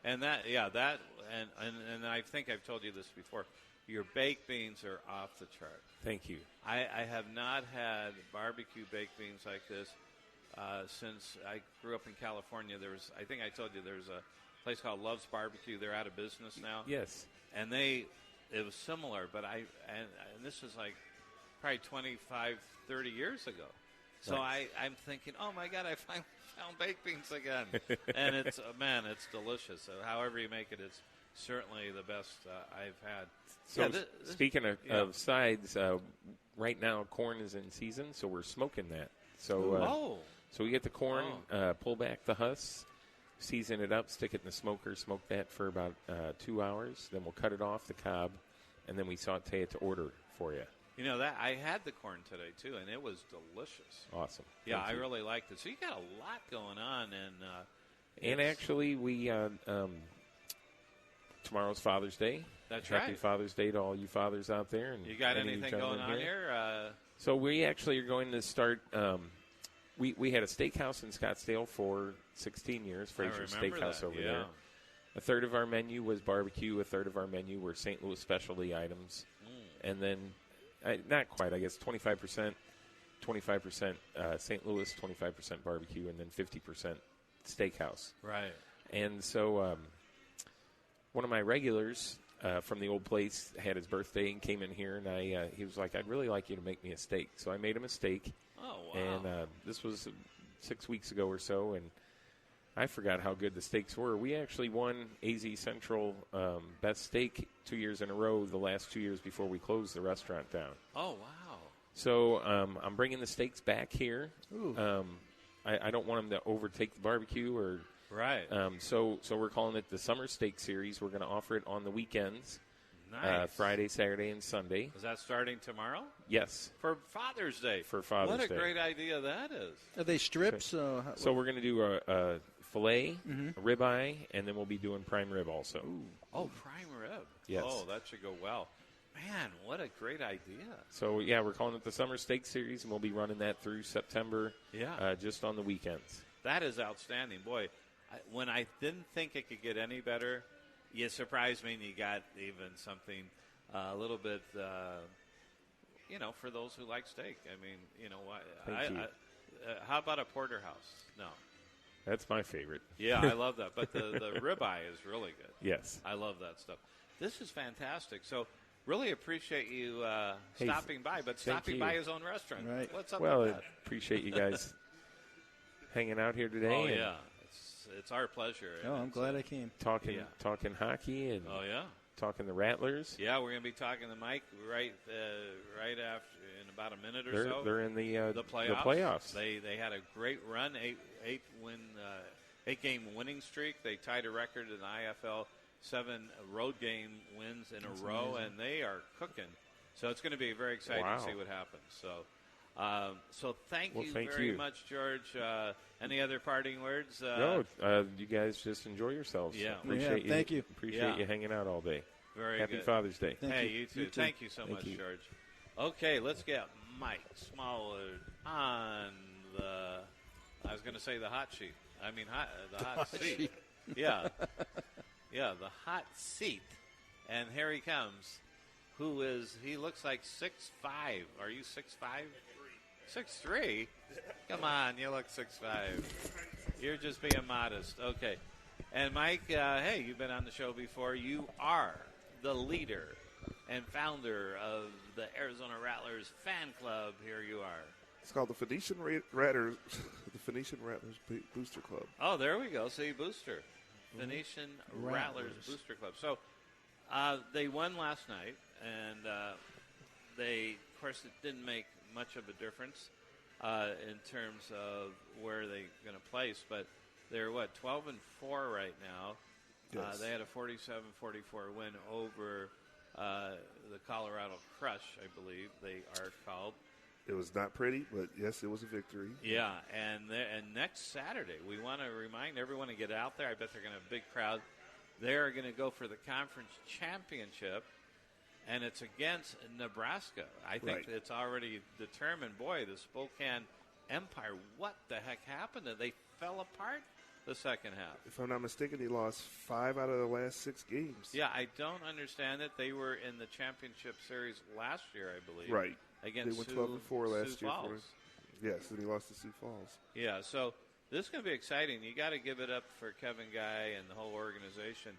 And and I think I've told you this before. Your baked beans are off the chart. Thank you. I have not had barbecue baked beans like this since I grew up in California. I think I told you there's a place called Love's Barbecue. They're out of business now. Yes. And it was similar, but and this is like probably 25, 30 years ago. So nice. I'm thinking, oh my God, I finally found baked beans again. And it's delicious. So however you make it, it's certainly the best I've had. So speaking of sides, right now corn is in season, so we're smoking that. So so we get the corn, pull back the husks, season it up, stick it in the smoker, smoke that for about 2 hours. Then we'll cut it off the cob, and then we saute it to order for you. You know, that I had the corn today, too, and it was delicious. Awesome. Yeah, Thank I you. really liked it. So you got a lot going on. And actually, we tomorrow's Father's Day. That's Happy right. Father's Day to all you fathers out there. And you got any anything going on here? So we actually are going to start we had a steakhouse in Scottsdale for 16 years, Frasher Steakhouse over there. A third of our menu was barbecue. A third of our menu were St. Louis specialty items. And then, not quite, I guess, 25% St. Louis, 25% barbecue, and then 50% steakhouse. Right. And so one of my regulars from the old place had his birthday and came in here, and he was like, I'd really like you to make me a steak. So I made him a steak. Oh, wow. And this was 6 weeks ago or so, and I forgot how good the steaks were. We actually won AZ Central Best Steak 2 years in a row, the last 2 years before we closed the restaurant down. Oh, wow. So I'm bringing the steaks back here. I don't want them to overtake the barbecue. Right. So we're calling it the Summer Steak Series. We're going to offer it on the weekends. Nice. Friday, Saturday, and Sunday. Is that starting tomorrow? Yes. For Father's Day. For Father's Day. What a great idea that is. Are they strips? So we're going to do a filet, a ribeye, and then we'll be doing prime rib also. Ooh. Oh, prime rib. Yes. Oh, that should go well. Man, what a great idea. So, yeah, we're calling it the Summer Steak Series, and we'll be running that through September just on the weekends. That is outstanding. Boy, when I didn't think it could get any better, you surprised me, and you got even something a little bit, for those who like steak. I mean, how about a porterhouse? No. That's my favorite. Yeah, I love that. But the ribeye is really good. Yes. I love that stuff. This is fantastic. So really appreciate you stopping by, but stopping by his own restaurant. Right. What's up with that? Well, appreciate you guys hanging out here today. Oh, yeah. It's our pleasure. Oh, I'm glad I came. Talking hockey and talking the Rattlers. Yeah, we're going to be talking to Mike right after in about a minute or so. They're in the playoffs. They had a great run, 8-game winning streak. They tied a record in the IFL, 7 road game wins in a row, amazing. And they are cooking. So it's going to be very exciting to see what happens. So thank you very much, George. Any other parting words? No, you guys just enjoy yourselves. Yeah. Appreciate you. Thank you. Appreciate you hanging out all day. Very Happy good. Father's Day. Hey, you too. Thank you so much, George. Okay, let's get Mike Smallwood on I was going to say the hot sheet. I mean, the hot seat. Yeah. Yeah, the hot seat. And here he comes. he looks like 6'5". Are you 6'5"? 6'3"? Come on, you look 6'5". You're just being modest. Okay. And Mike, hey, you've been on the show before. You are the leader and founder of the Arizona Rattlers fan club. Here you are. It's called the Phoenician Rattlers, the Phoenician Rattlers Booster Club. Oh, there we go. See, booster. Phoenician Rattlers Booster Club. So they won last night, and they, of course, it didn't make much of a difference in terms of where they're going to place, but they're, 12-4 right now. Yes. They had a 47-44 win over the Colorado Crush, I believe they are called. It was not pretty, but, yes, it was a victory. Yeah, and next Saturday, we want to remind everyone to get out there. I bet they're going to have a big crowd. They're going to go for the conference championship, and it's against Nebraska. I think it's already determined. Boy, the Spokane Empire, what the heck happened? They fell apart the second half. If I'm not mistaken, they lost 5 out of the last 6 games. Yeah, I don't understand it. They were in the championship series last year, I believe. Right. Against they went 12-4 last year. Falls. Yes, and he lost to Sioux Falls. Yeah, so this is going to be exciting. You got to give it up for Kevin Guy and the whole organization.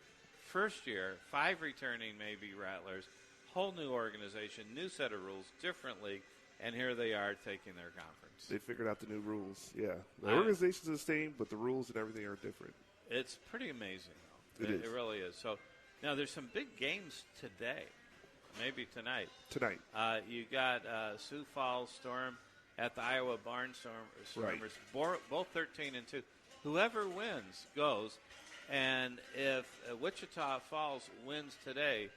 First year, 5 returning maybe Rattlers, whole new organization, new set of rules, different league, and here they are taking their conference. They figured out the new rules. Yeah, the organization's the same, but the rules and everything are different. It's pretty amazing, though. It is. It really is. So now there's some big games today. Maybe tonight. You got Sioux Falls Storm at the Iowa Barnstormers, both 13-2. Whoever wins goes, and if Wichita Falls wins today,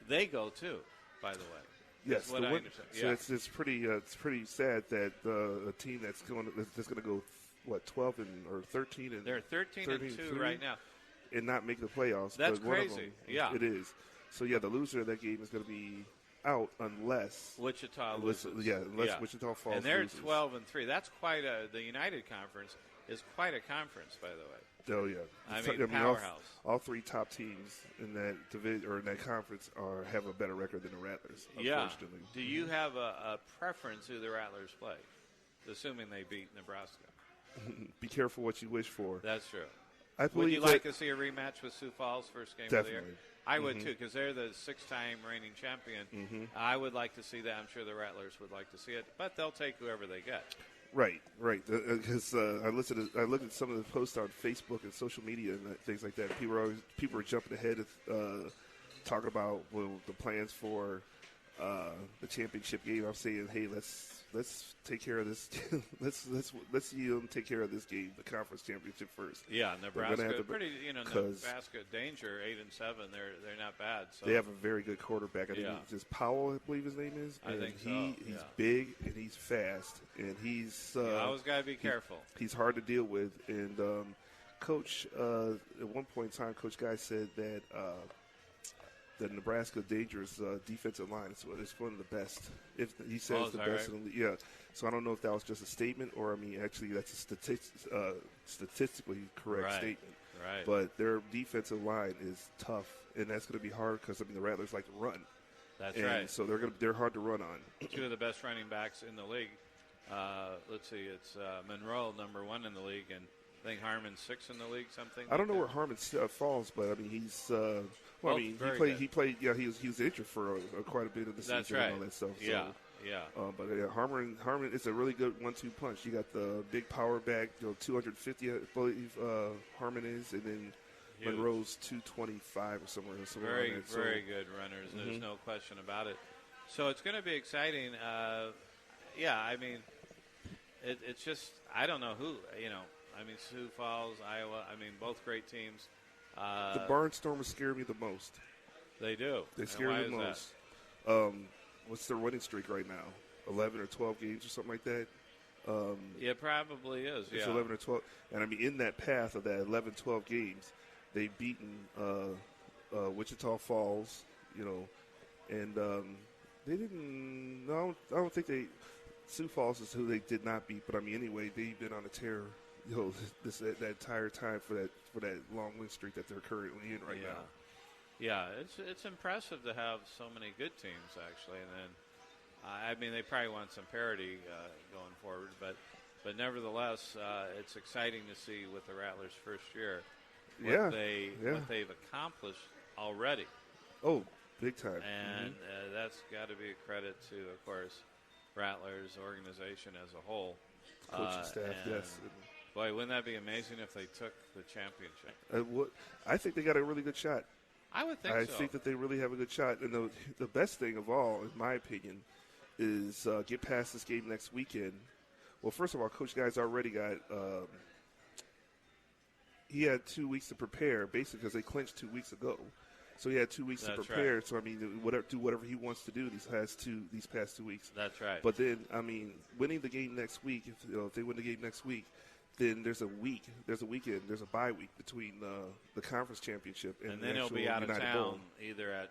they go too. By the way, yes. What I understand. So it's pretty sad that a team that's going to go 12 or 13 and they're 13-2 right now, and not make the playoffs. That's but crazy. One of them, yeah, it is. So, the loser of that game is going to be out unless Wichita loses. Wichita Falls and they're loses. 12-3. That's quite the United Conference is quite a conference, by the way. Oh, yeah. I mean, powerhouse. All 3 top teams in that division or in that conference have a better record than the Rattlers, unfortunately. Do you have a preference who the Rattlers play, assuming they beat Nebraska? Be careful what you wish for. That's true. Would you like to see a rematch with Sioux Falls first game of the year? I would too, because they're the 6-time reigning champion. I would like to see that. I'm sure the Rattlers would like to see it, but they'll take whoever they get. Right. Because I looked at some of the posts on Facebook and social media and things like that. People are jumping ahead, talking about the plans for the championship game. I'm saying, hey, let's take care of this. let's see them take care of this game, the conference championship first. Yeah, Nebraska, Nebraska danger 8-7. They're not bad. So. They have a very good quarterback. I think it's Powell, I believe his name is. I think he's big and he's fast and he's. You always got to be careful. He's hard to deal with. And Coach, at one point in time, Coach Guy said that. The Nebraska dangerous defensive line is one of the best. If he says the best in the league, yeah. So I don't know if that was just a statement or actually that's a statistically correct statement. Right. But their defensive line is tough, and that's going to be hard because the Rattlers like to run. That's right. So they're hard to run on. 2 of the best running backs in the league. Let's see, it's Monroe, number 1 in the league, and I think Harmon's 6 in the league. Something. I don't know where Harmon falls, but he's. He played. Yeah, he was injured for quite a bit of the season and all that stuff. So, but Harmon is a really good 1-2 punch. You got the big power back, 250, I believe Harmon is, and then Monroe's 225 or somewhere. Very good runners. There's no question about it. So it's going to be exciting. I mean, it's just I don't know who Sioux Falls, Iowa. I mean, both great teams. The Barnstormers scare me the most. They do. They scare me the most. What's their winning streak right now? 11 or 12 games or something like that? It probably is, It's 11 or 12. And, in that path of that 11, 12 games, they've beaten Wichita Falls, and they didn't – I don't think they – Sioux Falls is who they did not beat. But, anyway, they've been on a tear – that entire time for that long win streak that they're currently in right now. Yeah, it's impressive to have so many good teams, actually. And then, I mean, they probably want some parity going forward. But nevertheless, it's exciting to see with the Rattlers' first year what they've accomplished already. Oh, big time. And that's got to be a credit to, of course, Rattlers' organization as a whole. Coaching staff, yes. Boy, wouldn't that be amazing if they took the championship? I think they got a really good shot. I would think I so. think that they really have a good shot. And the best thing of all, in my opinion, is get past this game next weekend. Well, first of all, Coach Guy's already got he had 2 weeks to prepare, basically, because they clinched 2 weeks ago. So he had 2 weeks to prepare. Right. So, I mean, do whatever he wants to do these past 2 weeks. That's right. But then, I mean, winning the game next week, if they win the game next week, then there's a weekend, there's a bye week between the conference championship and then he'll be out of town either at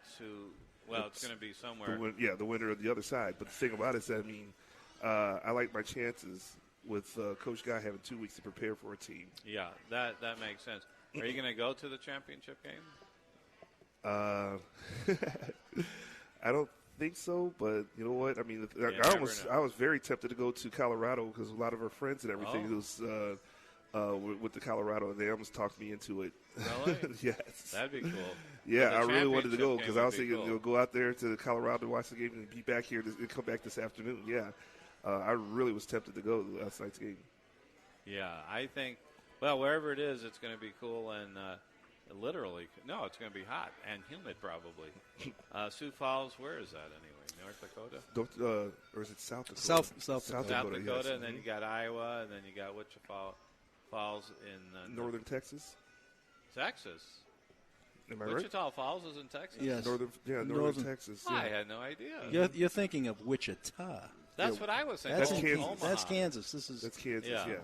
it's going to be somewhere. The winner of the other side. But the thing about it is that, I mean, I like my chances with Coach Guy having 2 weeks to prepare for a team. Yeah, that makes sense. Are you going to go to the championship game? I don't think so, but you know what? I mean, I was very tempted to go to Colorado because a lot of our friends and everything was with the Colorado, and they almost talked me into it. Really? Yes. That'd be cool. Yeah, I really wanted to go because I was thinking go out there to Colorado to watch the game and be back here and come back this afternoon. Yeah, I really was tempted to go to last night's game. Yeah, I think, wherever it is, it's going to be cool and literally, no, it's going to be hot and humid probably. Sioux Falls, where is that anyway? North Dakota? Or is it South Dakota? South Dakota, yes. And then you got Iowa, and then you got Wichita Falls in northern Texas. Texas. Am I Wichita right? Falls is in Texas? Yes. Northern Texas. Yeah. I had no idea. You're thinking of Wichita. That's what I was thinking. That's Kansas. Omaha. That's Kansas. That's Kansas, yeah.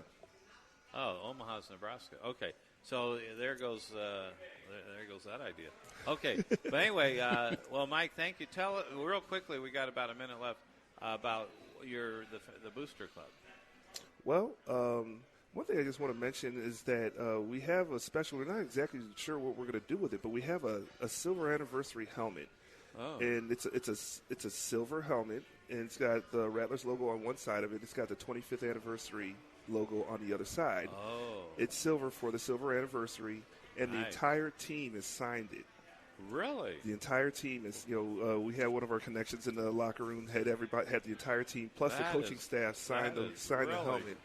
Oh, Omaha's Nebraska. Okay. So there goes that idea. Okay, but anyway, Mike, thank you. Tell real quickly. We got about a minute left about the Booster Club. Well, one thing I just want to mention is that we have a special. We're not exactly sure what we're going to do with it, but we have a silver anniversary helmet. Oh. And it's a silver helmet, and it's got the Rattlers logo on one side of it. It's got the 25th anniversary logo on the other side. Oh. It's silver for the silver anniversary, and the entire team has signed it. Really? The entire team is, we had one of our connections in the locker room, had the entire team, plus the coaching staff sign the helmet.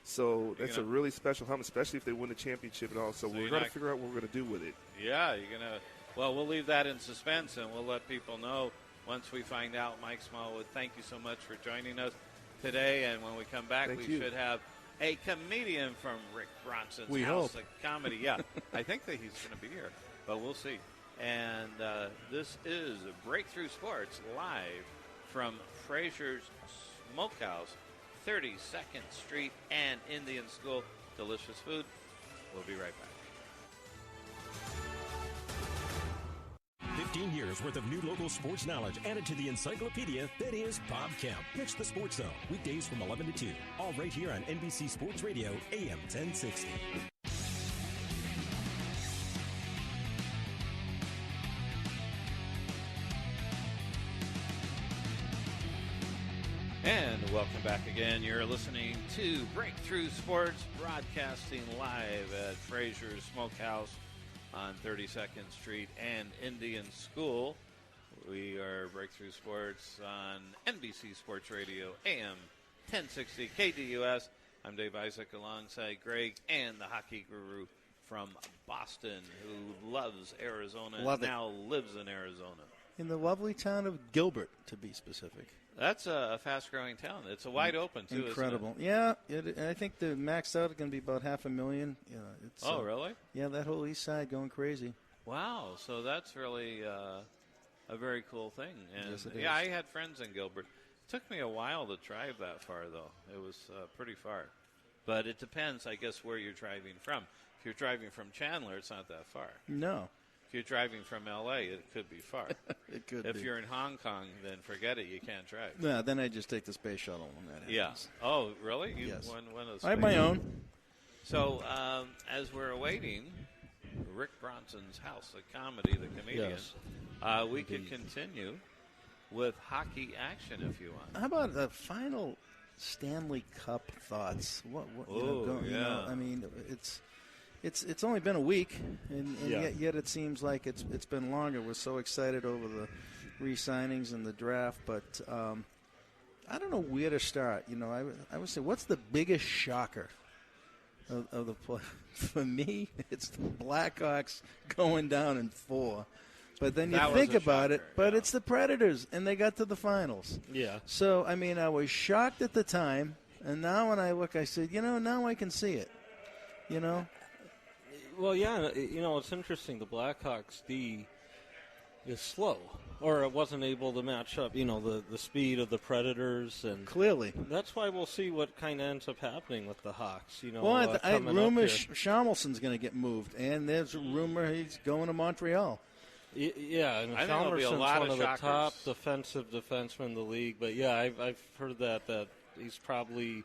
So that's a really special helmet, especially if they win the championship and all. So we're going to figure out what we're going to do with it. Yeah, you're going to. Well, we'll leave that in suspense, and we'll let people know once we find out. Mike Smallwood, thank you so much for joining us today. And when we come back, should have a comedian from Rick Bronson's House of Comedy. Yeah, I think that he's going to be here, but we'll see. And this is Breakthrough Sports live from Frasher's Smokehouse, 32nd Street and Indian School. Delicious food. We'll be right back. 15 years worth of new local sports knowledge added to the encyclopedia that is Bob Kemp. Catch the Sports Zone weekdays from 11 to 2, all right here on NBC Sports Radio, AM 1060. And welcome back again. You're listening to Breakthrough Sports, broadcasting live at Frasher's Smokehouse on 32nd Street and Indian School. We are Breakthrough Sports on NBC Sports Radio, AM 1060 KDUS. I'm Dave Isaac alongside Greg and the hockey guru from Boston who loves Arizona and now lives in Arizona. In the lovely town of Gilbert, to be specific. That's a fast-growing town. It's a wide open, too, incredible. Isn't it? Yeah, I think the maxed out is going to be about 500,000. It's, really? Yeah, that whole east side going crazy. Wow, so that's really a very cool thing. And yes, it is. Yeah, I had friends in Gilbert. It took me a while to drive that far, though. It was pretty far. But it depends, I guess, where you're driving from. If you're driving from Chandler, it's not that far. No. If you're driving from L.A., it could be far. It could If be. you're in Hong Kong, then forget it. You can't drive. No, then I just take the space shuttle when that happens. Yeah. Oh, really? Yes. One of those I have my own. So as we're awaiting Rick Bronson's House of Comedy, the comedian, we could continue with hockey action if you want. How about the final Stanley Cup thoughts? What I mean, it's only been a week, and yet it seems like it's been longer. We're so excited over the re-signings and the draft, but I don't know where to start. I would say, what's the biggest shocker of the play? For me, it's the Blackhawks going down in 4. But then you think about it, but it's the Predators, and they got to the finals. Yeah. So, I mean, I was shocked at the time, and now when I look, I said, now I can see it. Well, yeah, it's interesting. The Blackhawks D is slow, or it wasn't able to match up, the speed of the Predators. And clearly. That's why we'll see what kind of ends up happening with the Hawks. Well, I rumor Chalmerson's going to get moved, and there's a rumor he's going to Montreal. Yeah, and Chalmerson's one of the top defensive defensemen in the league. But, yeah, I've heard that he's probably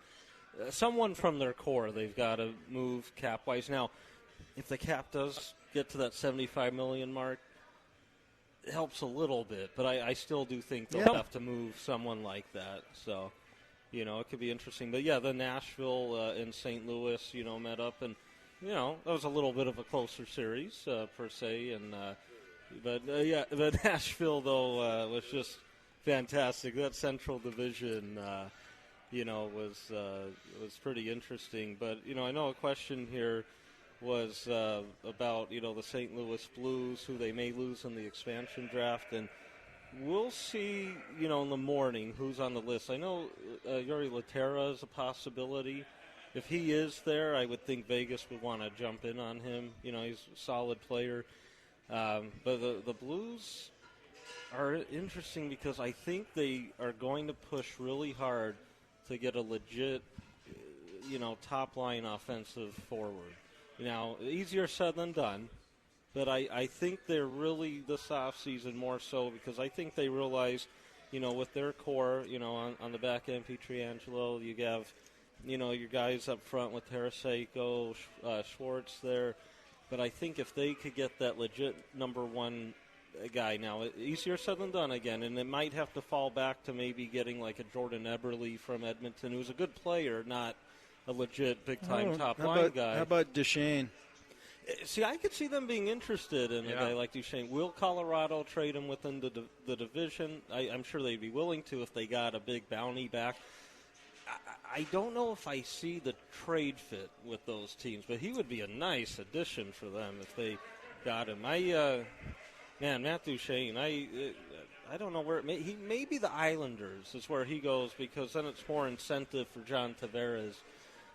someone from their core they've got to move cap-wise. Now, if the cap does get to that $75 million mark, it helps a little bit. But I still do think they'll have to move someone like that. So, it could be interesting. But, yeah, the Nashville and St. Louis, met up. And, that was a little bit of a closer series, per se. And But Nashville, though, was just fantastic. That Central Division, was pretty interesting. But, I know a question here was about, the St. Louis Blues, who they may lose in the expansion draft. And we'll see, in the morning who's on the list. I know Yuri Laterra is a possibility. If he is there, I would think Vegas would want to jump in on him. He's a solid player. But the Blues are interesting because I think they are going to push really hard to get a legit, top-line offensive forward. Now, easier said than done, but I think they're really this offseason more so because I think they realize, with their core, on the back end, Pietrangelo, you have, your guys up front with Tarasenko, Schwartz there. But I think if they could get that legit number one guy now, easier said than done again, and it might have to fall back to maybe getting like a Jordan Eberle from Edmonton, who's a good player, not a legit big-time top-line guy. How about Duchesne? See, I could see them being interested in a guy like Duchesne. Will Colorado trade him within the division? I'm sure they'd be willing to if they got a big bounty back. I don't know if I see the trade fit with those teams, but he would be a nice addition for them if they got him. Matt Duchesne, I don't know where he may be the Islanders is where he goes because then it's more incentive for John Tavares.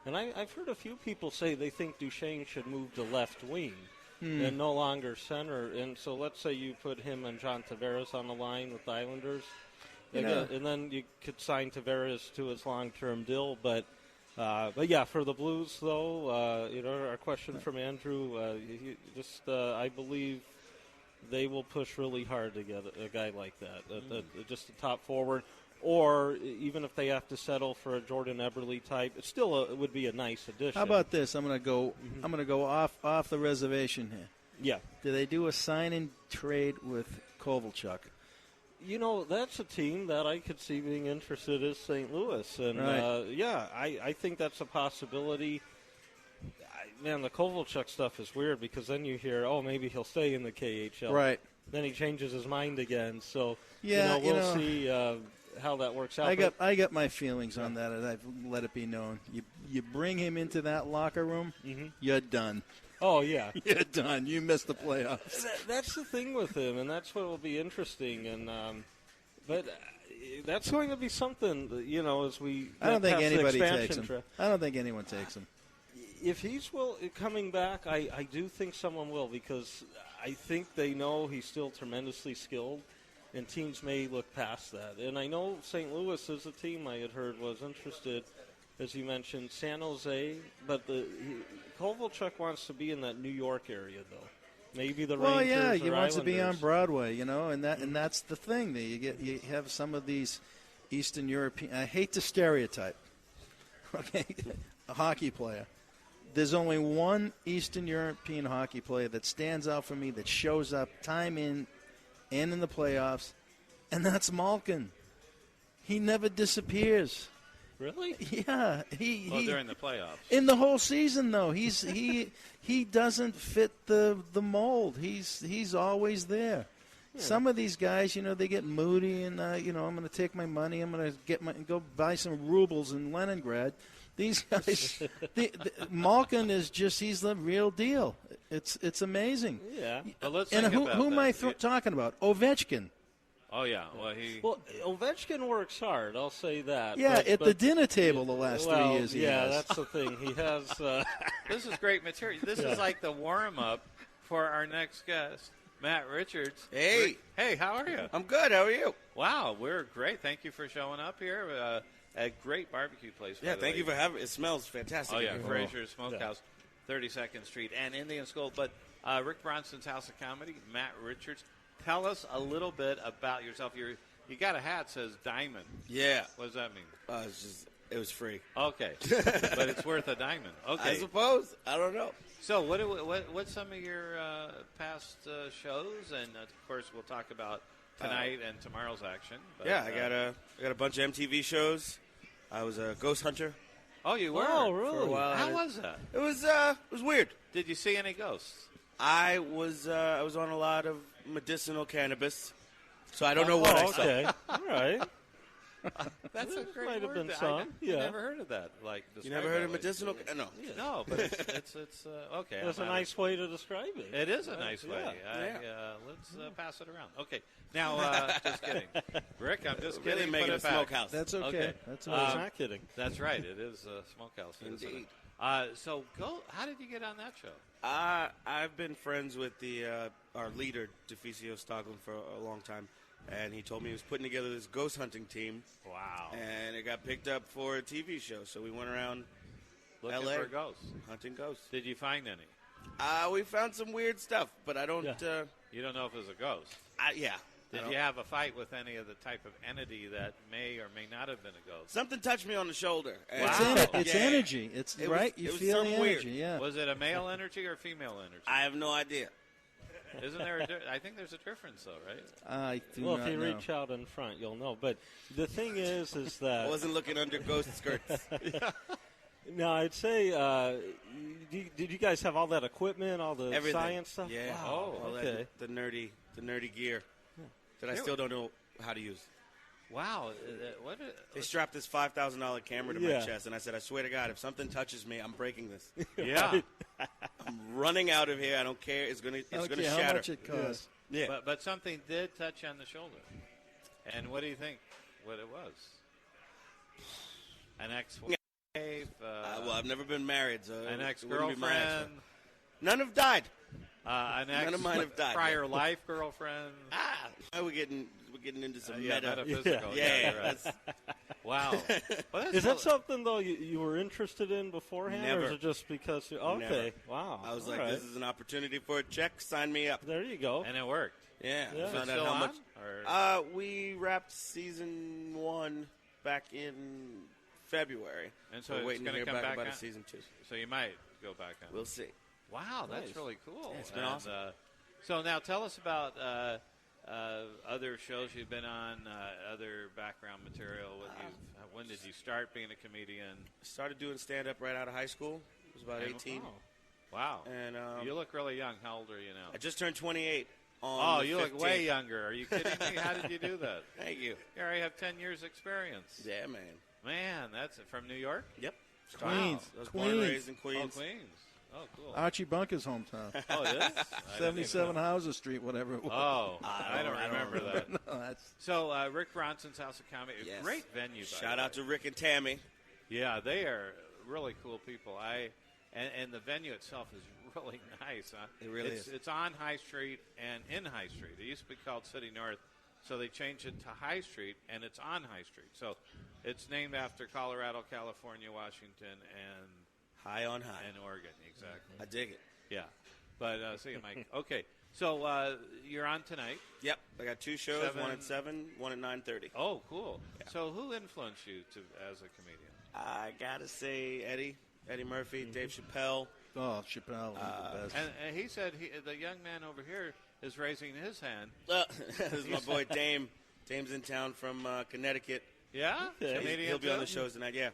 And I've heard a few people say they think Duchesne should move to left wing and no longer center. And so let's say you put him and John Tavares on the line with the Islanders. And then you could sign Tavares to his long-term deal. But yeah, for the Blues, though, our question from Andrew, I believe they will push really hard to get a guy like that, just a top forward. Or even if they have to settle for a Jordan Eberle type, it would be a nice addition. How about this? I'm going to go off the reservation here. Yeah. Do they do a sign-in trade with Kovalchuk? That's a team that I could see being interested is St. Louis. And, right. I think that's a possibility. Man, the Kovalchuk stuff is weird because then you hear, maybe he'll stay in the KHL. Right. Then he changes his mind again. So, we'll see how that works out. I got my feelings on that, and I've let it be known. You bring him into that locker room, you're done. Oh, yeah. You're done. You missed the playoffs. That's the thing with him, and that's what will be interesting. And but that's going to be something, as we I don't think anybody takes him. I don't think anyone takes him. If he's coming back, I do think someone will because I think they know he's still tremendously skilled, and teams may look past that. And I know St. Louis is a team I had heard was interested, as you mentioned, San Jose, but Kovalchuk wants to be in that New York area, though. Maybe the Rangers. Well, yeah, he wants to be on Broadway, and that's the thing. You have some of these Eastern European. I hate to stereotype, okay, a hockey player, there's only one Eastern European hockey player that stands out for me that shows up time in and in the playoffs, and that's Malkin. He never disappears. Really? Yeah. During the playoffs. In the whole season, though, he doesn't fit the mold. He's always there. Yeah. Some of these guys, they get moody and, I'm going to take my money. I'm going to go buy some rubles in Leningrad. These guys, Malkin is he's the real deal. It's amazing. Yeah. But let's and who am I talking about? Ovechkin. Oh, yeah. Well, Ovechkin works hard, I'll say that. Yeah, at the dinner table the last 3 years he has. That's the thing. He has... This is great material. This is like the warm-up for our next guest, Matt Richards. Hey. Hey, how are you? I'm good. How are you? Wow, we're great. Thank you for showing up here. A great barbecue place. Yeah, thank you for having me. It smells fantastic. Oh, yeah, Frasher Smokehouse, 32nd Street and Indian School. But Rick Bronson's House of Comedy, Matt Richards. Tell us a little bit about yourself. You got a hat that says Diamond. Yeah. What does that mean? It was free. Okay, but it's worth a diamond. Okay, I suppose. I don't know. So what's some of your past shows? And of course, we'll talk about tonight and tomorrow's action. But, yeah, I got a bunch of MTV shows. I was a ghost hunter. Oh, you were? Oh, really? For a while. How was that? It was weird. Did you see any ghosts? I was on a lot of medicinal cannabis, so I don't know what I saw. Okay. All right. That's a great might have word. been some. I never heard of that. You never heard of medicinal? No. No, but it's okay. That's a nice way to describe it. It is a nice way. Let's pass it around. Okay. Now, just kidding. Rick, I'm just kidding. Really making a Smokehouse. That's okay. That's okay. I'm not kidding. That's right. It is Smokehouse. Indeed. So how did you get on that show? I've been friends with our leader, DeFicio Stoglin, for a long time. And he told me he was putting together this ghost hunting team. Wow. And it got picked up for a TV show. So we went around looking LA for ghosts. Hunting ghosts. Did you find any? We found some weird stuff, but I don't... you don't know if it was a ghost? Yeah. Did you have a fight with any of the type of entity that may or may not have been a ghost? Something touched me on the shoulder. It's energy. It's right. You feel the energy. Weird. Yeah. Was it a male energy or female energy? I have no idea. Isn't there? I think there's a difference, though, right? I do well, not if you know. reach out in front, you'll know. But the thing is that I wasn't looking under ghost skirts. No, I'd say, did you guys have all that equipment, all the Everything. Science stuff? Yeah. Wow. All Okay. that, the nerdy gear that I still don't know how to use. Wow. They strapped this $5,000 camera to my chest, and I said, I swear to God, if something touches me, I'm breaking this. Yeah. I'm running out of here. I don't care. It's gonna shatter. How much it costs. Yeah. But something did touch you on the shoulder. And what do you think what it was? An ex-wife? Well, I've never been married, so an ex-girlfriend? None have died. None of mine have died. Prior life girlfriend? Now we're getting into some metaphysical. Yeah. Right. Wow. Well, is that something, though, you were interested in beforehand? Never. Or is it just because okay, Never. Wow. I was like, this is an opportunity for a check. Sign me up. There you go. And it worked. Yeah. Is Found it out still how on? much. Or? We wrapped season 1 back in February. And so we're it's waiting to going hear to come back back about on? a season 2. So you might go back on. We'll see. Wow, that's Nice. really cool. Yeah, it's been awesome. So now tell us about other shows you've been on, other background material. When did you start being a comedian? Started doing stand-up right out of high school. I was about 18. Wow. And you look really young. How old are you now? I just turned 28 on you the look way 15th. younger. Are you kidding me? How did you do that? Thank you. You already have 10 years experience. Yeah, man. Man, that's from New York? Yep. Queens. I was born and raised in Queens. Oh, Queens. Oh, cool. Archie Bunker's hometown. Oh, it is? 77 Houser Street, whatever it was. Oh, I don't remember that. No, that's So, Rick Bronson's House of Comedy, Yes. great venue. Shout out to Rick and Tammy. Yeah, they are really cool people. And the venue itself is really nice. It really is. It's on High Street and in High Street. It used to be called City North, so they changed it to High Street, and it's on High Street. So it's named after Colorado, California, Washington, and High on high. and Oregon. Exactly. I dig it. Yeah. But see you, Mike. Okay. So you're on tonight. Yep. I got 2 shows, 7. one at 7, one at 9:30. Oh, cool. Yeah. So who influenced you as a comedian? I got to say Eddie Eddie Murphy, Dave Chappelle. Oh, Chappelle, the best. And he said the young man over here is raising his hand. This is my boy Dame. Dame's in town from Connecticut. Yeah? He'll be on the shows tonight, yeah.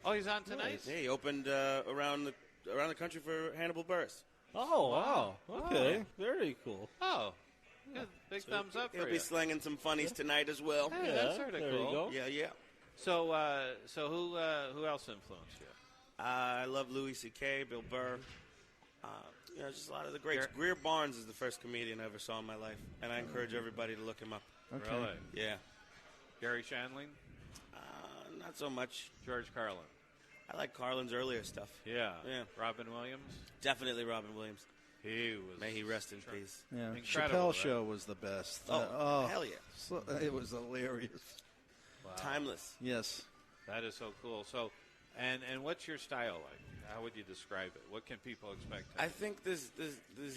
Oh, he's on tonight? Yeah, he opened around the country for Hannibal Buress. Oh, wow. Okay. Very cool. Oh. Yeah, big thumbs up for you. He'll be slinging some funnies tonight as well. Hey, that's sort of cool. There you go. Yeah. So who else influenced you? I love Louis C.K., Bill Burr. Just a lot of the greats. Greer Barnes is the first comedian I ever saw in my life, and I encourage everybody to look him up. Okay. Really? Yeah. Gary Shandling? Not so much. George Carlin? I like Carlin's earlier stuff. Yeah. Yeah. Robin Williams? Definitely Robin Williams. He was. May he rest in peace. Yeah. Incredible, Chappelle right? show was the best. Oh, hell yeah. It was hilarious. Wow. Timeless. Yes. That is so cool. So, and what's your style like? How would you describe it? What can people expect? I think this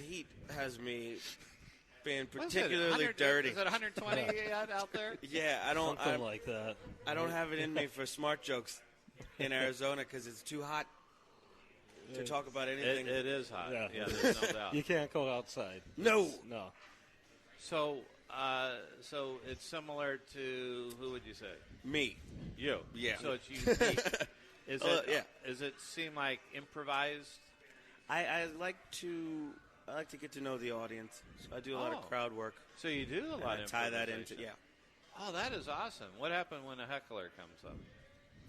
heat has me being What's it, particularly dirty. Is it 120 out there? Yeah, I don't. Something like that. I don't have it in me for smart jokes in Arizona because it's too hot to talk about anything. It is hot. Yeah. There's no doubt. You can't go outside. No. So it's similar to who would you say? Me. You. Yeah. So it's unique. Is it? Yeah. Does it seem like improvised? I like to get to know the audience. So I do a lot of crowd work. So you do a lot of tie that improvisation. into Oh, that is awesome. What happened when a heckler comes up?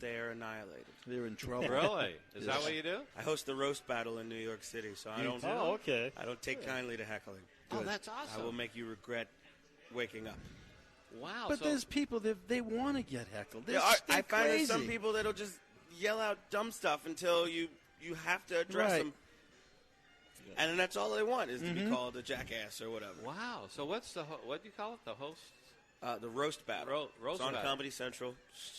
They are annihilated. They're in trouble. Really? Is that what you do? I host the roast battle in New York City, so I don't. Oh, okay. I don't take kindly to heckling. Oh, that's awesome. I will make you regret waking up. Wow. But so there's people that they want to get heckled. They're I find crazy. there's some people that'll just yell out dumb stuff until you have to address Right. them. And then that's all they want is to be called a jackass or whatever. Wow. So what's what do you call it? The host? The roast battle. Roast it's on battle. Comedy Central.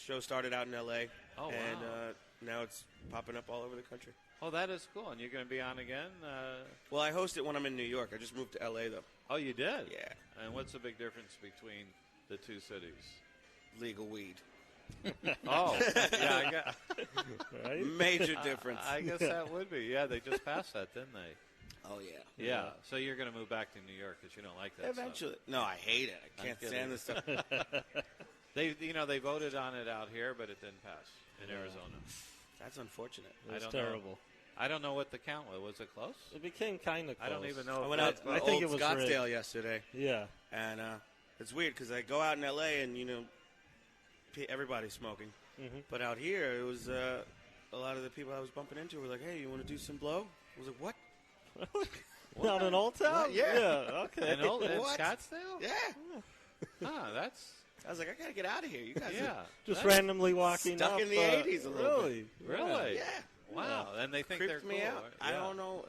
Show started out in L.A. Oh, wow. And now it's popping up all over the country. Oh, that is cool. And you're going to be on again? Well, I host it when I'm in New York. I just moved to L.A. though. Oh, you did? Yeah. And what's the big difference between the two cities? Legal weed. Oh, yeah. I got, Right? Major difference. I guess that would be. Yeah, they just passed that, didn't they? Oh, yeah. Yeah. So you're going to move back to New York because you don't like that Eventually. No, I hate it. I can't stand this stuff. They voted on it out here, but it didn't pass in Arizona. That's unfortunate. It's don't terrible. know. I don't know what the count was. Was it close? It became kind of close. I don't even know. I if went out that's- to I think old it was Scottsdale rigged. yesterday, Yeah. and it's weird because I go out in L.A. and everybody's smoking, but out here it was a lot of the people I was bumping into were like, "Hey, you want to do some blow?" I was like, "What?" Down in Old Town? What? Yeah. Okay. in What? Scottsdale? Yeah. That's I was like, "I gotta get out of here. You guys yeah. Just That's randomly walking stuck up. in the 80s a little really? really. Yeah. Wow. And they think Creeps they're me cool. out. Right? I Yeah. don't know.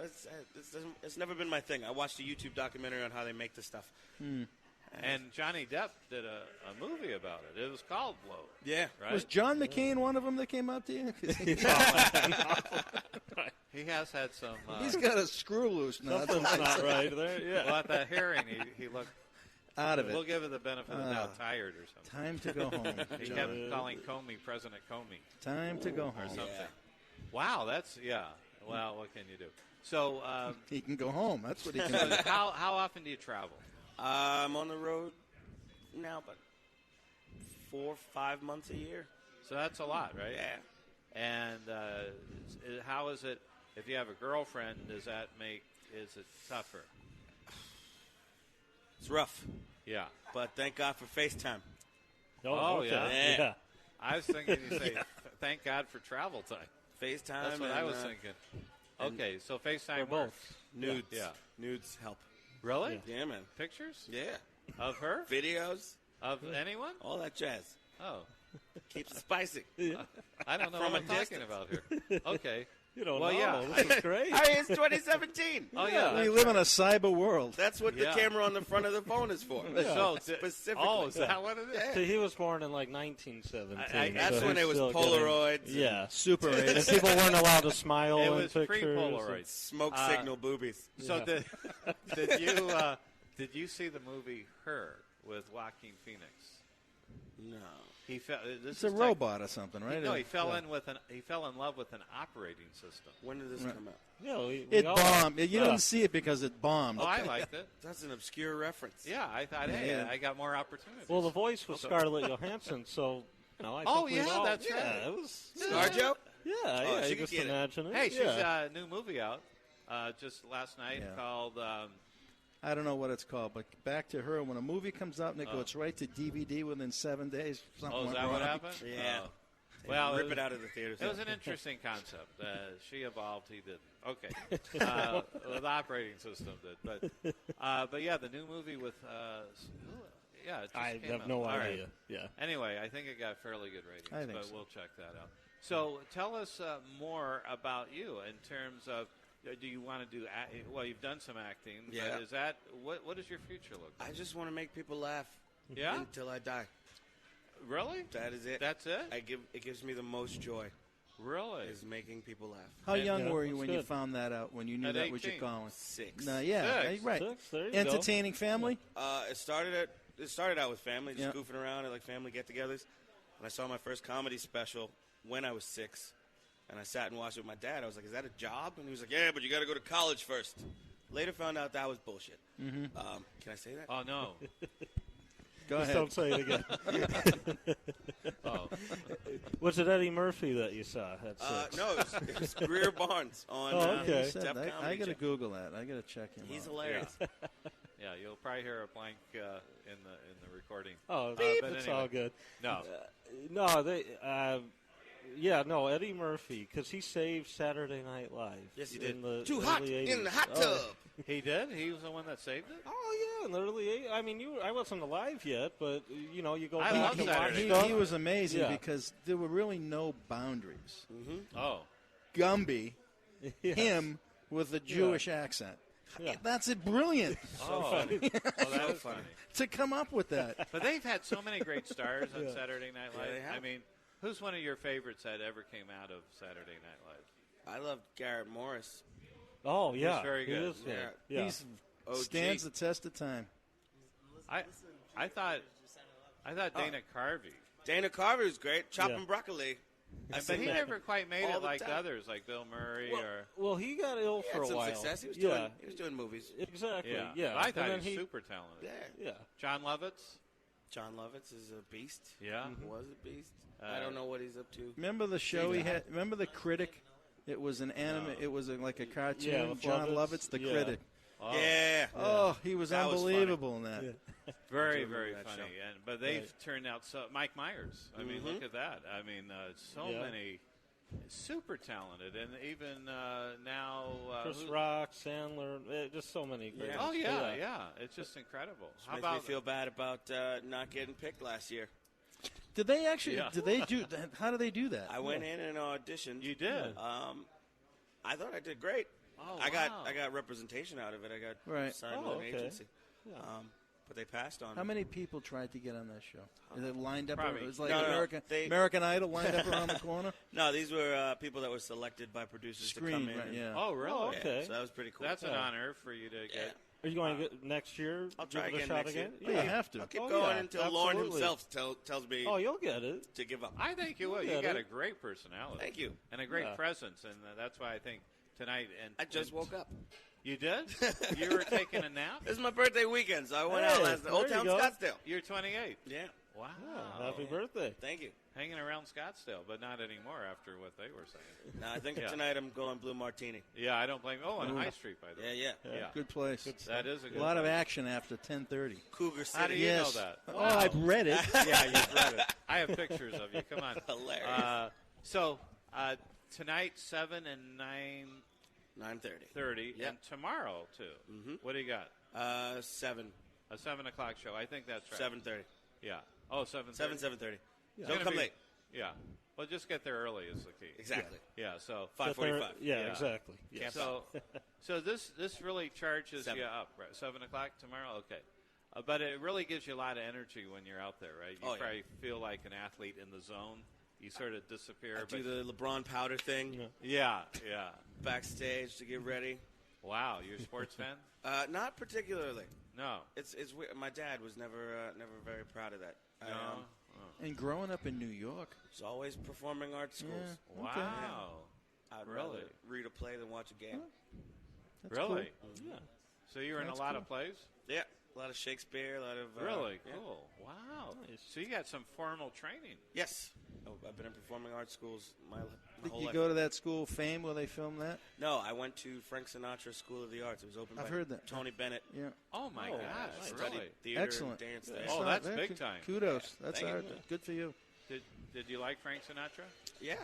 It's never been my thing. I watched a YouTube documentary on how they make this stuff. And Johnny Depp did a movie about it. It was called Blow. Yeah. Right? Was John McCain one of them that came up to you? He has had some. He's got a screw loose now. Something's not right there. Yeah. Well, at that hearing, he looked. Out of We'll it. give it the benefit of the doubt, tired or something. Time to go home. He John. kept calling Comey President Comey Time to go or home. something. Wow, that's Well, what can you do? So, He can go home. That's what he can do. how often do you travel? I'm on the road now, about 4 or 5 months a year. So that's a lot, right? Yeah. And how is it if you have a girlfriend? Is it tougher? It's rough, Yeah. but thank God for FaceTime. Oh, okay. yeah? Yeah. I was thinking you say, thank God for travel time. FaceTime. That's what and, I was thinking. Okay, so FaceTime both. works. Nudes. Yeah. Nudes help. Really? Yeah, man. Pictures? Yeah. Of her? Videos, Of anyone? all that jazz. Oh. Keeps it spicy. I don't know From what a I'm talking distance. about here. Okay. You don't Well, know. yeah. This is great. I mean, it's 2017. Oh, yeah. We live in a cyber world. That's what Yeah. the camera on the front of the phone is for. So, Specifically. Oh, is that what it is? See, he was born in like 1917. That's so when he's it was still Polaroids. getting- yeah. Super And 8. people weren't allowed to smile It in was pictures. pre-Polaroid. Smoke signal boobies. So did you see the movie Her with Joaquin Phoenix? No. He fell. It's a robot or something, right? No, he fell in love with an operating system. When did this come out? Yeah, it bombed. You didn't see it because it bombed. Oh, I liked it. That's an obscure reference. Yeah, I thought, I got more opportunities. Well, the voice was Scarlett Johansson, so I think that's right. Yeah, it was ScarJo? Yeah, you just imagine it. Hey, she's a new movie out just last night called. I don't know what it's called, but back to her. When a movie comes out and it goes right to DVD within 7 days, something is that what happened? Yeah. Well, rip it out of the theaters. It was an interesting concept. She evolved, he didn't. Okay, the operating system did, but yeah, the new movie with it just I came have out. no All idea. Right. Yeah. Anyway, I think it got fairly good ratings, but so. we'll check that out. So, tell us more about you in terms of. Do you want to do? Well, you've done some acting. Yeah. But is that what does your future look like? I just want to make people laugh. Yeah. Until I die. Really? That is it. That's it. It gives me the most joy. Really? Is making people laugh. How young were you when you found that out? When you knew that was your calling? 6. No, right. 6, there you Entertaining family. It started out with family, just goofing around at family get-togethers. And I saw my first comedy special when I was 6. And I sat and watched it with my dad. I was like, "Is that a job?" And he was like, "Yeah, but you got to go to college first." Later found out that was bullshit. Mm-hmm. Can I say that? Oh, no. Go ahead. Don't say it again. Was it Eddie Murphy that you saw at 6? No, it was Greer Barnes on okay. I got to Google that. I got to check him He's out. hilarious. Yeah, you'll probably hear a blank in the recording. Oh, but it's anyway. all good. No. Eddie Murphy, because he saved Saturday Night Live. Yes, he did. In the Too hot early 80s. in the hot tub. He did? He was the one that saved it? Oh, yeah, in the early 80s. I mean, I wasn't alive yet, but, you go I back love and watch Saturday stuff. He was amazing Yeah. because there were really no boundaries. Mm-hmm. Oh. Gumby, Yes. him with a Jewish accent. Yeah. That's brilliant That is funny. to come up with that. But they've had so many great stars on Saturday Night Live. they have. I mean, who's one of your favorites that ever came out of Saturday Night Live? I love Garrett Morris. Oh, yeah. He's very good. He is good. Yeah. He's OG. stands the test of time. I thought Dana Carvey. Dana Carver's great. Chopping broccoli. But he never quite made all it the like time. others, like Bill Murray or. Well, he got ill He for had a some while. success. He was doing movies. Exactly. Yeah. Yeah. I thought And he then was super talented. Yeah. John Lovitz. John Lovitz is a beast. Yeah. Was a beast. I don't know what he's up to. Remember the show he had? Remember The Critic? It was an anime. It was like a cartoon. Yeah, with John Lovitz. Lovitz, The Yeah. Critic. Oh. Yeah. Oh, he was That was unbelievable in that. Very, Enjoyed very that funny. show. But they've turned out so. Mike Myers. I mean, look at that. I mean, so many super talented, and even now. Chris Rock, Sandler, just so many great. Oh ones. yeah. It's just incredible. How Makes about me feel bad about not getting picked last year. Did they actually? Yeah. Did they do? that? How do they do that? I went in and auditioned. You did? I thought I did great. Oh, I wow. got representation out of it. I got Right. signed with an agency. But they passed on How me. many people tried to get on that show? Is it lined up? Probably. It was like No, American Idol lined up around the corner. No, these were people that were selected by producers to come Screen, in. right? and- Yeah. Oh, really? Oh, okay. So that was pretty cool. That's an honor for you to get. Are you going to get next year? I'll try give it a again shot next again? year. Yeah, you have to. I'll keep Oh, going yeah, until Lauren absolutely. himself tells me Oh, you'll get it. to give up. I think you will. Yeah, You got they- a great personality. Thank you. And a great Yeah. presence, and that's why I think tonight. And I just woke up. You did? You were taking a nap? This is my birthday weekend, so I went out Hey, last night. Old there you Town go. Scottsdale. You're 28. Yeah. Wow. Happy birthday. Thank you. Hanging around Scottsdale, but not anymore after what they were saying. No, I think Yeah. tonight I'm going Blue Martini. Yeah, I don't blame. Oh, on High Street, by the way. Yeah. Yeah. Good place. That is a A good lot of place. action after 10:30. Cougar How do City. you Yes. know that? Oh, I've read it. Yeah, you've read it. I have pictures of you. Come on. Hilarious. So tonight, 7 and 9:30, 9:30. Yep. and tomorrow too. Mhm. What do you got? 7. A 7 o'clock show. I think that's right. 7:30. Yeah. Oh, 7:30. 7:30. It's Don't gonna come be- late. Yeah. Well, just get there early is the key. Exactly. Yeah. So 5:45. Yeah, Yeah. exactly. Yes. So this really charges 7. you up, right? 7 o'clock tomorrow. Okay. But it really gives you a lot of energy when you're out there, right? You Oh, yeah. probably feel like an athlete in the zone. You sort of disappear. I do the LeBron powder thing Yeah. backstage to get ready. Wow, you're a sports fan? Not particularly. No. It's weird. My dad was never very proud of that. No. And growing up in New York. It's always performing arts schools. Yeah, Wow. okay. I'd Really? rather read a play than watch a game. That's Really? cool. Yeah. So you were in a That's lot cool. of plays? Yeah, a lot of Shakespeare, a lot of Really? yeah. Cool. Wow. Nice. So you got some formal training. Yes, I've been in performing arts schools my Did whole you life. go to that school, Fame, where they filmed that? No, I went to Frank Sinatra School of the Arts. It was opened I've by heard that. Tony Bennett. Yeah. Oh, my Oh, gosh. nice. Studied Really? theater Excellent. and dance Yeah, there. Oh, it's that's not- big time. Kudos. That's Thank art. you. Good for you. Did you like Frank Sinatra? Yeah.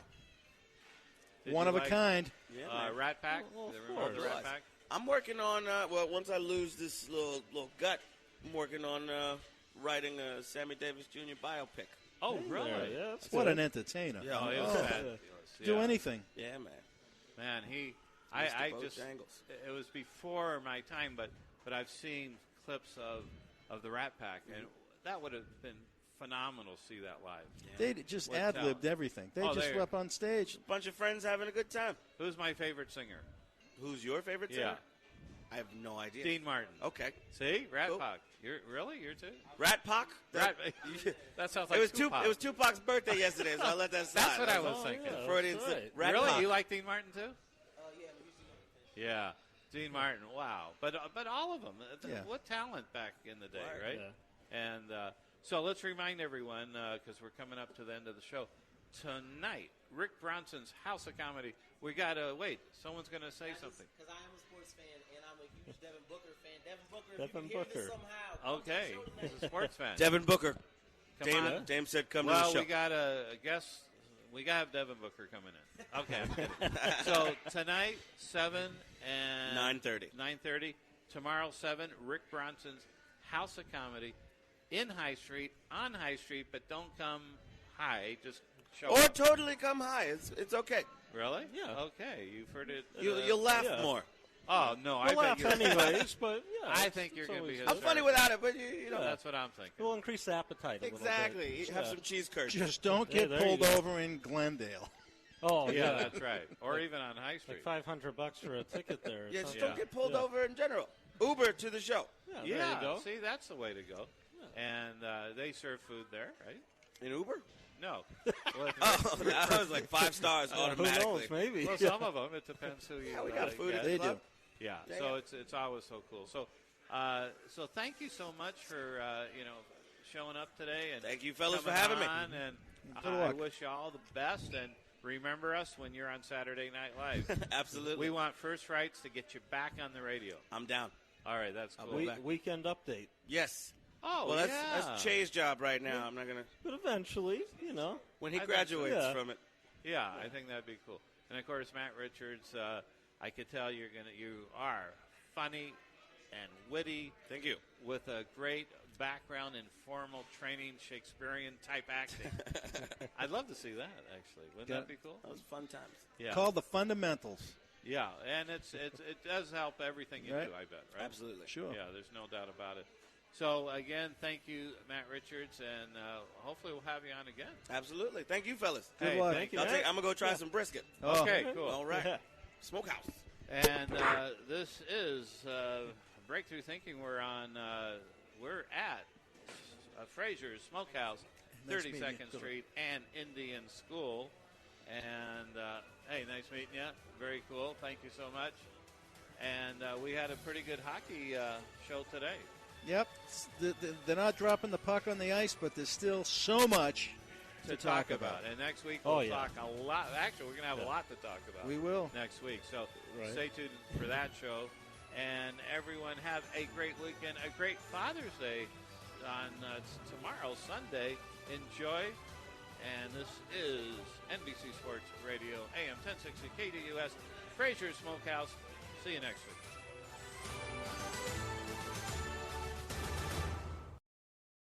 Did One you of a like, kind. Yeah, man. Rat Pack? Well, of Remember the course. Rat Pack? I'm working on, well, once I lose this little gut, I'm working on writing a Sammy Davis Jr. biopic. Oh, really? Yeah, that's What good. an entertainer. Yeah. Oh, it was Oh. fabulous. Do Yeah. anything. Yeah, man. Man, Mr. I just, Bojangles. it was before my time, but I've seen clips of the Rat Pack, and that would have been phenomenal to see that live. They just What ad-libbed talent. everything. They Oh, just they- were up on stage. Bunch of friends having a good time. Who's my favorite singer? Who's your favorite Yeah. singer? I have no idea. Dean Martin. Okay. See? Rat Cool. Pack. You're too? Rat Pack? Rat That sounds like It was Tupac. It was Tupac's birthday yesterday, so I let that slide. That's what I was Oh, thinking. yeah. Freudian That's slip. right. Rat Really? Pack. You like Dean Martin too? Yeah. Dean Martin. Wow. But all of them. Yeah. What talent back in the day, right? Yeah. And so let's remind everyone, because we're coming up to the end of the show, tonight, Rick Bronson's House of Comedy. We got to wait. Someone's going to say something. Because I am a sports fan and I'm a huge Devin Booker fan. Devin Booker, if Devin you can hear this Booker. somehow. come to the Okay. show He's tonight. a sports fan. Devin Booker. Come Dame, on. Dame said come Well, to the show. we got a guest. We got to have Devin Booker coming in. Okay. I'm kidding. So tonight, 7 and 9:30. 9:30. Tomorrow, 7. Rick Bronson's House of Comedy in High Street, on High Street, but don't come high. Just show Or up. totally come high. It's okay. Really? Yeah. Okay. You've heard it. You'll laugh yeah. more. Oh, no. I We'll bet laugh you're. anyways, but yeah. I it's- think you're it's going to be always I'm funny without it, but you know. That's what I'm thinking. We'll increase the appetite a little Exactly. bit. Have Yeah. some cheese curds. Just don't Yeah, get there you pulled go. over in Glendale. Oh, Yeah, yeah. that's right. Or even on High Street. Like $500 for a ticket there. or Yeah, just something. don't get pulled Yeah. over in general. Uber to the show. Yeah, Yeah, there you go. see, that's the way to go. And they serve food there, right? In Uber? No. Oh, that was like 5 stars Who automatically. knows? Maybe. Well, some of them. It depends who you. Yeah, we got food get. at the They club. do. Yeah. Yeah, So yeah. it's always so cool. So so thank you so much for showing up today and Thank you, fellas, for coming having me. on, And Good I luck. wish you all the best. And remember us when you're on Saturday Night Live. Absolutely. We want first rights to get you back on the radio. I'm down. All right, that's cool. Weekend update. Yes. Oh, Well, yeah. that's Che's job right now. I'm not going to. But eventually, When he I think so. graduates Yeah. from it. Yeah, I think that'd be cool. And of course, Matt Richards, I could tell you are funny and witty. Thank you. With a great background in formal training, Shakespearean type acting. I'd love to see that. Actually, wouldn't that be cool? That was fun times. Yeah. Called The Fundamentals. Yeah, and it does help everything you Right. do. I bet. Right? Absolutely. Sure. Yeah, there's no doubt about it. So again, thank you, Matt Richards, and hopefully we'll have you on again. Absolutely. Thank you, fellas. Good Hey, luck. thank you. I'm going to go try some brisket. Oh. Okay, cool. All right. Yeah. Smokehouse. And this is Breakthrough Thinking. We're at Frasher's Smokehouse, Nice meeting you. 32nd Street and Indian School. And hey, nice meeting you. Very cool. Thank you so much. And we had a pretty good hockey show today. Yep. They're not dropping the puck on the ice, but there's still so much To talk about. And next week Oh, we'll yeah. talk a lot. Actually, we're going to have a lot to talk about. We will. Next week. So Right. stay tuned for that show. And everyone have a great weekend, a great Father's Day on tomorrow, Sunday. Enjoy. And this is NBC Sports Radio, AM 1060 KDUS, Frasher's Smokehouse. See you next week.